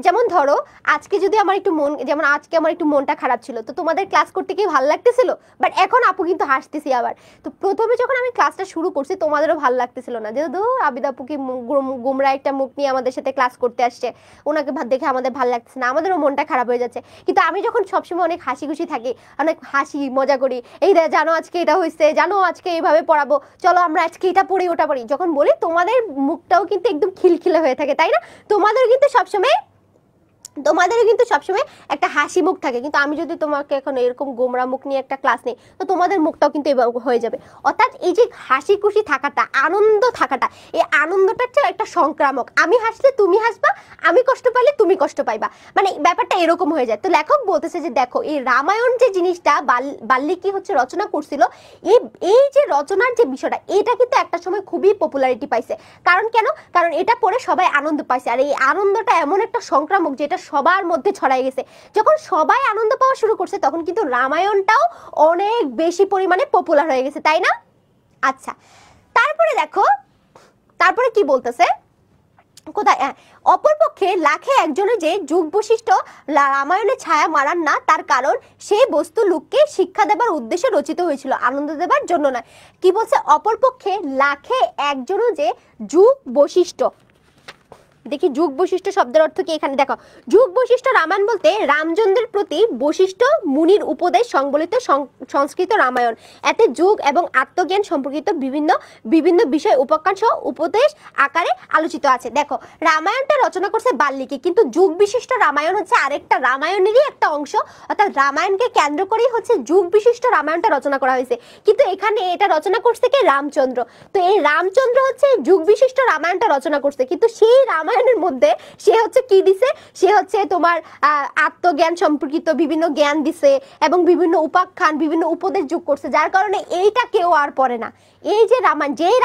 যেমন ধরো আজকে যদি আমার একটু যেমন আজকে আমার একটু মনটা খারাপ ছিল, তো তোমাদের ক্লাস করতে কি ভালো লাগতেছিল, বাট এখন আপু কিন্তু হাসতেছি আবার। তো প্রথমে যখন আমি ক্লাসটা শুরু করছি তোমাদেরও ভালো লাগতেছিল না, যেহেতু আবিদ আপু কি গুমরা একটা মুখ নিয়ে আমাদের সাথে ক্লাস করতে আসছে, ওনাকে দেখে আমাদের ভালো লাগছে না, আমাদেরও মনটা খারাপ হয়ে যাচ্ছে। কিন্তু আমি যখন সবসময় অনেক হাসি খুশি থাকি, অনেক হাসি মজা করি, এই জানো আজকে এটা হয়েছে, জানো আজকে এইভাবে পড়াবো, চলো আমরা আজকে এটা পড়ি ওটা পড়ি, যখন বলি তোমাদের মুখটাও কিন্তু একদম খিলখিলে হয়ে থাকে, তাই না? তোমাদেরও কিন্তু সবসময় একটা হাসি মুখ থাকে, কিন্তু আমি যদি তোমাকে এখন এরকম গোমরা মুখ নিয়ে একটা ক্লাস নেই, তো তোমাদের মুখটাও কিন্তু এভাবে হয়ে যাবে। অর্থাৎ এই যে হাসি খুশি থাকাটা, আনন্দ থাকাটা, এই আনন্দটা হচ্ছে একটা সংক্রামক। আমি হাসলে তুমি হাসবা, আমি কষ্ট পাইলে তুমি কষ্ট পাইবা, মানে ব্যাপারটা এরকম হয়ে যায়। তো লেখক বলতেছে যে দেখো এই রামায়ণ যে জিনিসটা বাল্মীকি হচ্ছে রচনা করছিল, এই যে রচনার যে বিষয়টা, এটা কিন্তু একটা সময় খুবই পপুলারিটি পাইছে। কারণ এটা পড়ে সবাই আনন্দ পাইছে, আর এই আনন্দটা এমন একটা সংক্রামক যেটা সবার মধ্যে ছড়াই গেছে। যখন সবাই আনন্দ পাওয়া শুরু করছে তখন কিন্তু রামায়ণটাও অনেক বেশি পরিমাণে পপুলার হয়ে গেছে, তাই না? আচ্ছা, তারপরে দেখো তারপরে কি বলতেছে, কোথায়, অপরপক্ষে লাখে একজনের যে যুগ বৈশিষ্ট্য রামায়ণের ছায়া মারান না, তার কারণ সেই বস্তু লোককে শিক্ষা দেবার উদ্দেশ্যে রচিত হয়েছিল, আনন্দ দেবার জন্য নয়। কি বলছে, অপরপক্ষে লাখে একজনও যে যুগ বৈশিষ্ট্য, দেখি যুগ বৈশিষ্ট্য শব্দের অর্থ কি এখানে দেখো, যুগ বৈশিষ্ট্য রামায়ণ বলতে রামচন্দ্রের প্রতি বৈশিষ্ট্য মুনির উপদেশ সংবলিত সংস্কৃত রামায়ণ। এতে যুগ এবং আত্মজ্ঞান সম্পর্কিত বিভিন্ন বিষয় উপাখ্যান সহ উপদেশ আকারে আলোচিত আছে। দেখো রামায়ণটা রচনা করছে বাল্মীকি, কিন্তু যুগ বিশিষ্ট রামায়ণ হচ্ছে আরেকটা রামায়ণেরই একটা অংশ, অর্থাৎ রামায়ণকে কেন্দ্র করেই হচ্ছে যুগ বিশিষ্ট রামায়ণটা রচনা করা হয়েছে। কিন্তু এখানে এটা রচনা করছে কে, রামচন্দ্র। তো এই রামচন্দ্র হচ্ছে যুগ বিশিষ্ট রামায়ণটা রচনা করছে, কিন্তু সেই রামায়ণের মধ্যে সে হচ্ছে কি দিছে, সে হচ্ছে তোমার আত্মজ্ঞান সম্পর্কিত বিভিন্ন জ্ঞান দিছে এবং বিভিন্ন উপাখ্যান বিভিন্ন উপদেশ যোগ করছে, যার কারণে এইটা কেউ আর পড়ে না। এই যে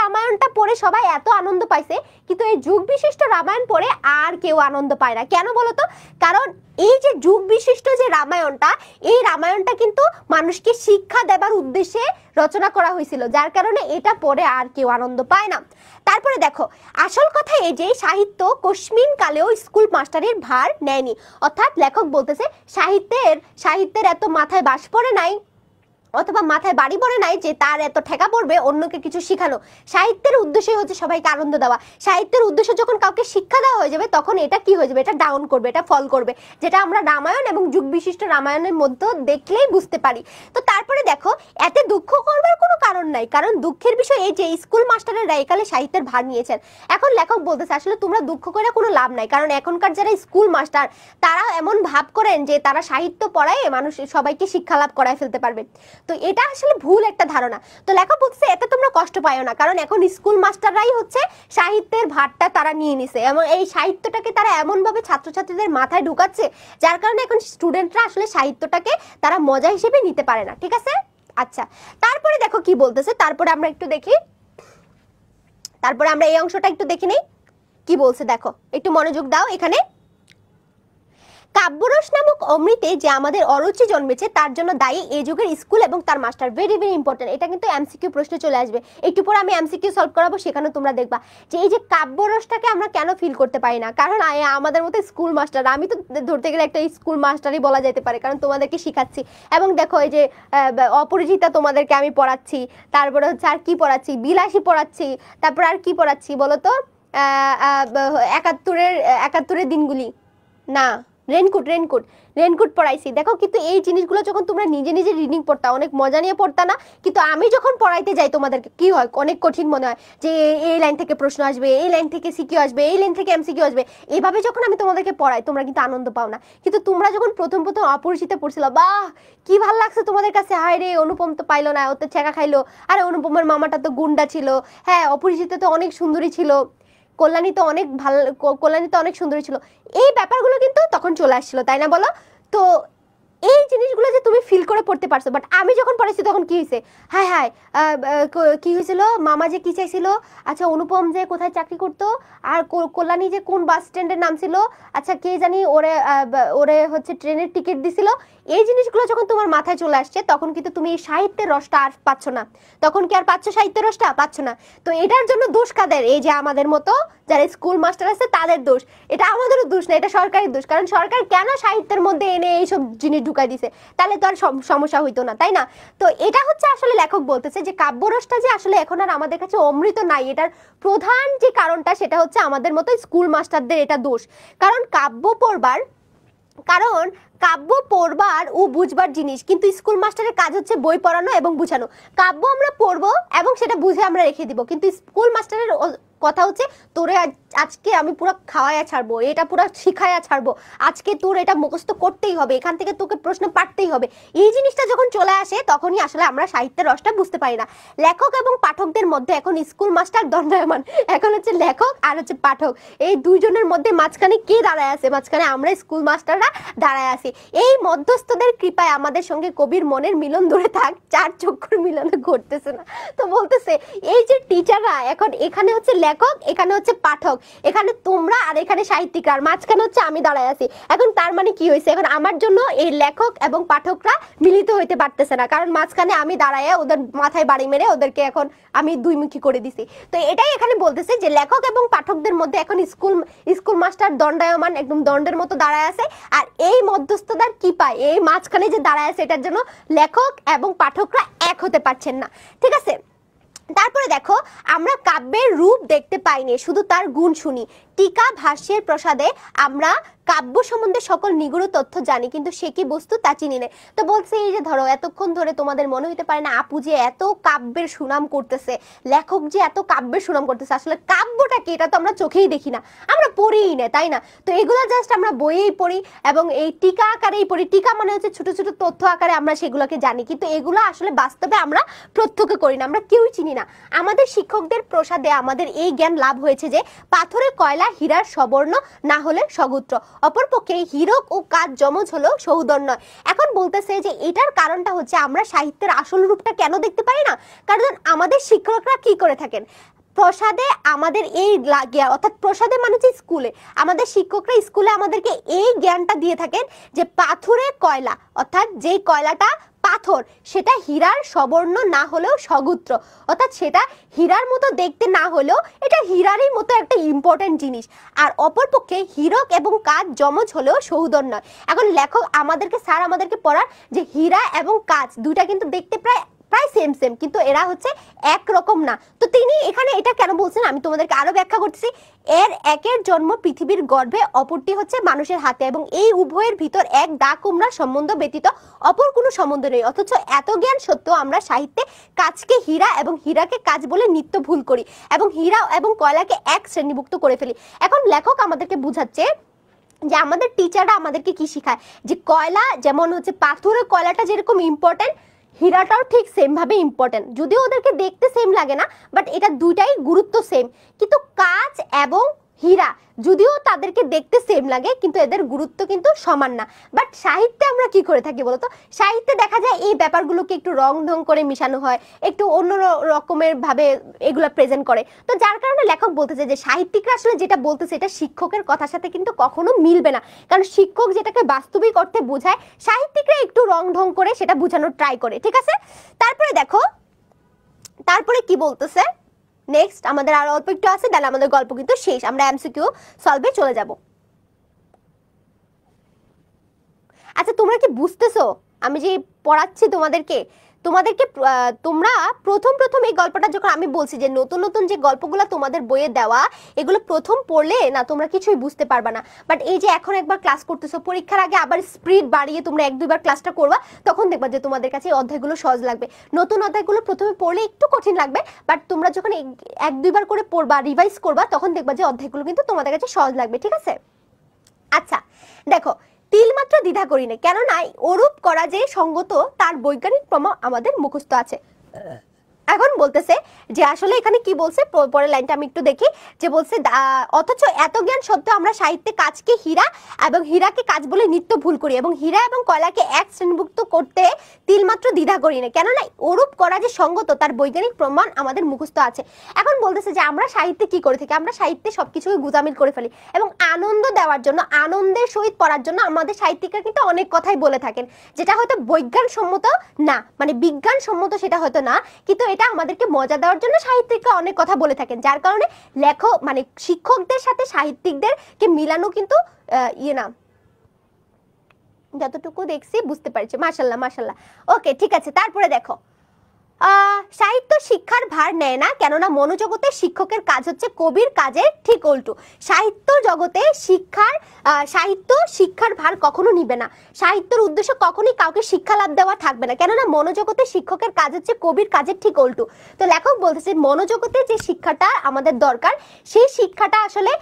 রামায়ণটা পড়ে সবাই এত আনন্দ পাইছে, কিন্তু এই যুগ বিশিষ্ট রামায়ণ পড়ে আর কেউ আনন্দ পায় না। কেন বলতো, কারণ এই যে যুগ বিশিষ্ট যে রামায়ণটা, এই রামায়ণটা কিন্তু মানুষকে শিক্ষা দেবার উদ্দেশ্যে রচনা করা হয়েছিল, যার কারণে এটা পড়ে আর কেউ আনন্দ পায় না। তারপরে দেখো আসল কথা এই যে সাহিত্য কস্মিন কালেও স্কুল মাস্টারের ভার নেয়নি, অর্থাৎ লেখক বলতেছে সাহিত্যের এত মাথায় বাস পড়ে নাই, অথবা মাথায় বাড়ি পড়ে নাই যে তার এত ঠেকা পড়বে অন্যকে কিছু শিখানো। সাহিত্যের উদ্দেশ্যই হচ্ছে সবাইকে আনন্দ দেওয়া। সাহিত্যের উদ্দেশ্য যখন কাউকে শিক্ষা দেওয়া হয়ে যাবে তখন এটা কি হয়ে যাবে, এটা ডাউন করবে, এটা ফল করবে, যেটা আমরা রামায়ণ এবং যুগ বিশিষ্ট রামায়ণের মধ্যে দেখলেই বুঝতে পারি। তো তারপরে দেখো এতে দুঃখ করবার কোনো কারণ নাই, কারণ দুঃখের বিষয় এই যে স্কুল মাস্টারেরা একালে সাহিত্যের ভার নিয়েছেন। এখন লেখক বলতেছে আসলে তোমরা দুঃখ করে কোনো লাভ নাই, কারণ এখনকার যারা স্কুল মাস্টার তারা এমন ভাব করেন যে তারা সাহিত্য পড়ায় মানুষ সবাইকে শিক্ষা লাভ করায় ফেলতে পারবে। তো এটা আসলে ভুল একটা ধারণা। তো লেখক বলছে এতে তোমরা কষ্ট পাইও না, কারণ এখন স্কুল মাস্টাররাই হচ্ছে সাহিত্যের ভারটা তারা নিয়ে নিছে, এবং এই সাহিত্যটাকে তারা এমন ভাবে ছাত্রছাত্রীদের মাথায় ঢুকাচ্ছে, যার কারণে এখন স্টুডেন্টরা আসলে সাহিত্যটাকে তারা মজা হিসেবে নিতে পারে না। ঠিক আছে, আচ্ছা, তারপরে দেখো কি বলতেছে, তারপরে আমরা একটু দেখি, তারপরে আমরা এই অংশটা একটু দেখে নেই কি বলছে। দেখো একটু মনোযোগ দাও এখানে। কাব্যরস নামক অমৃতে যে আমাদের অরুচি জন্মেছে তার জন্য দায়ী এই যুগের স্কুল এবং তার মাস্টার। ভেরি ভেরি ইম্পর্টেন্ট, এটা কিন্তু এমসিকিউ প্রশ্নে চলে আসবে। একটু পরে আমি এমসিকিউ সলভ করাবো, সেখানে তোমরা দেখবা যে এই যে কাব্যরসটাকে আমরা কেন ফিল করতে পারি না, কারণ আমাদের মতো স্কুল মাস্টার, আমি তো ধরতে গেলে একটা স্কুল মাস্টারই বলা যেতে পারে, কারণ তোমাদেরকে শিখাচ্ছি। এবং দেখো এই যে অপরিচিতা তোমাদেরকে আমি পড়াচ্ছি, তারপরে হচ্ছে আর কি পড়াচ্ছি, বিলাসী পড়াচ্ছি, তারপর আর কি পড়াচ্ছি বলো তো, একাত্তরের দিনগুলি না, রেনকোট রেনকোট রেনকোট পড়াইছি। দেখো কিন্তু এই জিনিসগুলো যখন তোমরা নিজে নিজে রিডিং পড়তা, অনেক মজা নিয়ে পড়তা না, কিন্তু আমি যখন পড়াইতে যাই তোমাদেরকে কি হয়, অনেক কঠিন মনে হয় যে এই লাইন থেকে প্রশ্ন আসবে, এই লাইন থেকে সিকিউ আসবে, এই লাইন থেকে এমসিকিউ আসবে। এইভাবে যখন আমি তোমাদেরকে পড়াই তোমরা কিন্তু আনন্দ পাও না, কিন্তু তোমরা যখন প্রথম প্রথম অপরিচিত পড়ছিল, বাহ কি ভাল লাগছে তোমাদের কাছে, হায় রে অনুপম তো পাইলো না, ও তো ছেঁকা খাইলো, আরে অনুপমের মামাটা তো গুন্ডা ছিল, হ্যাঁ অপরিচিত তো অনেক সুন্দরী ছিল, কল্যাণী তো অনেক ভালো, কল্যাণী তো অনেক সুন্দরী ছিল, এই ব্যাপারগুলো কিন্তু তখন চলে আসছিল, তাই না বলো? তো এই জিনিসগুলো যে তুমি ফিল করে পড়তে পারছো, বাট আমি যখন পড়াইছি তখন কি হয়েছে, হায় হায় কি হয়েছিল, মামা যে কি চাইছিল, আচ্ছা অনুপম যে কোথায় চাকরি করতো, আর কল্যাণী যে কোন বাস স্ট্যান্ডের নাম ছিল, আচ্ছা কে জানি ওরে ওরে হচ্ছে ট্রেনের টিকিট দিছিল। এই জিনিসগুলো যখন তোমার মাথায় চলে আসছে তখন কিন্তু তুমি এই সাহিত্যের রসটা আর পাচ্ছ না, তখন কি আর পাচ্ছ সাহিত্যের রসটা? পাচ্ছ না। তো এটার জন্য দোষ কাদের? এই যে আমাদের মতো যারা স্কুল মাস্টার আছে তাদের দোষ, এটা আমাদেরও দোষ না, এটা সরকারের দোষ, কারণ সরকার কেন সাহিত্যের মধ্যে এনে এইসব জিনিস ঢুকাই দিছে, তাহলে তো আর সমস্যা হইতো না, তাই না? তো এটা হচ্ছে আসলে লেখক বলতেছে যে কাব্যরসটা যে আসলে এখন আর আমাদের কাছে অমৃত নাই, এটার প্রধান যে কারণটা সেটা হচ্ছে আমাদের মতো স্কুল মাস্টারদের এটা দোষ। কারণ কাব্য পড়বার ও বুঝবার জিনিস, কিন্তু স্কুল মাস্টারের কাজ হচ্ছে বই পড়ানো এবং বুঝানো। কাব্য আমরা পড়বো এবং সেটা বুঝে আমরা রেখে দিব, কিন্তু স্কুল মাস্টারের কথা হচ্ছে তোরে আজকে আমি পুরো খাওয়ায়া ছাড়বো, এটা পুরো শিখায়া ছাড়বো, আজকে তোর এটা মুখস্থ করতেই হবে, এখান থেকে তোকে প্রশ্ন পাঠতেই হবে। এই জিনিসটা যখন চলে আসে তখনই আসলে আমরা সাহিত্যের রসটা বুঝতে পারি না। লেখক এবং পাঠকদের মধ্যে এখন স্কুল মাস্টার দণ্ডায়মান, এখন হচ্ছে লেখক আর হচ্ছে পাঠক, এই দুইজনের মধ্যে মাঝখানে কে দাঁড়ায় আছে? মাঝখানে আমরা স্কুল মাস্টাররা দাঁড়ায় আছি। এই মধ্যস্থদের কৃপায় আমাদের সঙ্গে কবির মনের মিলন ধরে থাক, চার চক্ষুর মিলনে ঘটতেছে না। তো বলতেছে এই যে টিচাররা এখন এখানে হচ্ছে লেখক, এখানে হচ্ছে পাঠক, এখানে তোমরা আর এখানে সাহিত্যিকার, মাঝখানে হচ্ছে আমি দাঁড়ায় আছি। এখন তার মানে কি হয়েছে, এখন আমার জন্য এই লেখক এবং পাঠকরা মিলিত হইতে পারতেছে না, কারণ মাঝখানে আমি দাঁড়ায় ওদের মাথায় বাড়ি মেরে ওদেরকে এখন আমি দুইমুখী করে দিছি। তো এটাই এখানে বলতেছে যে লেখক এবং পাঠকদের মধ্যে এখন স্কুল মাস্টার দণ্ডায়মান, একদম দণ্ডের মতো দাঁড়ায় আছে। আর এই মধ্যস্থতার কি পায়, এই মাঝখানে যে দাঁড়ায় আছে এটার জন্য লেখক এবং পাঠকরা এক হতে পারছেন না। ঠিক আছে, তারপরে দেখো আমরা কাব্যের রূপ দেখতে পাইনি, শুধু তার গুণ শুনি। টিকা ভাষ্যের প্রসাদে আমরা কাব্য সম্বন্ধে সকল নিগুড় তথ্য জানি, কিন্তু সে কি বস্তু তা চিনি না। তো বলছে এই যে ধরো এতক্ষণ ধরে তোমাদের মনে হইতে পারে না আপু যে এত কাব্যের সুনাম করতেছে, লেখক যে এত কাব্যের সুনাম করতেছে, আসলে কাব্যটা কি এটা তো আমরা চোখেই দেখি না, আমরা পড়িই না, তাই না? তো এগুলো জাস্ট আমরা বইয়েই পড়ি এবং এই টিকা আকারেই পড়ি। টিকা মানে হচ্ছে ছোট ছোট তথ্য আকারে আমরা সেগুলোকে জানি, কিন্তু এগুলো আসলে বাস্তবে আমরা প্রত্যক্ষ করি না, আমরা কেউই চিনি না। আমাদের শিক্ষকদের প্রসাদে আমাদের এই জ্ঞান লাভ হয়েছে যে পাথরের কয়লা হীরার সবর্ণ না হলে সগুত্র, অপরপক্ষে হীরক ও কাজ যমজ হলো সৌদর নয়। এখন বলতেছে যে এটার কারণটা হচ্ছে আমরা সাহিত্যের আসল রূপটা কেন দেখতে পারি না, কারণ আমাদের শিক্ষকরা কি করে থাকেন, প্রসাদে আমাদের এই জ্ঞান, অর্থাৎ প্রসাদে মানে হচ্ছে স্কুলে, আমাদের শিক্ষকরা স্কুলে আমাদেরকে এই জ্ঞানটা দিয়ে থাকেন যে পাথরের কয়লা, অর্থাৎ যেই কয়লাটা পাথর সেটা হীরার সবর্ণ না হলেও সগুত্র, অর্থাৎ সেটা হীরার মতো দেখতে না হলেও এটা হীরারই মতো একটা ইম্পর্টেন্ট জিনিস। আর অপরপক্ষে হীরক এবং কাজ যমজ হলেও সৌদর নয়। এখন লেখক স্যার আমাদেরকে পড়ার যে হীরা এবং কাজ দুইটা কিন্তু দেখতে প্রায় সেম সেম, কিন্তু এরা হচ্ছে একরকম না। তো তিনি এখানে এটা কেন বলছেন আমি তোমাদেরকে আরো ব্যাখ্যা করতেছি। একের জন্ম পৃথিবীর গর্ভে, অপরটি হচ্ছে মানুষের হাতে, এবং এই উভয়ের ভিতর এক দা কুমড়া সম্বন্ধ ব্যতীত অপর কোনো সম্বন্ধ নেই। অথচ এত জ্ঞান সত্ত্বেও আমরা সাহিত্যে কাজকে হীরা এবং হীরাকে কাজ বলে নিত্য ভুল করি এবং হীরা এবং কয়লাকে এক শ্রেণীভুক্ত করে ফেলি। এখন লেখক আমাদেরকে বুঝাচ্ছে যে আমাদের টিচাররা আমাদেরকে কি শিখায়, যে কয়লা যেমন হচ্ছে পাথরের কয়লাটা যেরকম ইম্পর্টেন্ট, হীরাটাও ঠিক সেম ভাবে ইম্পর্টেন্ট, যদিও ওদেরকে দেখতে সেম লাগে না, বাট এটা দুইটাই গুরুত্ব সেম। কিন্তু কাজ এবং হীরা, যদিও তাদেরকে দেখতে সেম লাগে কিন্তু এদের গুরুত্ব কিন্তু সমান না। বাট সাহিত্যে আমরা কি করে থাকি বলতো, সাহিত্যে দেখা যায় এই ব্যাপারগুলোকে একটু রং ঢং করে মিশানো হয়, একটু অন্য রকমের ভাবে এগুলা প্রেজেন্ট করে। তো যার কারণে লেখক বলতেছে যে সাহিত্যিকরা আসলে যেটা বলতেছে এটা শিক্ষকের কথার সাথে কিন্তু কখনো মিলবে না, কারণ শিক্ষক যেটাকে বাস্তবিক অর্থে বোঝায় সাহিত্যিকরা একটু রং ঢং করে সেটা বোঝানোর ট্রাই করে, ঠিক আছে। তারপরে দেখো তারপরে কি বলতেছে, নেক্সট আমাদের আর অল্প একটু আছে, তাহলে আমাদের গল্প কিন্তু শেষ, আমরা এমসিকিউ সলভে চলে যাব। আচ্ছা তোমরা কি বুঝতেছো আমি যে পড়াচ্ছি তোমাদেরকে, তোমরা প্রথম প্রথম এই গল্পটা যখন আমি বলছি যে নতুন নতুন যে গল্পগুলো তোমাদের বইয়ে দেওয়া, এগুলো প্রথম পড়লে না তোমরা কিছুই বুঝতে পারবা না। বাট এই যে এখন একবার ক্লাস করতেছো, পরীক্ষার আগে আবার স্পিড বাড়িয়ে তোমরা এক দুইবার ক্লাসটা করবা, তখন দেখবা যে তোমাদের কাছে এই অধ্যায়গুলো সহজ লাগবে। নতুন অধ্যায়গুলো প্রথমে পড়লে একটু কঠিন লাগবে, বাট তোমরা যখন এক দুইবার করে পড়বা, রিভাইজ করবা, তখন দেখবা যে অধ্যায়গুলো কিন্তু তোমাদের কাছে সহজ লাগবে, ঠিক আছে। আচ্ছা দেখো, তিলমাত্র দ্বিধা করি না, কেননা ওরূপ করা যে সঙ্গত তার বৈজ্ঞানিক প্রমাণ আমাদের মুখস্থ আছে। এখন বলতেছে যে আসলে এখানে কি বলছে, পরের লাইনটা আমি একটু দেখি, যে বলছে অথচ এত জ্ঞান সত্ত্বেও আমরা সাহিত্যে কাজকে হীরা এবং হীরাকে কাজ বলে নিত্য ভুল করি, এবং হীরা এবং কয়লাকে এক শ্রেণীভুক্ত করতে তিলমাত্র দ্বিধা করি না, কেননা ওরূপ করা যে সঙ্গত তার বৈজ্ঞানিক প্রমাণ আমাদের মুখস্থ আছে। এখন বলতেছে যে আমরা সাহিত্যে কি করে থাকি, আমরা সাহিত্যে সবকিছুকে গুজামিল করে ফেলি, এবং আনন্দ দেওয়ার জন্য, আনন্দের সহিত পড়ার জন্য আমাদের সাহিত্যিকরা কিন্তু অনেক কথাই বলে থাকেন, যেটা হয়তো বৈজ্ঞানসম্মত না, মানে বিজ্ঞানসম্মত সেটা হয়তো না, কিন্তু এটা আমাদেরকে মজা দেওয়ার জন্য সাহিত্যিকরা অনেক কথা বলে থাকেন, যার কারণে লেখক মানে শিক্ষকদের সাথে সাহিত্যিকদেরকে মিলানো কিন্তু ইয়ে না, যতটুকু দেখছি বুঝতে পারছি। মাশাল্লাহ মাশাল্লাহ, ওকে ঠিক আছে। তারপরে দেখো, সাহিত্য শিক্ষার ভার নেয় না, কেননা মনোজগতে শিক্ষকের কাজ হচ্ছে কবির কাজের ঠিক উল্টো। সাহিত্য জগতে সাহিত্য শিক্ষার ভার কখনো নিবে না, সাহিত্যের উদ্দেশ্য কখনোই কাউকে শিক্ষা লাভ দেওয়া থাকবে না, কেননা মনোজগতে শিক্ষকের কাজ হচ্ছে কবির কাজের ঠিক উল্টো। তো লেখক বলতেছে মনোজগতে যে শিক্ষাটা আমাদের দরকার, সেই শিক্ষাটা আসলে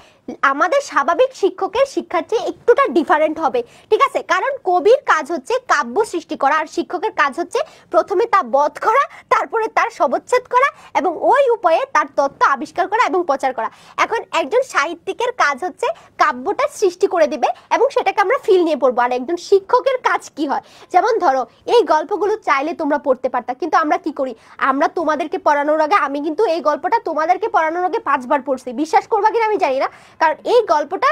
আমাদের স্বাভাবিক শিক্ষকের শিক্ষার চেয়ে একটুটা ডিফারেন্ট হবে, ঠিক আছে। কারণ কবির কাজ হচ্ছে কাব্য সৃষ্টি করা, আর শিক্ষকের কাজ হচ্ছে প্রথমে তা বধ করা, তারপরে তার সবচ্ছেদ করা, এবং ওই উপায়ে তার তত্ত্ব আবিষ্কার করা এবং প্রচার করা। এখন একজন সাহিত্যিকের কাজ হচ্ছে কাব্যটা সৃষ্টি করে দিবে এবং সেটাকে আমরা ফিল নিয়ে পড়বো। আর একজন শিক্ষকের কাজ কি হয়, যেমন ধরো এই গল্পগুলো চাইলে তোমরা পড়তে পারতা, কিন্তু আমরা কি করি, আমরা তোমাদেরকে পড়ানোর আগে, আমি কিন্তু এই গল্পটা তোমাদেরকে পড়ানোর আগে 5 বার পড়ছি, বিশ্বাস করবা কিনা আমি জানি না, কারণ এই গল্পটা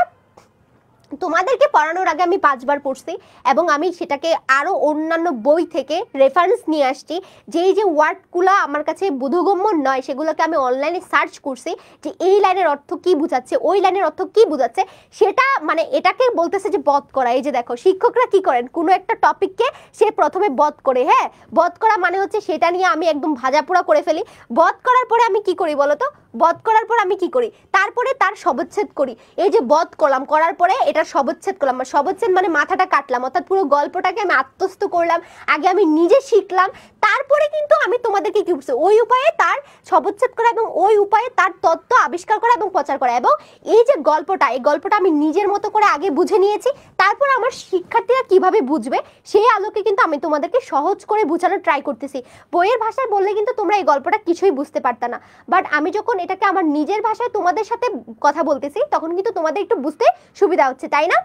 তোমাদেরকে পড়ানোর আগে আমি 5 বার পড়ছি, এবং আমি সেটাকে আরো অন্যান্য বই থেকে রেফারেন্স নিয়ে আসছি, যেই যে ওয়ার্ডগুলো আমার কাছে বোধগম্য নয় সেগুলোকে আমি অনলাইনে সার্চ করছি, যে এই লাইনের অর্থ কি বোঝাচ্ছে, ওই লাইনের অর্থ কি বোঝাচ্ছে, সেটা মানে এটাকে বলতেছে যে বধ করা। এই যে দেখো শিক্ষকরা কি করেন, কোনো একটা টপিককে সে প্রথমে বধ করে, হ্যাঁ বধ করা মানে হচ্ছে সেটা নিয়ে আমি একদম ভাজাপোড়া করে ফেলি, বধ করার পরে আমি কি করি বলো তো, বধ করার পর আমি কি করি, তারপরে তার সবচ্ছেদ করি। এই যে বধ করলাম, করার পরে এটা সবচ্ছেদ করলাম, সবচ্ছেদ মানে মাথাটা কাটলাম, অর্থাৎ পুরো গল্পটাকে আমি আত্মস্থ করলাম, আগে আমি নিজে শিখলাম, তারপরে কিন্তু আমি তোমাদেরকে কি বলছি, ওই উপায়ে তার সবচ্ছেদ করা এবং ওই উপায়ে তার তত্ত্ব আবিষ্কার করা এবং প্রচার করা। এবং এই যে গল্পটা, এই গল্পটা আমি নিজের মতো করে আগে বুঝে নিয়েছি, তারপর আমার শিক্ষার্থীরা কিভাবে বুঝবে সেই আলোকে কিন্তু আমি তোমাদেরকে সহজ করে বোঝানোর ট্রাই করতেছি। বইয়ের ভাষায় বললে কিন্তু তোমরা এই গল্পটা কিছুই বুঝতে পারতা না, বাট আমি যখন এটাকে আমার নিজের ভাষায় তোমাদের সাথে কথা বলতেছি তখন কিন্তু তোমাদের একটু বুঝতে সুবিধা হচ্ছে, তাই না।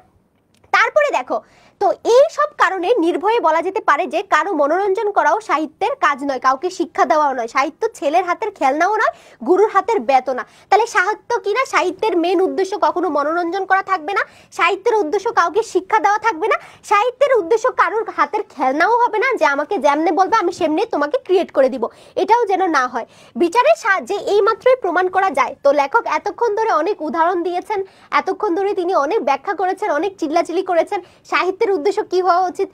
তারপরে দেখো, তো এই সব কারণে নির্ভয়ে বলা যেতে পারে যে কারো মনোরঞ্জন করাও সাহিত্যের কাজ নয়, কাউকে শিক্ষা দেওয়াও নয়, সাহিত্য ছেলের হাতের খেলনাও নয়, গুরুর হাতের বেতনা। তাহলে সাহিত্য কিনা, সাহিত্যের মেন উদ্দেশ্য কখনো মনোরঞ্জন করা থাকবে না, সাহিত্যের উদ্দেশ্য কাউকে শিক্ষা দেওয়া থাকবে না, সাহিত্যের উদ্দেশ্য কারোর হাতের খেলনাও হবে না, যে আমাকে যেমনে বলবে আমি সেমনি তোমাকে ক্রিয়েট করে দিব, এটাও যেন না হয়। বিচারের সাহায্যে এই মাত্রই প্রমাণ করা যায়। তো লেখক এতক্ষণ ধরে অনেক উদাহরণ দিয়েছেন, এতক্ষণ ধরে তিনি অনেক ব্যাখ্যা করেছেন, অনেক চিল্লাচিল্লি করেছেন, সাহিত্যের উদ্দেশ্য কি হওয়া উচিত,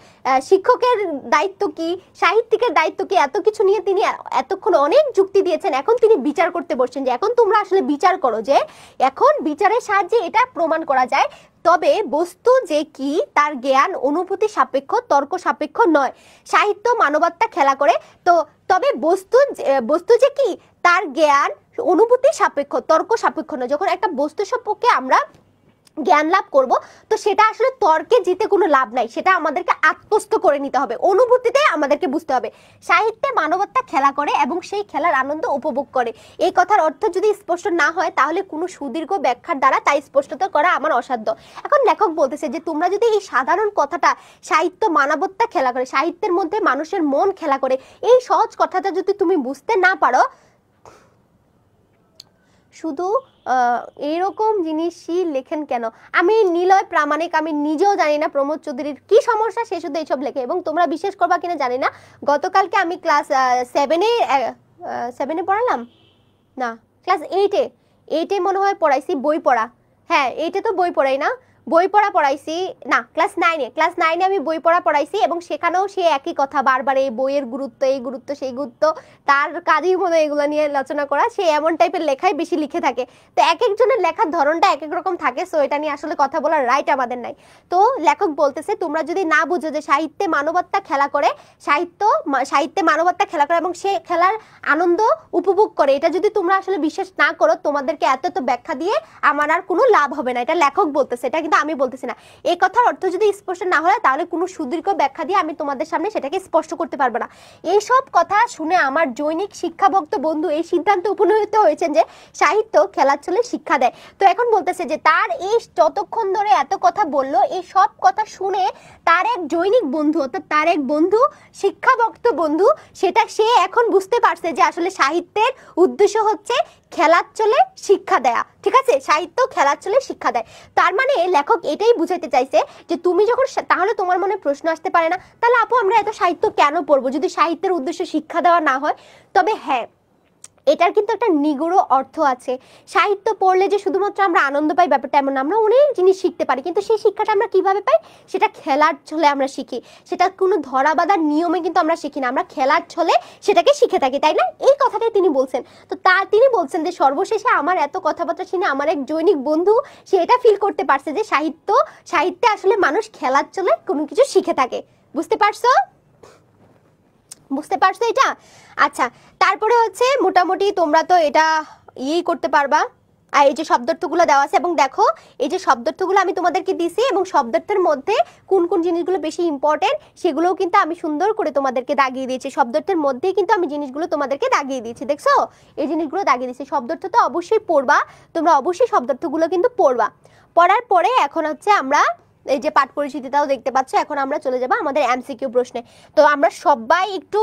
শিক্ষকের দায়িত্ব কি, সাহিত্যিকের দায়িত্ব কি, এত কিছু নিয়ে তিনি এতক্ষণ অনেক যুক্তি দিয়েছেন। এখন তিনি বিচার করতে বসছেন, যে এখন তোমরা আসলে বিচার করো, যে এখন বিচারের সাহায্যে এটা প্রমাণ করা যায়, তবে বস্তু যে কি তার জ্ঞান অনুভূতি সাপেক্ষ, তর্ক সাপেক্ষ নয়। সাহিত্য মানবাত্মা খেলা করে, তো তবে বস্তু যে কি তার জ্ঞান অনুভূতি সাপেক্ষ, তর্ক সাপেক্ষ নয়। যখন একটা বস্তু সম্পর্কে আমরা জ্ঞান লাভ করব, তো সেটা আসলে তর্কে জিতে কোনো লাভ নাই, সেটা আমাদেরকে আত্মস্থ করে নিতে হবে, অনুভূতিতে আমাদেরকে বুঝতে হবে। সাহিত্যে মানবতা খেলা করে এবং সেই খেলার আনন্দ উপভোগ করে। এই কথার অর্থ যদি স্পষ্ট না হয় তাহলে কোনো সুদীর্ঘ ব্যাখ্যার দ্বারা তাই স্পষ্টতা করা আমার অসাধ্য। এখন লেখক বলতেছে যে তোমরা যদি এই সাধারণ কথাটা, সাহিত্য মানবতা খেলা করে, সাহিত্যের মধ্যে মানুষের মন খেলা করে, এই সহজ কথাটা যদি তুমি বুঝতে না পারো, শুধু এরকম জিনিসই লেখেন কেন? আমি নিলয় প্রামাণিক, আমি নিজেও জানি না প্রমোদ চৌধুরীর কি সমস্যা, সে শুধু এইসব লেখে। এবং তোমরা বিশ্বাস করবা কিনা জানি না, গতকালকে আমি ক্লাস 7-এ পড়ালাম না, ক্লাস 8-এ মনে হয় পড়াইছি বই পড়া। হ্যাঁ, 8-এ তো বই পড়াই না, বই পড়া পড়াইছি না, ক্লাস 9-এ আমি বই পড়া পড়াইছি, এবং সেখানেও সে একই কথা বারবার, এই বইয়ের গুরুত্ব, এই গুরুত্ব, সেই গুরুত্ব, তার কাজই মনে হয় এগুলো নিয়ে আলোচনা করা। সে এমন টাইপের লেখাই বেশি লিখে থাকে। তো এক একজনের লেখার ধরনটা এক এক রকম থাকে, সো এটা নিয়ে আসলে কথা বলার রাইট আমাদের নাই। তো লেখক বলতেছে তোমরা যদি না বুঝো যে সাহিত্যে মানবতা খেলা করে, সাহিত্যে মানবতা খেলা করে এবং সে খেলার আনন্দ উপভোগ করে, এটা যদি তোমরা আসলে বিশ্বাস না করো, তোমাদেরকে এত ব্যাখ্যা দিয়ে আমার আর কোনো লাভ হবে না। এটা লেখক বলতেছে, এটা কিন্তু আমি বলতেছি না। এই কথার অর্থ যদি স্পষ্ট না হয় তাহলে কোনো সুদীর্ঘ ব্যাখ্যা দিয়ে আমি তোমাদের সামনে সেটাকে স্পষ্ট করতে পারবো না। এইসব কথা শুনে আমার জৈনিক শিক্ষাভক্ত বন্ধু এই সিদ্ধান্তে উপনীত হয়েছেন যে সাহিত্য খেলার ছলে শিক্ষা দেয়। তো এখন বলতেছে যে তার এই যতক্ষণ ধরে এত কথা বললো, এই সব কথা শুনে তার এক জৈনিক বন্ধু, অর্থাৎ তার এক বন্ধু, শিক্ষাভক্ত বন্ধু, সেটা সে এখন বুঝতে পারছে যে আসলে সাহিত্যের উদ্দেশ্য হচ্ছে খেলার চলে শিক্ষা দেয়া। ঠিক আছে, সাহিত্য খেলার চলে শিক্ষা দেয়। তার মানে লেখক এটাই বুঝাইতে চাইছে যে তুমি যখন, তাহলে তোমার মনে প্রশ্ন আসতে পারে না, তাহলে আপু আমরা এত সাহিত্য কেন পড়বো যদি সাহিত্যের উদ্দেশ্য শিক্ষা দেওয়া না হয়? তবে হ্যাঁ, এটার কিন্তু একটা নিগূঢ় অর্থ আছে। সাহিত্য পড়লে যে শুধুমাত্র আমরা আনন্দ পাই ব্যাপারটা এমন না, আমরা অনেক জিনিস শিখতে পারি, কিন্তু সেই শিক্ষাটা আমরা কিভাবে পাই? সেটা খেলার ছলে আমরা শিখি, সেটা কোনো ধরা বাঁধার নিয়মে কিন্তু আমরা শিখি না, আমরা খেলার ছলে সেটাকে শিখে থাকি, তাই না? এই কথাটাই তিনি বলছেন। তো তিনি বলছেন যে সর্বশেষে আমার এত কথাবার্তা শুনে আমার এক জৈনিক বন্ধু সে এটা ফিল করতে পারছে যে সাহিত্যে আসলে মানুষ খেলার ছলে কোনো কিছু শিখে থাকে। বুঝতে পারছো এটা? আচ্ছা, তারপরে হচ্ছে মোটামুটি তোমরা তো এটা করতে পারবা। আর এই যে শব্দার্থগুলো দেওয়া আছে, এবং দেখো এই যে শব্দার্থগুলো আমি তোমাদেরকে দিছি, এবং শব্দার্থের মধ্যে কোন কোন জিনিসগুলো বেশি ইম্পর্টেন্ট সেগুলোও কিন্তু আমি সুন্দর করে তোমাদেরকে দাগিয়ে দিয়েছি। শব্দার্থের মধ্যেই কিন্তু আমি জিনিসগুলো তোমাদেরকে দাগিয়ে দিয়েছি, দেখছো? এই জিনিসগুলো দাগিয়ে দিয়েছি। শব্দার্থ তো অবশ্যই পড়বা, তোমরা অবশ্যই শব্দার্থগুলো কিন্তু পড়বা। পড়ার পরে এখন হচ্ছে আমরা এই যে পাঠ পরিচিতিটাও দেখতে পাচ্ছ, এখন আমরা চলে যাব আমাদের এমসিকিউ প্রশ্নে। তো আমরা সবাই একটু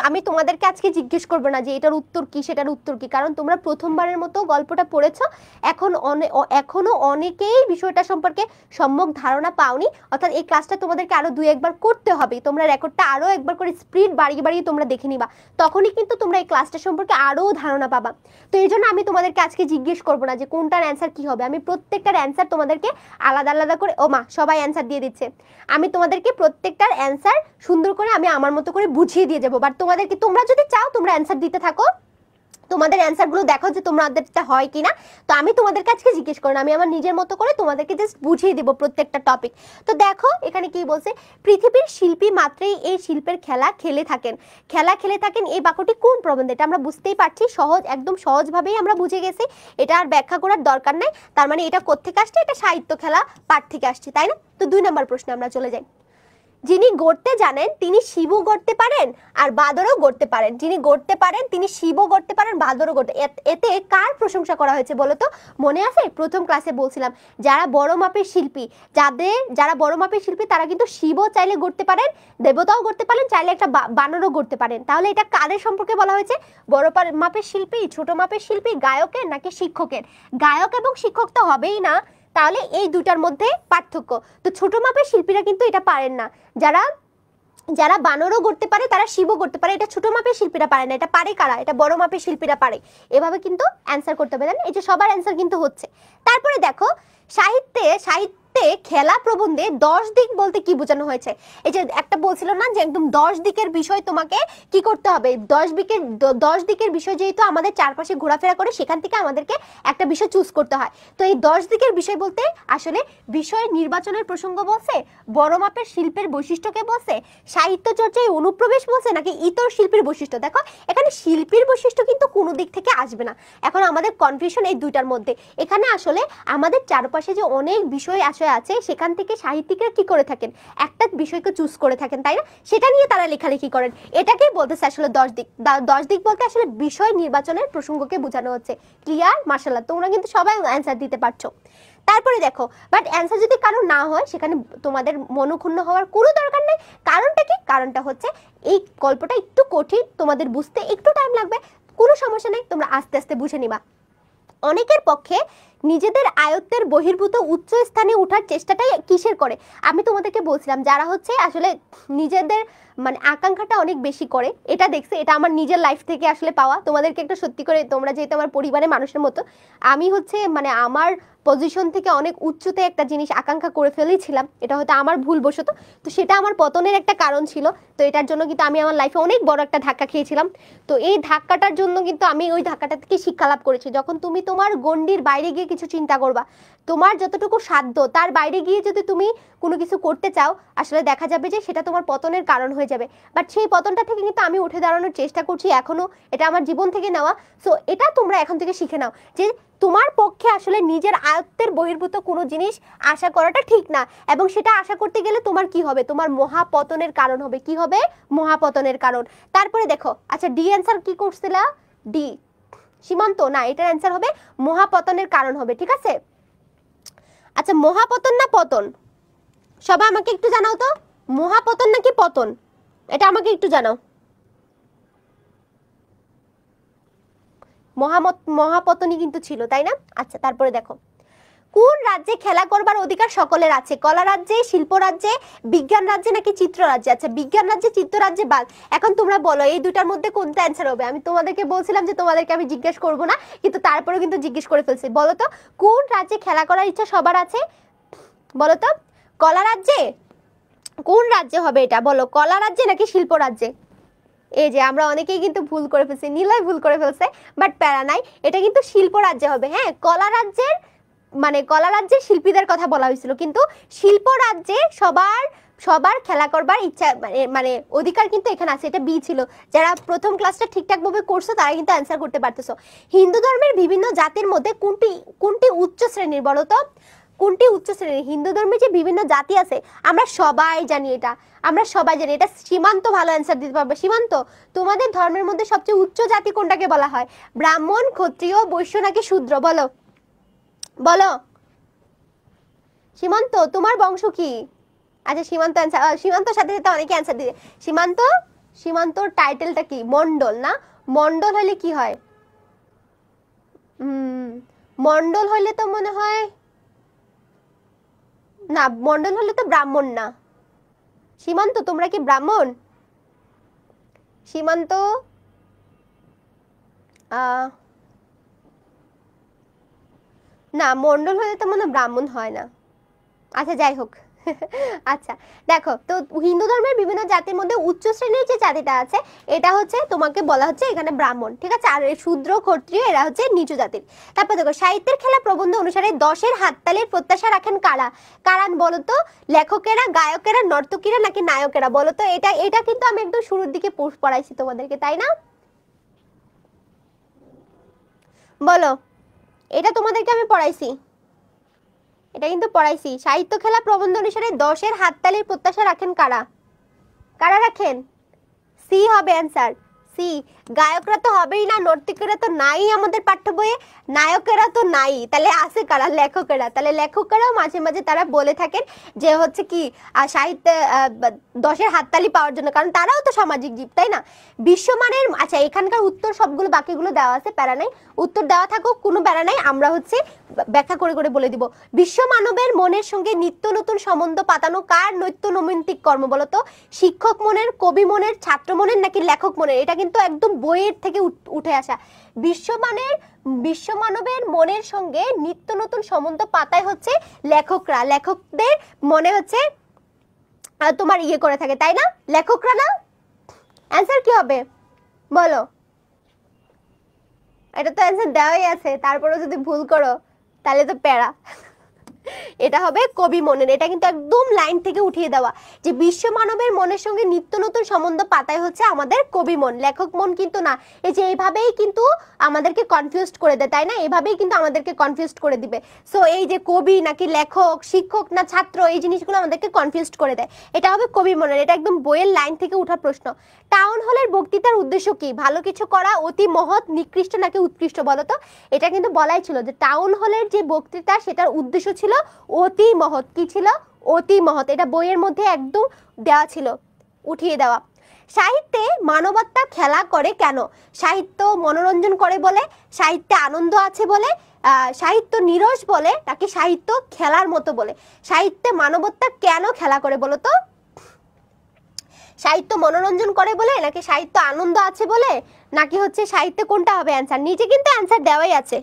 আমি তোমাদেরকে আজকে জিজ্ঞেস করবো না যে এটার উত্তর কি সেটার উত্তর কি, কারণ তোমরা প্রথমবারের মতো গল্পটা পড়েছো, এখনো অনেকেই বিষয়টা সম্পর্কে সম্যক ধারণা পাওনি। অর্থাৎ এই ক্লাসটা তোমাদেরকে আরো 2-1 করতে হবে, তোমরা রেকর্ডটা আরো একবার করে স্পিড বাড়িয়ে তোমরা দেখে নিবা, তখনই কিন্তু তোমরা এই ক্লাসটা সম্পর্কে আরো ধারণা পাবা। তো এই জন্য আমি তোমাদেরকে আজকে জিজ্ঞেস করবো না যে কোনটার অ্যান্সার কি হবে, আমি প্রত্যেকটার অ্যান্সার তোমাদেরকে আলাদা আলাদা করে, ও মা সবাই অ্যান্সার দিয়ে দিচ্ছে, আমি তোমাদেরকে প্রত্যেকটার অ্যান্সার সুন্দর করে আমি আমার মতো করে বুঝিয়ে দিয়ে যাবো। বাট তোমরা যদি চাও তোমরা অ্যান্সার দিতে থাকো, তোমাদের অ্যান্সারগুলো দেখো যে তোমাদেরটা হয় কিনা। তো আমি তোমাদের কাছে জিজ্ঞেস করি না, আমি আমার নিজের মতো করে তোমাদেরকে জাস্ট বুঝিয়ে দেবো প্রত্যেকটা টপিক। তো দেখো এখানে কি বলছে, পৃথিবীর শিল্পী মাত্রই এই শিল্পের খেলা খেলে থাকেন, এই বাক্যটি কোন প্রবন্ধে? এটা আমরা বুঝতেই পারছি, একদম সহজভাবেই আমরা বুঝে গেছি, এটা আর ব্যাখ্যা করার দরকার নাই। তার মানে এটা কোত্থেকে আসছে? এটা সাহিত্য খেলা পাঠ থেকে আসছে, তাই না? তো 2 নম্বর প্রশ্নে আমরা চলে যাই। যিনি গড়তে জানেন তিনি শিবও গড়তে পারেন আর বাদরও গড়তে পারেন। যিনি গড়তে পারেন তিনি শিবও গড়তে পারেন, বাদরও গড়তে। এতে কার প্রশংসা করা হয়েছে বলো তো? মনে আছে প্রথম ক্লাসে বলছিলাম যারা বড় মাপের শিল্পী, তারা কিন্তু শিবও চাইলে গড়তে পারেন, দেবতাও গড়তে পারেন, চাইলে একটা বানরও গড়তে পারেন। তাহলে এটা কাদের সম্পর্কে বলা হয়েছে? বড় মাপের শিল্পী, ছোট মাপের শিল্পী, গায়কের নাকি শিক্ষকের? গায়ক এবং শিক্ষক তো হবেই না, তাহলে এই দুটার মধ্যে পার্থক্য। তো ছোট মাপের শিল্পীরা কিন্তু এটা পারেন না, যারা বানরও গড়তে পারে তারা শিবও করতে পারে, এটা ছোট মাপের শিল্পীরা পারে না। এটা পারে কারা? এটা বড় মাপের শিল্পীরা পারে। এভাবে কিন্তু অ্যান্সার করতে হবে, এই যে সবার অ্যান্সার কিন্তু হচ্ছে। তারপরে দেখো সাহিত্যে বলতে খেলা প্রবন্ধে 10 দিক বলতে কি বোঝানো হয়েছে? এই যে একটা বলছিল না যে একদম 10 দিকের বিষয় তোমাকে কি করতে হবে, 10 দিকের বিষয় যেহেতু আমাদের চারপাশে ঘোরাফেরা করে, সেখান থেকে আমাদেরকে একটা বিষয় চুজ করতে হয়। তো এই 10 দিকের বিষয় বলতে আসলে বিষয় নির্বাচনের প্রসঙ্গ বলছে, বড় মাপের শিল্পের বৈশিষ্ট্যকে বলছে, সাহিত্য চর্চায় অনুপ্রবেশ বলছে, নাকি ইতর শিল্পীর বৈশিষ্ট্য? দেখো এখানে শিল্পীর বৈশিষ্ট্য কিন্তু কোনো দিক থেকে আসবে না। এখন আমাদের কনফিউশন এই দুইটার মধ্যে। এখানে আসলে আমাদের চারপাশে যে অনেক বিষয় আশয় আছে, সেখান থেকে সাহিত্যিকরা কি করে থাকেন, একটা বিষয়কে চুজ করে থাকেন, তাই না? সেটা নিয়ে তারা লেখালেখি করেন। এটাকেই বলতেছে আসলে 10 দিক। 10 দিক বলতে আসলে বিষয় নির্বাচনের প্রসঙ্গকে বোঝানো হচ্ছে। ক্লিয়ার? মাশাআল্লাহ, তোমরা কিন্তু সবাই অ্যান্সার দিতে পারছো। তারপরে দেখো, বাট অ্যান্সার যদি কারো না হয়, সেখানে তোমাদের মনোক্ষুণ্ণ হওয়ার কোনো দরকার নেই। কারণটা কি? কারণটা হচ্ছে এই গল্পটা একটু কঠিন, তোমাদের বুঝতে একটু টাইম লাগবে, কোনো সমস্যা নেই, তোমরা আস্তে আস্তে বুঝে নিবা। অনেকের পক্ষে নিজেদের আয়ত্তের বহির্ভূত উচ্চ স্থানে ওঠার চেষ্টাটাই কিসের করে? আমি তোমাদেরকে বলছিলাম যারা হচ্ছে আসলে নিজেদের মানে আকাঙ্ক্ষাটা অনেক বেশি করে, এটা দেখছে, এটা আমার নিজের লাইফ থেকে আসলে পাওয়া। তোমাদেরকে একটা সত্যি করে, তোমরা যেহেতু আমার পরিবারের মানুষের মতো, আমি হচ্ছে মানে আমার পজিশন থেকে অনেক উচ্চতে একটা জিনিস আকাঙ্ক্ষা করে ফেলেছিলাম, এটা হয়তো আমার ভুলবশত, তো সেটা আমার পতনের একটা কারণ ছিল। তো এটার জন্য কিন্তু আমি আমার লাইফে অনেক বড় একটা ধাক্কা খেয়েছিলাম। তো এই ধাক্কাটার জন্য কিন্তু আমি ওই ধাক্কাটা থেকে শিক্ষা লাভ করেছি। যখন তুমি তোমার গণ্ডির বাইরে গিয়ে কিছু চিন্তা করবা, তোমার যতটুকু সাধ্য তার বাইরে গিয়ে যদি তুমি কোনো কিছু করতে চাও, আসলে দেখা যাবে যে সেটা তোমার পতনের কারণ হয়ে যাবে। বাট সেই পতনটা থেকে কিন্তু আমি উঠে দাঁড়ানোর চেষ্টা করছি এখনো, এটা আমার জীবন থেকে নেওয়া। সো এটা তোমরা এখন থেকে শিখে নাও যে তোমার পক্ষে আসলে নিজের আয়ত্তের বহির্ভূত কোনো জিনিস আশা করাটা ঠিক না, এবং সেটা আশা করতে গেলে তোমার কি হবে, তোমার মহাপতনের কারণ হবে। কি হবে? মহাপতনের কারণ। তারপরে দেখো, আচ্ছা ডি অ্যান্সার কি করছিলা? ডি সীমান্ত না, এটার অ্যান্সার হবে মহাপতনের কারণ হবে। ঠিক আছে, আচ্ছা মহাপতন না পতন, সবাই আমাকে একটু জানাও তো, মহাপতন নাকি পতন, এটা আমাকে একটু জানাও। মহাপতনই কিন্তু ছিল, তাই না? আচ্ছা তারপরে দেখো, কোন রাজ্যে খেলা করবার অধিকার সকলের আছে? কলা রাজ্যে, শিল্প রাজ্যে, বিজ্ঞান রাজ্যে, নাকি চিত্র রাজ্যে? আচ্ছা বিজ্ঞান রাজ্যে, চিত্র রাজ্যে বাদ। এখন তোমরা বলো এই দুটার মধ্যে কোনটা অ্যান্সার হবে? আমি তোমাদেরকে বলছিলাম যে তোমাদেরকে আমি জিজ্ঞেস করবো না, কিন্তু তারপরেও কিন্তু জিজ্ঞেস করে ফেলছি। বলো তো কোন রাজ্যে খেলা করার ইচ্ছা সবার আছে? বলো তো, কলা রাজ্যে? কোন রাজ্যে হবে এটা বলো, কলা রাজ্যে নাকি শিল্প রাজ্যে? এই যে আমরা অনেকেই কিন্তু ভুল করে ফেলছি, নিলয় ভুল করে ফেলছে, বাট প্যারা নাই, এটা কিন্তু শিল্প রাজ্যে হবে। হ্যাঁ, কলা রাজ্যের মানে কলা রাজ্যের শিল্পীদের কথা বলা হয়েছিল, কিন্তু শিল্প রাজ্যে সবার খেলা করবার ইচ্ছা মানে অধিকার কিন্তু এখানে আছে। এটা বি ছিল। যারা প্রথম ক্লাসটা ঠিকঠাক ভাবে করছো তারা কিন্তু অ্যান্সার করতে পারতেছো। হিন্দু ধর্মের বিভিন্ন জাতির মধ্যে কোনটি উচ্চ শ্রেণীর? বলো তো কোনটি উচ্চ শ্রেণীর? হিন্দু ধর্মের যে বিভিন্ন জাতি আছে আমরা সবাই জানি এটা, আমরা সবাই জানি এটা। সীমান্ত ভালো অ্যান্সার দিতে পারবে। সীমান্ত, তোমাদের ধর্মের মধ্যে সবচেয়ে উচ্চ জাতি কোনটাকে বলা হয়? ব্রাহ্মণ, ক্ষত্রিয়, বৈশ্য নাকি শূদ্র? বলো বলো সীমান্ত, তোমার বংশ কি? আচ্ছা সীমান্ত অ্যান্সার, সীমান্তর সাথে সাথে অনেকে অ্যান্সার দিবে। সীমান্ত, সীমান্তর টাইটেলটা কি? মন্ডল না? মন্ডল হলে কি হয়? মন্ডল হলে তো মনে হয় না, মন্ডল হলে তো ব্রাহ্মণ না। সীমান্ত তোমরা কি ব্রাহ্মণ? সীমান্ত না, মন্ডল হলে তো মনে ব্রাহ্মণ হয় না। আচ্ছা যাই হোক আচ্ছা দেখো, তো হিন্দু ধর্মের বিভিন্ন জাতির মধ্যে উচ্চ শ্রেণীর যে জাতিটা আছে এটা হচ্ছে তোমাকে বলা হচ্ছে এখানে ব্রাহ্মণ। ঠিক আছে, আর শূদ্র, ক্ষত্রিয় এরা হচ্ছে নিচু জাতির। তারপর দেখো, সাহিত্যের খেলা প্রবন্ধ অনুসারে 10-এর হাততালির প্রত্যাশা রাখেন কারা? কারণ বলো তো, লেখকেরা, গায়কেরা, নর্তকীরা নাকি নায়কেরা? বলো তো, এটা কিন্তু আমি একদম শুরুর দিকে পড়াইছি তোমাদেরকে, তাই না? বলো, এটা তোমাদেরকে আমি পড়াইছি, এটা কিন্তু পড়াইছি। সাহিত্য খেলা প্রবন্ধ অনুসারে 10-এর হাততালির প্রত্যাশা রাখেন কারা? কারা রাখেন? সি হবে অ্যান্সার, সি। গায়করা তো হবেই না, নর্তকীরা তো নাই আমাদের পাঠ্য বইয়ে, নায়কেরা তো নাই, তাহলে আছে কারা? লেখকেরা। তাহলে লেখকেরাও মাঝে মাঝে তারা বলে থাকেন যে হচ্ছে কি সাহিত্যে 10-এর হাততালি পাওয়ার জন্য, কারণ তারাও তো সামাজিক জীব, তাই না? বিশ্বমানের, আচ্ছা এখানকার উত্তর সবগুলো বাকিগুলো দেওয়া আছে, প্যারা নাই, উত্তর দেওয়া থাকুক, কোনো প্যারা নাই, আমরা হচ্ছে ব্যাখ্যা করে করে বলে দিব। বিশ্ব মানবের মনের সঙ্গে নিত্য নতুন সম্বন্ধ পাতানো কার নৈত্য নৈমিত্তিক কর্ম? বলতো, শিক্ষক মনের, কবি মনের, ছাত্র মনের নাকি লেখক মনের? এটা কিন্তু একদম বইয়ের থেকে উঠে আসা। বিশ্বমানবের মনের সঙ্গে নিত্য নতুন সম্বন্ধ পাতায় হচ্ছে লেখকরা, লেখকদের মনে হচ্ছে তোমার ইয়ে করে থাকে, তাই না? লেখকরা না? অ্যান্সার কি হবে বলো? এটা তো অ্যান্সার দেওয়াই আছে, তারপরে যদি ভুল করো তাহলে তো প্যারা। এটা হবে কবি মনের। এটা কিন্তু একদম লাইন থেকে উঠিয়ে দেওয়া, যে বিশ্ব মানবের মনের সঙ্গে নিত্য নতুন সম্বন্ধ পাতায় হচ্ছে আমাদের কবি মন, লেখক মন কিন্তু না। এই যে এইভাবেই কিন্তু আমাদেরকে কনফিউজড করে দেয়, তাই না? এইভাবেই কিন্তু আমাদেরকে কনফিউজড করে দিবে। সো এই যে কবি নাকি লেখক, শিক্ষক না ছাত্র, এই জিনিসগুলো আমাদেরকে কনফিউজড করে দেয়। এটা হবে কবি মনের। এটা একদম বইয়ের লাইন থেকে উঠা প্রশ্ন। টাউন হলের বক্তৃতার উদ্দেশ্য কি? ভালো কিছু করা, অতি মহৎ, নিকৃষ্ট নাকি উৎকৃষ্ট বলো তো? এটা কিন্তু বলাই ছিল যে টাউন হলের যে বক্তৃতা সেটার উদ্দেশ্য ছিল অতি মহৎ। কি ছিল? অতি মহৎ। এটা বইয়ের মধ্যে একদম দেওয়া ছিল, উঠিয়ে দেওয়া। সাহিত্যে মানবতা খেলা করে কেন? সাহিত্য মনোরঞ্জন করে বলে, সাহিত্যে আনন্দ আছে বলে, সাহিত্য নিরস বলে, নাকি সাহিত্য খেলার মতো বলে? সাহিত্যে মানবতা কেন খেলা করে বলো তো? সাহিত্য মনোরঞ্জন করে বলে, নাকি সাহিত্য আনন্দ আছে বলে, নাকি হচ্ছে সাহিত্যে, কোনটা হবে অ্যান্সার? নিচে কিন্তু অ্যান্সার দেওয়াই আছে।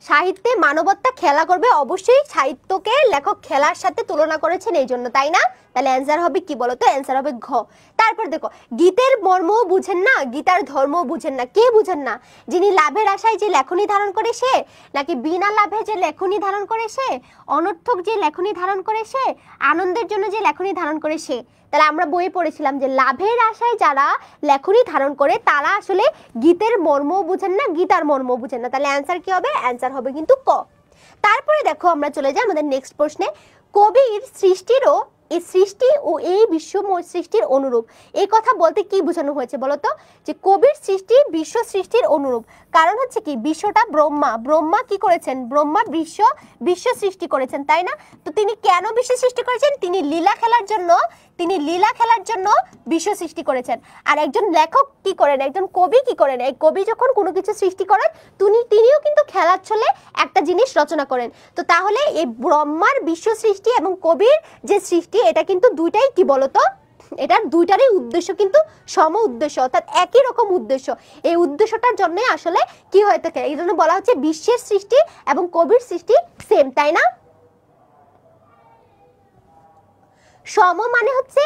সাহিত্যে মানবতা খেলা করবে, অবশ্যই সাহিত্যকে লেখক খেলার সাথে তুলনা করেছেন এই জন্য, তাই না? তাহলে অ্যান্সার হবে কি বলতো? অ্যান্সার হবে ঘ। তারপর দেখো, গীতের মর্মও বুঝেন না, গীতার ধর্মও বুঝেন না। কে বুঝেন না? যিনি লাভের আশায় যে লেখনী ধারণ করে সে, নাকি বিনা লাভে যে লেখনী ধারণ করে সে, অনর্থক যে লেখনী ধারণ করে সে, আনন্দের জন্য যে লেখনী ধারণ করে সে? তাহলে আমরা বইয়ে পড়েছিলাম যে লাভের আশায় যারা লেখনী ধারণ করে তারা আসলে গীতের মর্মও বুঝেন না, গীতার মর্মও বুঝেন না। তাহলে অ্যান্সার কি হবে? অ্যান্সার হবে কিন্তু ক। তারপরে দেখো আমরা চলে যাই আমাদের নেক্সট প্রশ্নে। কবির সৃষ্টিরও এই সৃষ্টি ও এই বিশ্ব সৃষ্টির অনুরূপ, এই কথা বলতে কি বোঝানো হয়েছে বলতো? যে কবির সৃষ্টি বিশ্ব সৃষ্টির অনুরূপ। কারণ হচ্ছে কি, বিশ্বটা ব্রহ্মা কি করেছেন? ব্রহ্মা বিশ্ব সৃষ্টি করেছেন, তাই না? তো তিনি কেন বিশ্ব সৃষ্টি করেছেন? তিনি লীলা খেলার জন্য বিশ্ব সৃষ্টি করেছেন। আর একজন লেখক কি করেন? একজন কবি কি করেন? এই কবি যখন কোনো কিছু সৃষ্টি করেন তিনিও কিন্তু খেলার ছলে একটা জিনিস রচনা করেন। তো তাহলে এই ব্রহ্মার বিশ্ব সৃষ্টি এবং কবির যে সৃষ্টি, এটা কিন্তু দুইটাই কি বলতো? এটার দুইটারই উদ্দেশ্য কিন্তু সম উদ্দেশ্য, অর্থাৎ একই রকম উদ্দেশ্য। এই উদ্দেশ্যটার জন্যই আসলে কি হয়ে থাকে, এই জন্য বলা হচ্ছে বিশ্বের সৃষ্টি এবং কবির সৃষ্টি সেম, তাই না? সম মানে হচ্ছে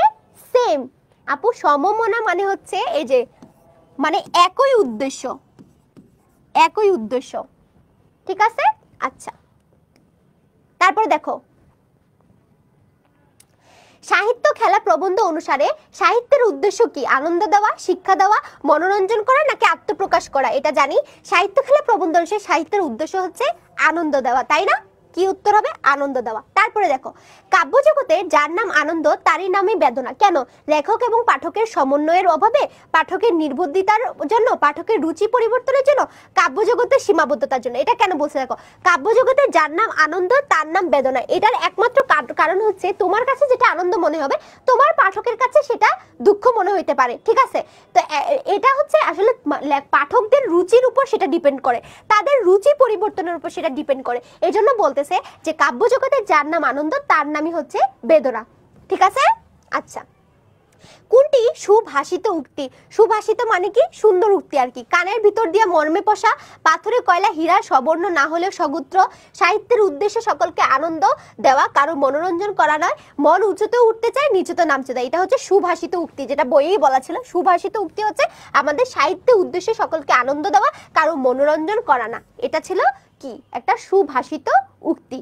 সেম আপু, সমমনা মানে হচ্ছে এই যে মানে একই উদ্দেশ্য, ঠিক আছে? আচ্ছা, তারপর দেখো, সাহিত্য খেলা প্রবন্ধ অনুসারে সাহিত্যের উদ্দেশ্য কি? আনন্দ দেওয়া, শিক্ষা দেওয়া, মনোরঞ্জন করা, নাকি আত্মপ্রকাশ করা? এটা জানি। সাহিত্য খেলা প্রবন্ধ অনুসারে সাহিত্যের উদ্দেশ্য হচ্ছে আনন্দ দেওয়া, তাই না? কি উত্তর হবে? আনন্দ দেওয়া। তারপরে দেখো, কাব্য জগতে যার নাম আনন্দ তারই নামে বেদনা। কেন? লেখক এবং পাঠকের সমন্বয়ের অভাবে, পাঠকের নির্বুদ্ধিতার জন্য, পাঠকের রুচি পরিবর্তনের জন্য, কাব্য জগতের সীমাবদ্ধতার জন্য। এটা কেন বলছে দেখো, কাব্য জগতে যার নাম আনন্দ তার নাম বেদনা। এটার একমাত্র কারণ হচ্ছে তোমার কাছে যেটা আনন্দ মনে হবে তোমার পাঠকের কাছে সেটা দুঃখ মনে হইতে পারে, ঠিক আছে? তো এটা হচ্ছে আসলে পাঠকদের রুচির উপর সেটা ডিপেন্ড করে, তাদের রুচি পরিবর্তনের উপর সেটা ডিপেন্ড করে। এই জন্য বলতেছে যে কাব্য জগতে যার নাম আনন্দ তার নামই হচ্ছে বেদনা, ঠিক আছে? আচ্ছা, কোনটি সুভাষিত উক্তি? সুভাষিত মানে কি? সুন্দর উক্তি আর কি। কানের ভিতর দিয়ে মর্মে পশা, পাথরে কয়লা হীরা সবর্ণ না হলেও সগুত্র, সাহিত্যের উদ্দেশ্য সকলকে আনন্দ দেওয়া, কারো মনোরঞ্জন করা নয়, মন উঁচুতে উঠতে চায় নিচুতে নামতে দেয়। এটা হচ্ছে সুভাষিত উক্তি, যেটা বইয়েই বলা ছিল। সুভাষিত উক্তি হচ্ছে আমাদের সাহিত্যের উদ্দেশ্য সকলকে আনন্দ দেওয়া, কারো মনোরঞ্জন করা না। এটা ছিল কি? একটা সুভাষিত উক্তি,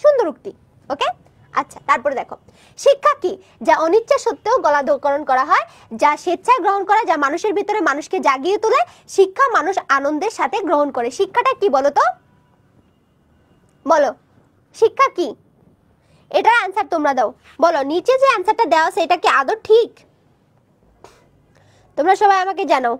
সুন্দর উক্তি। ওকে, আচ্ছা, তারপরে দেখো, শিক্ষা কি? যা অনিচ্ছা সত্ত্বেও গলাধঃকরণ করা হয়, যা স্বেচ্ছায় গ্রহণ করা, যা মানুষের ভিতরে মানুষকে জাগিয়ে তোলে। শিক্ষা মানুষ আনন্দের সাথে গ্রহণ করে। শিক্ষাটা কি বলো তো? বলো, শিক্ষা কি? এটার অ্যান্সার তোমরা দাও, বলো। নিচে যে অ্যান্সারটা দেওয়া আছে এটা কি আদৌ ঠিক? তোমরা সবাই আমাকে জানাও।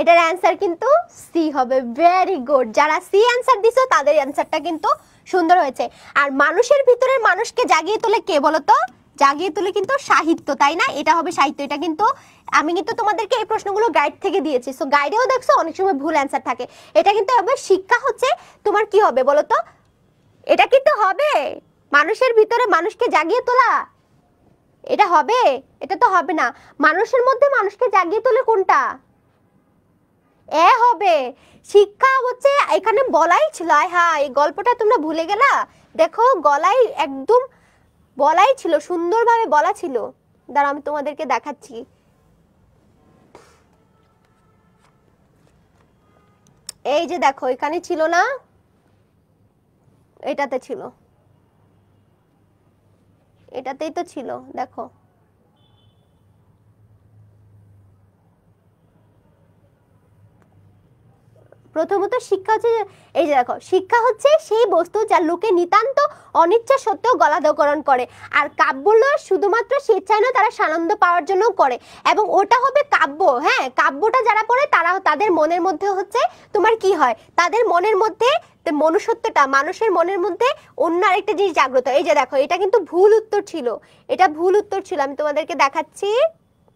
এটার অ্যান্সার কিন্তু সি হবে। ভেরি গুড, যারা সি অ্যান্সার দিছো তাদের অ্যান্সারটা কিন্তু সুন্দর হয়েছে। আর মানুষের ভিতরে মানুষকে জাগিয়ে তোলে কে বলো তো? জাগিয়ে তোলে কিন্তু সাহিত্য, তাই না? এটা হবে সাহিত্য। এটা কিন্তু আমি কিন্তু তোমাদেরকে এই প্রশ্নগুলো গাইড থেকে দিয়েছি, সো গাইডেও দেখছো অনেক সময় ভুল অ্যান্সার থাকে। এটা কিন্তু হবে শিক্ষা হচ্ছে তোমার কি হবে বলো তো, এটা কিন্তু হবে মানুষের ভিতরে মানুষকে জাগিয়ে তোলা, এটা হবে? এটা তো হবে না। মানুষের মধ্যে মানুষকে জাগিয়ে তোলে কোনটা? এ হবে। শিক্ষা হচ্ছে এখানে বলাই ছিল, হ্যাঁ এই গল্পটা তোমরা ভুলে গেলা। দেখো গলাই একদম বলাই ছিল, সুন্দরভাবে বলা ছিল। দাঁড়াও আমি তোমাদেরকে দেখাচ্ছি। এই যে দেখো এখানে ছিল না, এটাতে ছিল, এটাতেই তো ছিল, দেখো প্রথমত শিক্ষা হচ্ছে, এই যে দেখো শিক্ষা হচ্ছে সেই বস্তু যা লোকে নিতান্ত অনিচ্ছা সত্ত্বেও গলাধকরণ করে, আর কাব্যগুলো শুধুমাত্র স্বেচ্ছায় নয়, তারা সানন্দ পাওয়ার জন্য করে, এবং ওটা হবে কাব্য। হ্যাঁ, কাব্যটা যারা পড়ে তারা তাদের মনের মধ্যে হচ্ছে তোমার কি হয়, তাদের মনের মধ্যে মনুষ্যত্বটা, মানুষের মনের মধ্যে অন্য আরেকটা জিনিস জাগ্রত। এই যে দেখো এটা কিন্তু ভুল উত্তর ছিল, এটা ভুল উত্তর ছিল, আমি তোমাদেরকে দেখাচ্ছি।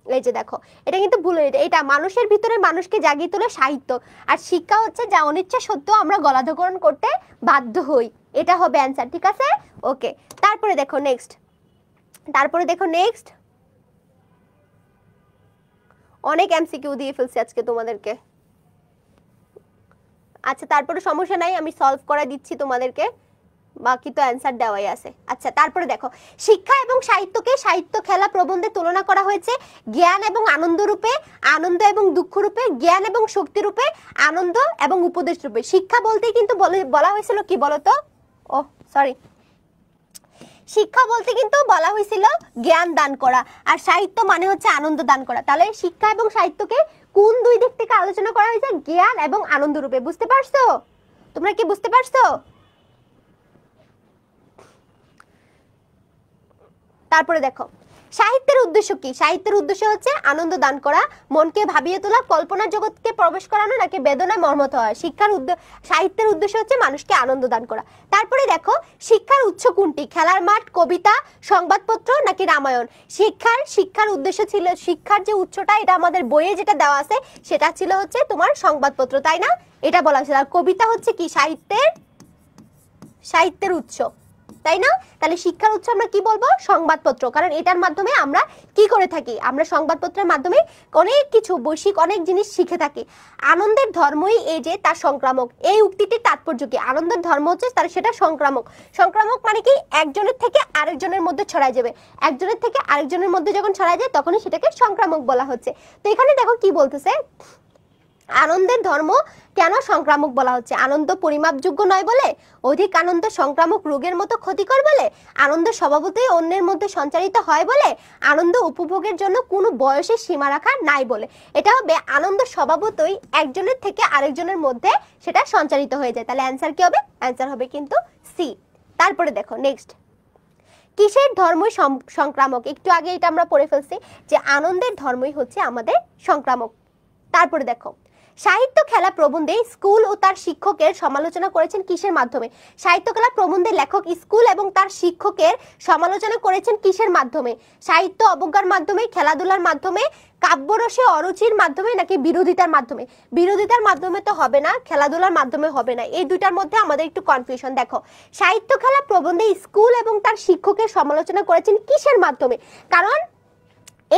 এই যে দেখো এটা কিন্তু ভুল, এটা মানুষের ভিতরে মানুষকে জাগিয়ে তোলে সাহিত্য, আর শিক্ষা হচ্ছে যা অনিচ্ছা সত্ত্বেও আমরা গলাধকরণ করতে বাধ্য হই, এটা হবে অ্যান্সার। ঠিক আছে, ওকে। তারপরে দেখো নেক্সট, তারপরে দেখো নেক্সট, অনেক এমসিকিউ দিয়ে ফেলছি আজকে তোমাদেরকে। আচ্ছা তারপরে সমস্যা নাই, আমি সলভ করে দিচ্ছি তোমাদেরকে, বাকি তো অ্যান্সার দেওয়াই আছে। আচ্ছা তারপরে দেখো শিক্ষা এবং সাহিত্যকে সাহিত্য খেলা প্রবন্ধে তুলনা করা হয়েছে জ্ঞান এবং আনন্দ রূপে, আনন্দ এবং দুঃখ রূপে, জ্ঞান এবং শক্তি রূপে, আনন্দ এবং উপদেশ রূপে। শিক্ষা বলতে কিন্তু বলা হয়েছিল কি বলতো, ও সরি, শিক্ষা বলতে কিন্তু বলা হয়েছিল জ্ঞান দান করা, আর সাহিত্য মানে হচ্ছে আনন্দ দান করা। তাহলে শিক্ষা এবং সাহিত্যকে কোন দুই দিক থেকে আলোচনা করা হয়েছে? জ্ঞান এবং আনন্দ রূপে। বুঝতে পারছো? তোমরা কি বুঝতে পারছো? তারপরে দেখো সাহিত্যের উদ্দেশ্য কি? সাহিত্যের উদ্দেশ্য হচ্ছে আনন্দ দান করা, মনকে ভাবিয়ে তোলা, কল্পনার জগৎকে প্রবেশ করানো, নাকি বেদনায় মর্মত হওয়া। সাহিত্যের উদ্দেশ্য হচ্ছে মানুষকে আনন্দ দান করা। তারপরে দেখো শিক্ষার উৎস কোনটি? খেলার মাঠ, কবিতা, সংবাদপত্র, নাকি রামায়ণ। শিক্ষার উদ্দেশ্য ছিল, শিক্ষার যে উৎসটা এটা আমাদের বইয়ে যেটা দেওয়া আছে সেটা ছিল হচ্ছে তোমার সংবাদপত্র, তাই না? এটা বলা হয়েছিল। আর কবিতা হচ্ছে কি? সাহিত্যের উৎস, তাই না? তাহলে শিক্ষার উৎস আমরা কি বলবো? সংবাদপত্র, কারণ এটার মাধ্যমে আমরা কি করে থাকি? আমরা সংবাদপত্রের মাধ্যমে অনেক কিছু বৈশ্বিক অনেক জিনিস শিখে থাকি। আনন্দের ধর্মই এই যে তার সংক্রামক, এই উক্তিটির তাৎপর্য কি? আনন্দের ধর্ম হচ্ছে তার সেটা সংক্রামক। সংক্রামক মানে কি? একজনের থেকে আরেকজনের মধ্যে ছড়ায় যাবে, একজনের থেকে আরেকজনের মধ্যে যখন ছড়ায় যায় তখনই সেটাকে সংক্রামক বলা হচ্ছে। তো এখানে দেখো কি বলতেছে, আনন্দের ধর্ম কেন সংক্রামক বলা হচ্ছে? আনন্দ পরিমাপযোগ্য নয় বলে, অধিক আনন্দ সংক্রামক রোগের মতো ক্ষতিকর বলে, আনন্দ স্বভাবতই অন্যের মধ্যে সঞ্চারিত হয় বলে, আনন্দ উপভোগের জন্য কোনো বয়সের সীমা রাখা নাই বলে। এটা হবে আনন্দ স্বভাবতই একজনের থেকে আরেকজনের মধ্যে সেটা সঞ্চারিত হয়ে যায়। তাহলে অ্যান্সার কি হবে? অ্যান্সার হবে কিন্তু সি। তারপরে দেখো নেক্সট, কিসের ধর্মই সংক্রামক? একটু আগে এটা আমরা পড়ে ফেলছি যে আনন্দের ধর্মই হচ্ছে আমাদের সংক্রামক। তারপরে দেখো সাহিত্য খেলা প্রবন্ধে স্কুল ও তার শিক্ষকের সমালোচনা করেছেন কিসের মাধ্যমে? সাহিত্য খেলা প্রবন্ধে লেখক স্কুল এবং তার শিক্ষকের সমালোচনা করেছেন কিসের মাধ্যমে? সাহিত্য অবজ্ঞার মাধ্যমে, খেলাধুলার মাধ্যমে, কাব্যরসে অরুচির মাধ্যমে, নাকি বিরোধিতার মাধ্যমে? বিরোধিতার মাধ্যমে তো হবে না, খেলাধুলার মাধ্যমে হবে না, এই দুইটার মধ্যে আমাদের একটু কনফিউশন। দেখো সাহিত্য খেলা প্রবন্ধে স্কুল এবং তার শিক্ষকের সমালোচনা করেছেন কিসের মাধ্যমে? কারণ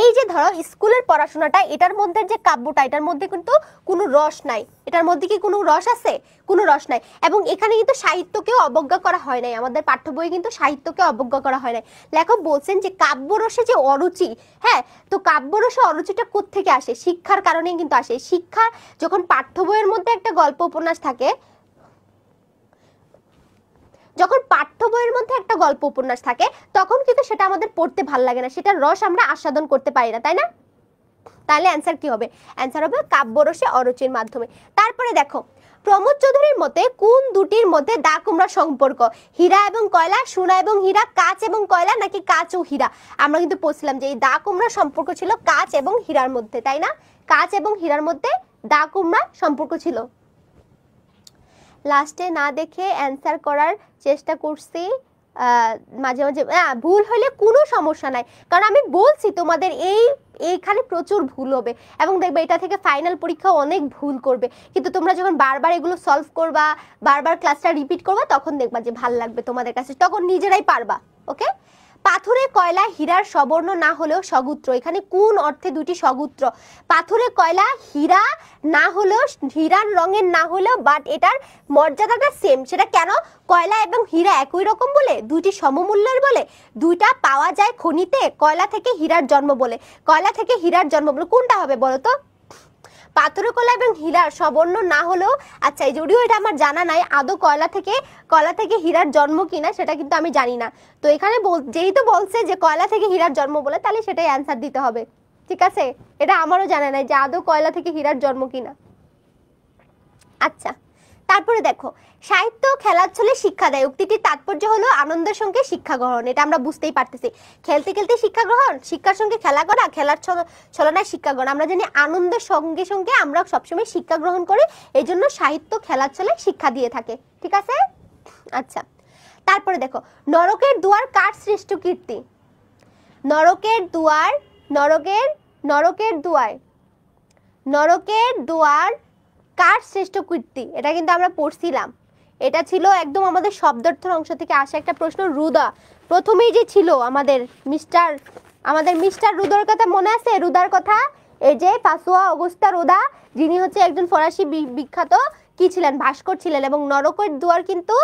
এই যে ধরো স্কুলের পড়াশোনাটা, এটার মধ্যে যে কাব্যটা, এটার মধ্যে কিন্তু কোনো রস নাই। এটার মধ্যে কি কোনো রস আছে? কোনো রস নাই। এবং এখানে কিন্তু সাহিত্যকেও অবজ্ঞা করা হয় নাই, আমাদের পাঠ্য বইয়ে কিন্তু সাহিত্যকে অবজ্ঞা করা হয় নাই। লেখক বলছেন যে কাব্যরসে যে অরুচি, হ্যাঁ, তো কাব্যরসে অরুচিটা কোত্থেকে আসে? শিক্ষার কারণেই কিন্তু আসে। শিক্ষা যখন পাঠ্য বইয়ের মধ্যে একটা গল্প উপন্যাস থাকে, যখন পাঠ্য বইয়ের মধ্যে একটা গল্প উপন্যাস থাকে তখন কিন্তু সেটা আমাদের পড়তে ভালো লাগে না, সেটার রস আমরা আস্বাদন করতে পারি না, তাই না? তাহলে অ্যান্সার কি হবে? অ্যান্সার হবে কাব্যরসে অরুচির মাধ্যমে। তারপরে দেখো প্রমোদ চৌধুরীর মতে কোন দুটির মধ্যে দা কুমড়া সম্পর্ক? হীরা এবং কয়লা, সোনা এবং হীরা, কাঁচ এবং কয়লা, নাকি কাঁচ ও হীরা? আমরা কিন্তু বলছিলাম যে এই দা কুমড়া সম্পর্ক ছিল কাঁচ এবং হীরার মধ্যে, তাই না? কাঁচ এবং হীরার মধ্যে দা কুমড়া সম্পর্ক ছিল। লাস্টে না দেখে অ্যান্সার করার চেষ্টা করছি, মাঝে মাঝে ভুল হলে কোনো সমস্যা নাই, কারণ আমি বলছি তোমাদের এইখানে প্রচুর ভুল হবে এবং দেখবে এটা থেকে ফাইনাল পরীক্ষা অনেক ভুল করবে, কিন্তু তোমরা যখন বারবার এগুলো সলভ করবা, বারবার ক্লাসটা রিপিট করবা, তখন দেখবা যে ভাল লাগবে তোমাদের কাছে, তখন নিজেরাই পারবা। ওকে, পাথুরে কয়লা হীরার সবর্ণ না হলেও সগুত্র, এখানে কোন অর্থে দুটি সগুত্র? পাথুরে কয়লা হীরা না হলেও, হীরার রঙের না হলেও, বাট এটার মর্যাদাটা সেম। সেটা কেন? কয়লা এবং হীরা একই রকম বলে, দুইটি সমমূল্যের বলে, দুইটা পাওয়া যায় খনিতে, কয়লা থেকে হীরার জন্ম বলে, কয়লা থেকে হীরার জন্ম বলে, কোনটা হবে বলো তো? পাথুরে কয়লা এবং হীরার সবর্ণ না হলেও, আচ্ছা যদিও এটা আমার জানা নাই আদৌ কয়লা থেকে হীরার জন্ম কিনা, সেটা কিন্তু আমি জানি না। তো এখানে যেহেতু বলছে যে কয়লা থেকে হীরার জন্ম বলে, তাহলে সেটাই অ্যান্সার দিতে হবে। ঠিক আছে, এটা আমারও জানা নাই যে আদৌ কয়লা থেকে হীরার জন্ম কিনা। আচ্ছা, তারপরে দেখো, সাহিত্য খেলার ছলে শিক্ষা দেয়, উক্তিটির তাৎপর্য হলো আনন্দের সঙ্গে শিক্ষা গ্রহণ। এটা আমরা বুঝতেই পারতেছি, খেলতে খেলতে শিক্ষা গ্রহণ, শিক্ষার সঙ্গে খেলা করা, খেলার ছলনায় শিক্ষা গ্রহণ। আমরা জানি আনন্দের সঙ্গে সঙ্গে আমরা সবসময় শিক্ষা গ্রহণ করি, এই জন্য সাহিত্য খেলার ছলে শিক্ষা দিয়ে থাকে। ঠিক আছে, আচ্ছা তারপরে দেখো, নরকের দুয়ার কার শ্রেষ্ঠ কীর্তি? নরকের দুয়ার, নরকের দুয়ার কার শ্রেষ্ঠ কীর্তি? এটা কিন্তু আমরা পড়ছিলাম, এটা ছিল একদম আমাদের শব্দার্থের অংশ থেকে আসা একটা প্রশ্ন। রুদা প্রথমেই যে ছিল আমাদের মিস্টার রুদার কথা মনে আছে? রুদার কথা, এই যে ফাসুয়া অগস্তা রুদা, যিনি হচ্ছে একজন ফরাসি বিখ্যাত কি ছিলেন, ভাস্কর ছিলেন, এবং নরকের দুয়ার কিন্তু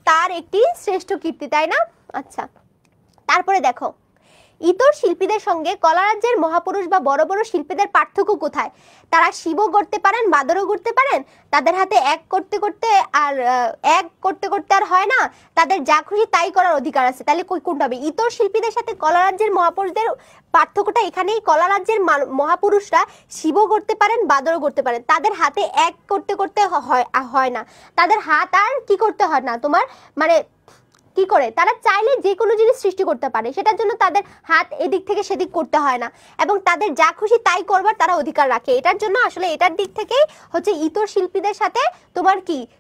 তার একটি শ্রেষ্ঠ কীর্তি, তাই না? আচ্ছা, তারপরে দেখো, ইতর শিল্পীদের সঙ্গে কলারাজ্যের মহাপুরুষ বা বড় বড় শিল্পীদের পার্থক্য কোথায়? তারা শিবও গড়তে পারেন, বাদরও গড়তে পারেন, তাদের হাতে এক করতে করতে আর হয় না, তাদের যা খুশি তাই করার অধিকার আছে। তাহলে কোনটা হবে? ইতর শিল্পীদের সাথে কলারাজ্যের মহাপুরুষদের পার্থক্যটা এখানেই, কলারাজ্যের মহাপুরুষরা শিবও গড়তে পারেন, বাদরও গড়তে পারেন, তাদের হাতে এক করতে করতে হয় না, তাদের হাত আর কি করতে হয় না তোমার, মানে কি করে, তারা চাইলে যে কোনো জিনিস সৃষ্টি করতে পারে, সেটার জন্য তাদের হাত এদিক থেকে সেদিক করতে হয় না, এবং তাদের যা খুশি তাই করবার তারা অধিকার রাখে। এটার জন্য আসলে এটার দিক থেকেই হচ্ছে ইতর শিল্পীদের সাথে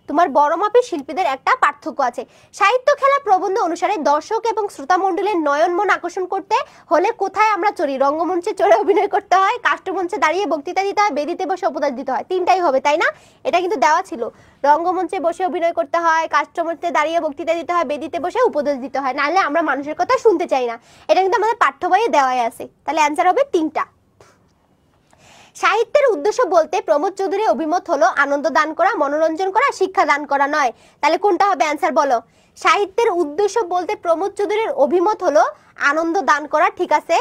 তোমার বড় মাপের শিল্পীদের একটা পার্থক্য আছে। সাহিত্য খেলা প্রবন্ধ অনুসারে দর্শক এবং শ্রোতা মণ্ডলের নয়ন মন আকর্ষণ করতে হলে কোথায় আমরা চড়ি? রঙ্গমঞ্চে চড়ে অভিনয় করতে হয়, কাষ্ঠমঞ্চে দাঁড়িয়ে বক্তৃতা দিতে হয়, বেদিতে বসে উপদেশ দিতে হয়, তিনটাই হবে, তাই না? এটা কিন্তু দেওয়া ছিল, রঙ্গমঞ্চে বসে অভিনয় করতে হয়, কাষ্ঠমঞ্চে দাঁড়িয়ে বক্তৃতা দিতে হয়, বেদিতে বসে উপদেশ দিতে হয়, নাহলে আমরা মানুষের কথা শুনতে চাই না। এটা কিন্তু আমাদের পাঠ্য বইয়ে দেওয়াই আছে। তাহলে অ্যান্সার হবে তিনটা। সাহিত্যের উদ্দেশ্য বলতে প্রমোদ চৌধুরীর অভিমত হলো আনন্দ দান করা, মনোরঞ্জন করা, শিক্ষা দান করা নয়। তাহলে কোনটা হবে? অ্যান্সার বলো। সাহিত্যের উদ্দেশ্য বলতে প্রমোদ চৌধুরীর অভিমত হলো আনন্দ দান করা, ঠিক আছে,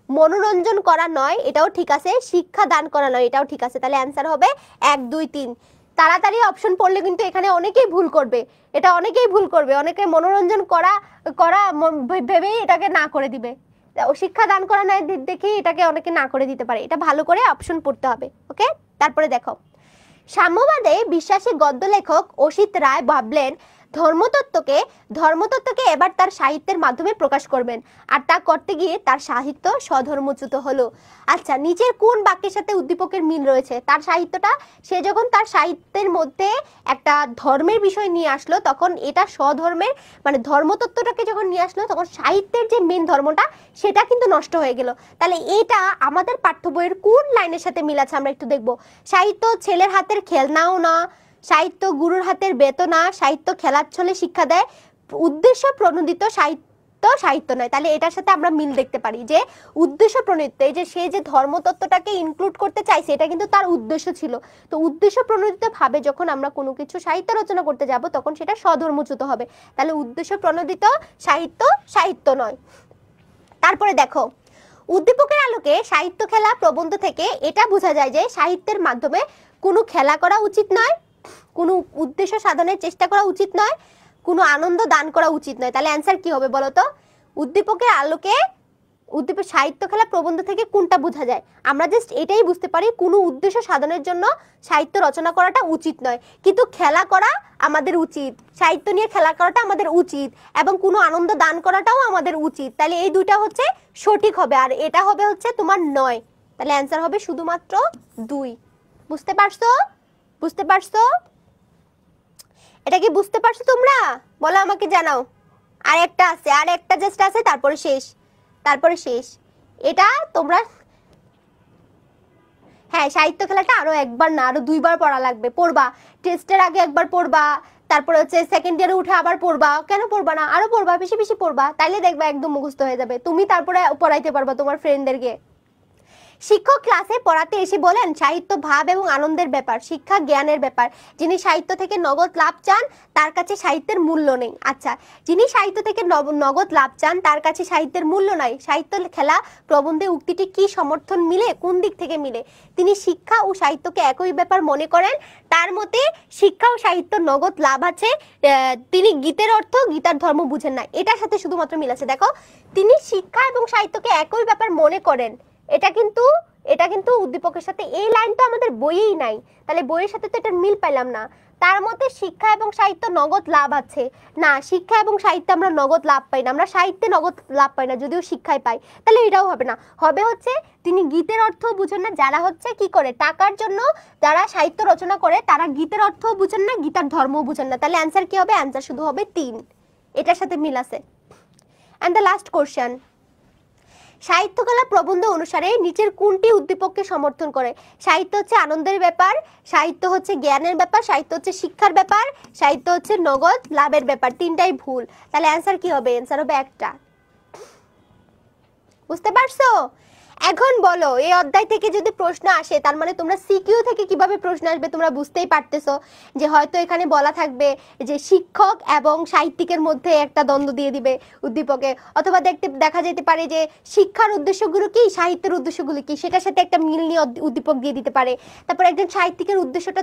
মনোরঞ্জন করা নয়, এটাও ঠিক আছে, শিক্ষা দান করা নয়, এটাও ঠিক আছে। তাহলে অ্যান্সার হবে 1 2 3। তাড়াতাড়ি অপশন পড়লে কিন্তু এখানে অনেকেই ভুল করবে, অনেকে মনোরঞ্জন করা ভেবেই এটাকে না করে দিবে, শিক্ষা দান করা নয় দেখেই এটাকে অনেকে না করে দিতে পারে। এটা ভালো করে অপশন পড়তে হবে। ওকে, তারপরে দেখো, সাম্যবাদে বিশ্বাসী গদ্য লেখক অসিত রায় ভাবলেন ধর্মতত্ত্বকে এবার তার সাহিত্যের মাধ্যমে প্রকাশ করবেন, আর তা করতে গিয়ে তার সাহিত্য স্বধর্মচ্যুত হলো। আচ্ছা, নিচের কোন বাক্যের সাথে উদ্দীপকের মিল রয়েছে? তার সাহিত্যটা, সে যখন তার সাহিত্যের মধ্যে একটা ধর্মের বিষয় নিয়ে আসলো, তখন এটা স্বধর্মের মানে ধর্মতত্ত্বটাকে যখন নিয়ে আসলো, তখন সাহিত্যের যে মেন ধর্মটা সেটা কিন্তু নষ্ট হয়ে গেল। তাহলে এটা আমাদের পাঠ্য বইয়ের কোন লাইনের সাথে মিল আছে আমরা একটু দেখবো। সাহিত্য ছেলের হাতের খেলনাও না, সাহিত্য গুরুর হাতের বেতনা, সাহিত্য খেলার ছলে শিক্ষা দেয়, উদ্দেশ্য প্রণোদিত সাহিত্য নয়। তাহলে এটার সাথে আমরা মিল দেখতে পারি যে উদ্দেশ্য প্রণোদিত, এই যে সে যে ধর্মতত্ত্বটাকে ইনক্লুড করতে চাইছে, এটা কিন্তু তার উদ্দেশ্য ছিল। তো উদ্দেশ্য প্রণোদিত ভাবে যখন আমরা কোনো কিছু সাহিত্য রচনা করতে যাব, তখন সেটা স্বধর্মচ্যুত হবে। তাহলে উদ্দেশ্য প্রণোদিত সাহিত্য নয়। তারপরে দেখো, উদ্দীপকের আলোকে সাহিত্য খেলা প্রবন্ধ থেকে এটা বোঝা যায় যে সাহিত্যের মাধ্যমে কোনো খেলা করা উচিত নয়, কোনো উদ্দেশ্য সাধনের চেষ্টা করা উচিত নয়, কোনো আনন্দ দান করা উচিত নয়। তাহলে অ্যান্সার কি হবে বলো তো? উদ্দীপকের আলোকে সাহিত্য খেলা প্রবন্ধ থেকে কোনটা বোঝা যায়? আমরা জাস্ট এটাই বুঝতে পারি কোনো উদ্দেশ্য সাধনের জন্য সাহিত্য রচনা করাটা উচিত নয়, কিন্তু খেলা করা আমাদের উচিত, সাহিত্য নিয়ে খেলা করাটা আমাদের উচিত, এবং কোনো আনন্দ দান করাটাও আমাদের উচিত। তাহলে এই দুইটা হচ্ছে সঠিক হবে, আর এটা হবে হচ্ছে তোমার 9। তাহলে অ্যান্সার হবে শুধুমাত্র 2। বুঝতে পারছো? এটা কি বুঝতে পারছো তোমরা? বলো, আমাকে জানাও। আর একটা আছে, আর একটা জাস্ট আছে, তারপরে শেষ, তারপরে শেষ। এটা তোমরা, হ্যাঁ সাহিত্য খেলাটা আরো একবার না আরো 2বার পড়া লাগবে। পড়বা, টেস্টের আগে একবার পড়বা, তারপরে হচ্ছে সেকেন্ড ইয়ারে উঠে আবার পড়বা। কেন পড়বা না, আরো পড়বা, বেশি বেশি পড়বা, তাইলে দেখবা একদম মুখস্থ হয়ে যাবে। তুমি তারপরে পড়াইতে পারবা তোমার ফ্রেন্ডদেরকে। শিক্ষক ক্লাসে পড়াতে এসে বলেন সাহিত্য ভাব এবং আনন্দের ব্যাপার, শিক্ষা জ্ঞানের ব্যাপার। যিনি সাহিত্য থেকে নগদ লাভ চান তার কাছে সাহিত্যের মূল্য নেই। আচ্ছা, যিনি সাহিত্য থেকে নগদ লাভ চান তার কাছে সাহিত্যের মূল্য নাই। সাহিত্য খেলা প্রবন্ধে উক্তিটি কি সমর্থন মিলে, কোন দিক থেকে মিলে? তিনি শিক্ষা ও সাহিত্যকে একই ব্যাপার মনে করেন। তার মতে শিক্ষা ও সাহিত্য নগদ লাভ আছে। তিনি গীতের অর্থ গীতার ধর্ম বুঝেন না। এটার সাথে শুধুমাত্র মিল আছে। দেখো, তিনি শিক্ষা এবং সাহিত্যকে একই ব্যাপার মনে করেন, এটা কিন্তু উদ্দীপকের সাথে, এই লাইনটা আমাদের বইয়েই নাই, তাহলে বইয়ের সাথে তো এটার মিল পাইলাম না। তার মতে শিক্ষা এবং সাহিত্য নগদ লাভ আছে না, শিক্ষা এবং সাহিত্যে আমরা নগদ লাভ পাই না, আমরা সাহিত্যে নগদ লাভ পাই না, যদিও শিক্ষায় পাই। তাহলে এটাও হবে না, হবে হচ্ছে তিনি গীতের অর্থ বুঝেন না। যারা হচ্ছে কি করে টাকার জন্য যারা সাহিত্য রচনা করে তারা গীতের অর্থ বুঝেন না, গীতার ধর্মও বুঝেন না। তাহলে অ্যান্সার কি হবে? অ্যান্সার শুধু হবে 3, এটার সাথে মিল আছে। অ্যান্ড দ্য লাস্ট কোশ্চেন, সাহিত্যকলা প্রবন্ধ অনুসারে নিচের কোনটি উদ্দীপককে সমর্থন করে? সাহিত্য হচ্ছে আনন্দের ব্যাপার, সাহিত্য হচ্ছে জ্ঞানের ব্যাপার, সাহিত্য হচ্ছে শিক্ষার ব্যাপার, সাহিত্য হচ্ছে নগদ লাভের ব্যাপার। 3টাই ভুল। তাহলে অ্যান্সার কি হবে? অ্যান্সার হবে একটা। বুঝতে পারছো? এখন বলো, এই অধ্যায় থেকে যদি প্রশ্ন আসে তার মানে তোমরা সিকিউ থেকে কিভাবে প্রশ্ন আসবে তোমরা বুঝতেই পারতেছো। যে হয়তো এখানে বলা থাকবে যে শিক্ষক এবং সাহিত্যিকের মধ্যে একটা দ্বন্দ্ব দিয়ে দিবে উদ্দীপকে, অথবা দেখা যেতে পারে যে শিক্ষার উদ্দেশ্যগুলো কি, সাহিত্যের উদ্দেশ্যগুলো কি, সেটার সাথে একটা মিল নিয়ে উদ্দীপক দিয়ে দিতে পারে। তারপর একজন সাহিত্যিকের উদ্দেশ্যটা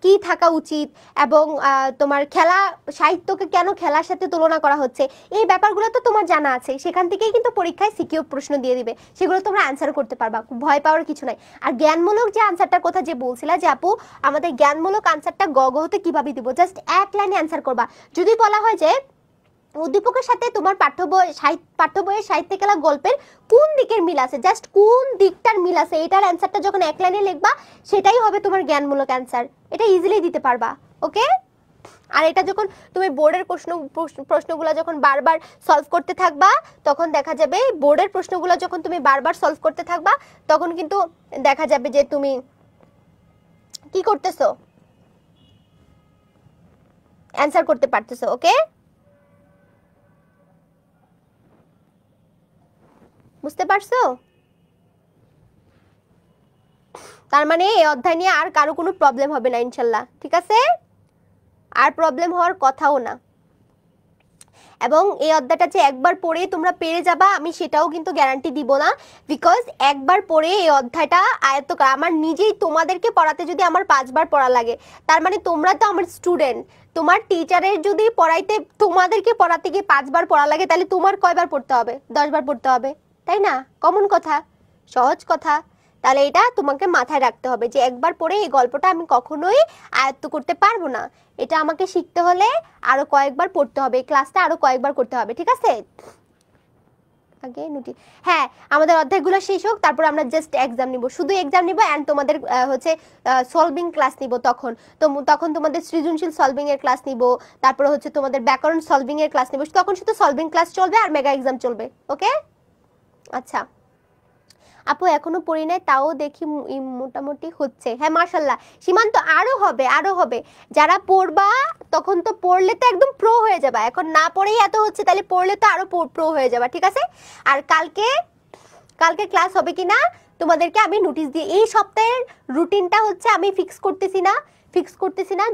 কি থাকা উচিত, এবং তোমার সাহিত্যকে কেন খেলার সাথে তুলনা করা হচ্ছে, এই ব্যাপারগুলো তো তোমার জানা আছে। সেখান থেকেই কিন্তু পরীক্ষায় সিকিউ প্রশ্ন দিয়ে দিবে, সেগুলো তোমরা অ্যান্সার করতে পারবা, ভয় পাওয়ার কিছু নাই। আর জ্ঞানমূলক যে আনসারটার কথা যে বলছিলা যে আপু আমাদের জ্ঞানমূলক আনসারটা গগহতে কিভাবে দিব, জাস্ট এক লাইনে অ্যান্সার করবা। যদি বলা হয় যে উদ্দীপকের সাথে তোমার পাঠ্য বইয়ের সাহিত্যকলা গল্পের কোন দিকের মিল আছে, জাস্ট কোন দিকটার মিল আছে, এটার অ্যান্সারটা যখন এক লাইনে লিখবা সেটাই হবে তোমার জ্ঞানমূলক অ্যান্সার। এটা ইজিলি দিতে পারবা। ওকে? আর এটা যখন তুমি বোর্ডের প্রশ্নগুলো যখন বারবার সলভ করতে থাকবা তখন দেখা যাবে, বোর্ডের প্রশ্নগুলো যখন তুমি বারবার সলভ করতে থাকবা তখন কিন্তু দেখা যাবে যে তুমি কি করতেছো, অ্যান্সার করতে পারতেছো। ওকে? বুঝতে পারছো? তার মানে এই অধ্যায় নিয়ে আর কারো কোনো প্রবলেম হবে না ইনশাল্লাহ। ঠিক আছে? আর প্রবলেম হওয়ার কথাও না। এবং এই অধ্যায়টা যে একবার পড়ে তোমরা পেরে যাবা আমি সেটাও কিন্তু গ্যারান্টি দিব না, বিকজ একবার পড়ে এই অধ্যায়টা আয়ত্ত করা, আমার নিজেই তোমাদেরকে পড়াতে যদি আমার 5বার পড়া লাগে, তার মানে তোমরা তো আমার স্টুডেন্ট, তোমার টিচারের যদি তোমাদেরকে পড়াতে গিয়ে 5বার পড়া লাগে তাহলে তোমার কয়বার পড়তে হবে? 10বার পড়তে হবে, তাই না? কমন কথা, সহজ কথা। তাহলে এটা তোমাকে মাথায় রাখতে হবে যে একবার পড়ে এই গল্পটা আমি কখনোই আয়ত্ত করতে পারবো না, এটা আমাকে শিখতে হলে আরো কয়েকবার পড়তে হবে, ক্লাসটা আরো কয়েকবার করতে হবে। ঠিক আছে? আগে হ্যাঁ, আমাদের অধ্যায়গুলো শেষ হোক, তারপর আমরা জাস্ট এক্সাম নিব, শুধু এক্সাম নিব এন্ড তোমাদের হচ্ছে সলভিং ক্লাস নিব। তখন তোমাদের সৃজনশীল সলভিং এর ক্লাস নিব, তারপর হচ্ছে তোমাদের ব্যাকরণ সলভিং এর ক্লাস নিব। তখন শুধু সলভিং ক্লাস চলবে আর মেগা এক্সাম চলবে। ওকে? আচ্ছা আপু এখনো পড়ি নাই, তাও দেখি মোটামুটি হচ্ছে। হ্যাঁ মাশাআল্লাহ সীমান্ত, আরো হবে আরো হবে। যারা পড়বা তখন তো পড়লে তো একদম প্রো হয়ে যাবা, এখন না পড়েই এত হচ্ছে, তাহলে পড়লে তো আরো প্রো হয়ে যাবা। ঠিক আছে? আর কালকে ক্লাস হবে কিনা তোমাদেরকে আমি নোটিশ দিয়ে, এই সপ্তাহের রুটিনটা হচ্ছে আমি ফিক্স করতেছি না,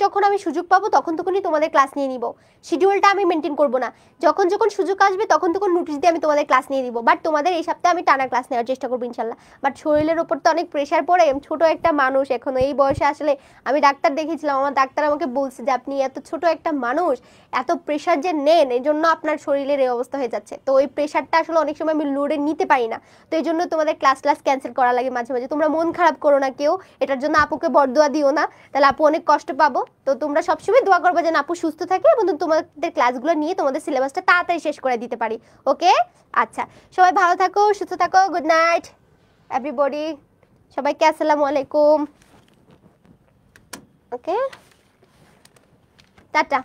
যখন আমি সুযোগ পাবো তখনই তোমাদের ক্লাস নিয়ে নিব। শিডিউলটা আমি মেনটেন করব না, যখন সুযোগ আসবে তখন নোটিশ দিয়ে আমি তোমাদের ক্লাস নিয়ে দিব। বাট তোমাদের এই সপ্তাহে আমি টানা ক্লাস নেওয়ার চেষ্টা করবো ইনশাল্লাহ। বাট শরীরের উপর তো অনেক প্রেশার পড়ে, ছোট একটা মানুষ এখনো এই বয়সে, আসলে আমি ডাক্তার দেখিয়েছিলাম, আমার ডাক্তার আমাকে বলছে যে আপনি এত ছোট একটা মানুষ, এত প্রেশার যে নেন এই জন্য আপনার শরীরের এই অবস্থা হয়ে যাচ্ছে। তো ওই প্রেশারটা আসলে অনেক সময় আমি লোডে নিতে পারি না, তো এই জন্য তোমাদের ক্লাস ক্যান্সেল করা লাগে মাঝে মাঝে। তোমরা মন খারাপ করো না কেউ, এটার জন্য আপুকে বরদোয়া দিও না, তাহলে আপু অনেক কষ্ট পাবো। তো তোমরা সবসময় দোয়া করবে যেন আপু সুস্থ থাকে এবং তোমাদের ক্লাসগুলো নিয়ে তোমাদের সিলেবাসটা তাড়াতাড়ি শেষ করে দিতে পারি। ওকে? আচ্ছা সবাই ভালো থাকো, সুস্থ থাকো। গুড নাইট এভরিবডি, সবাইকে আসসালামু আলাইকুম। ওকে, টাটা।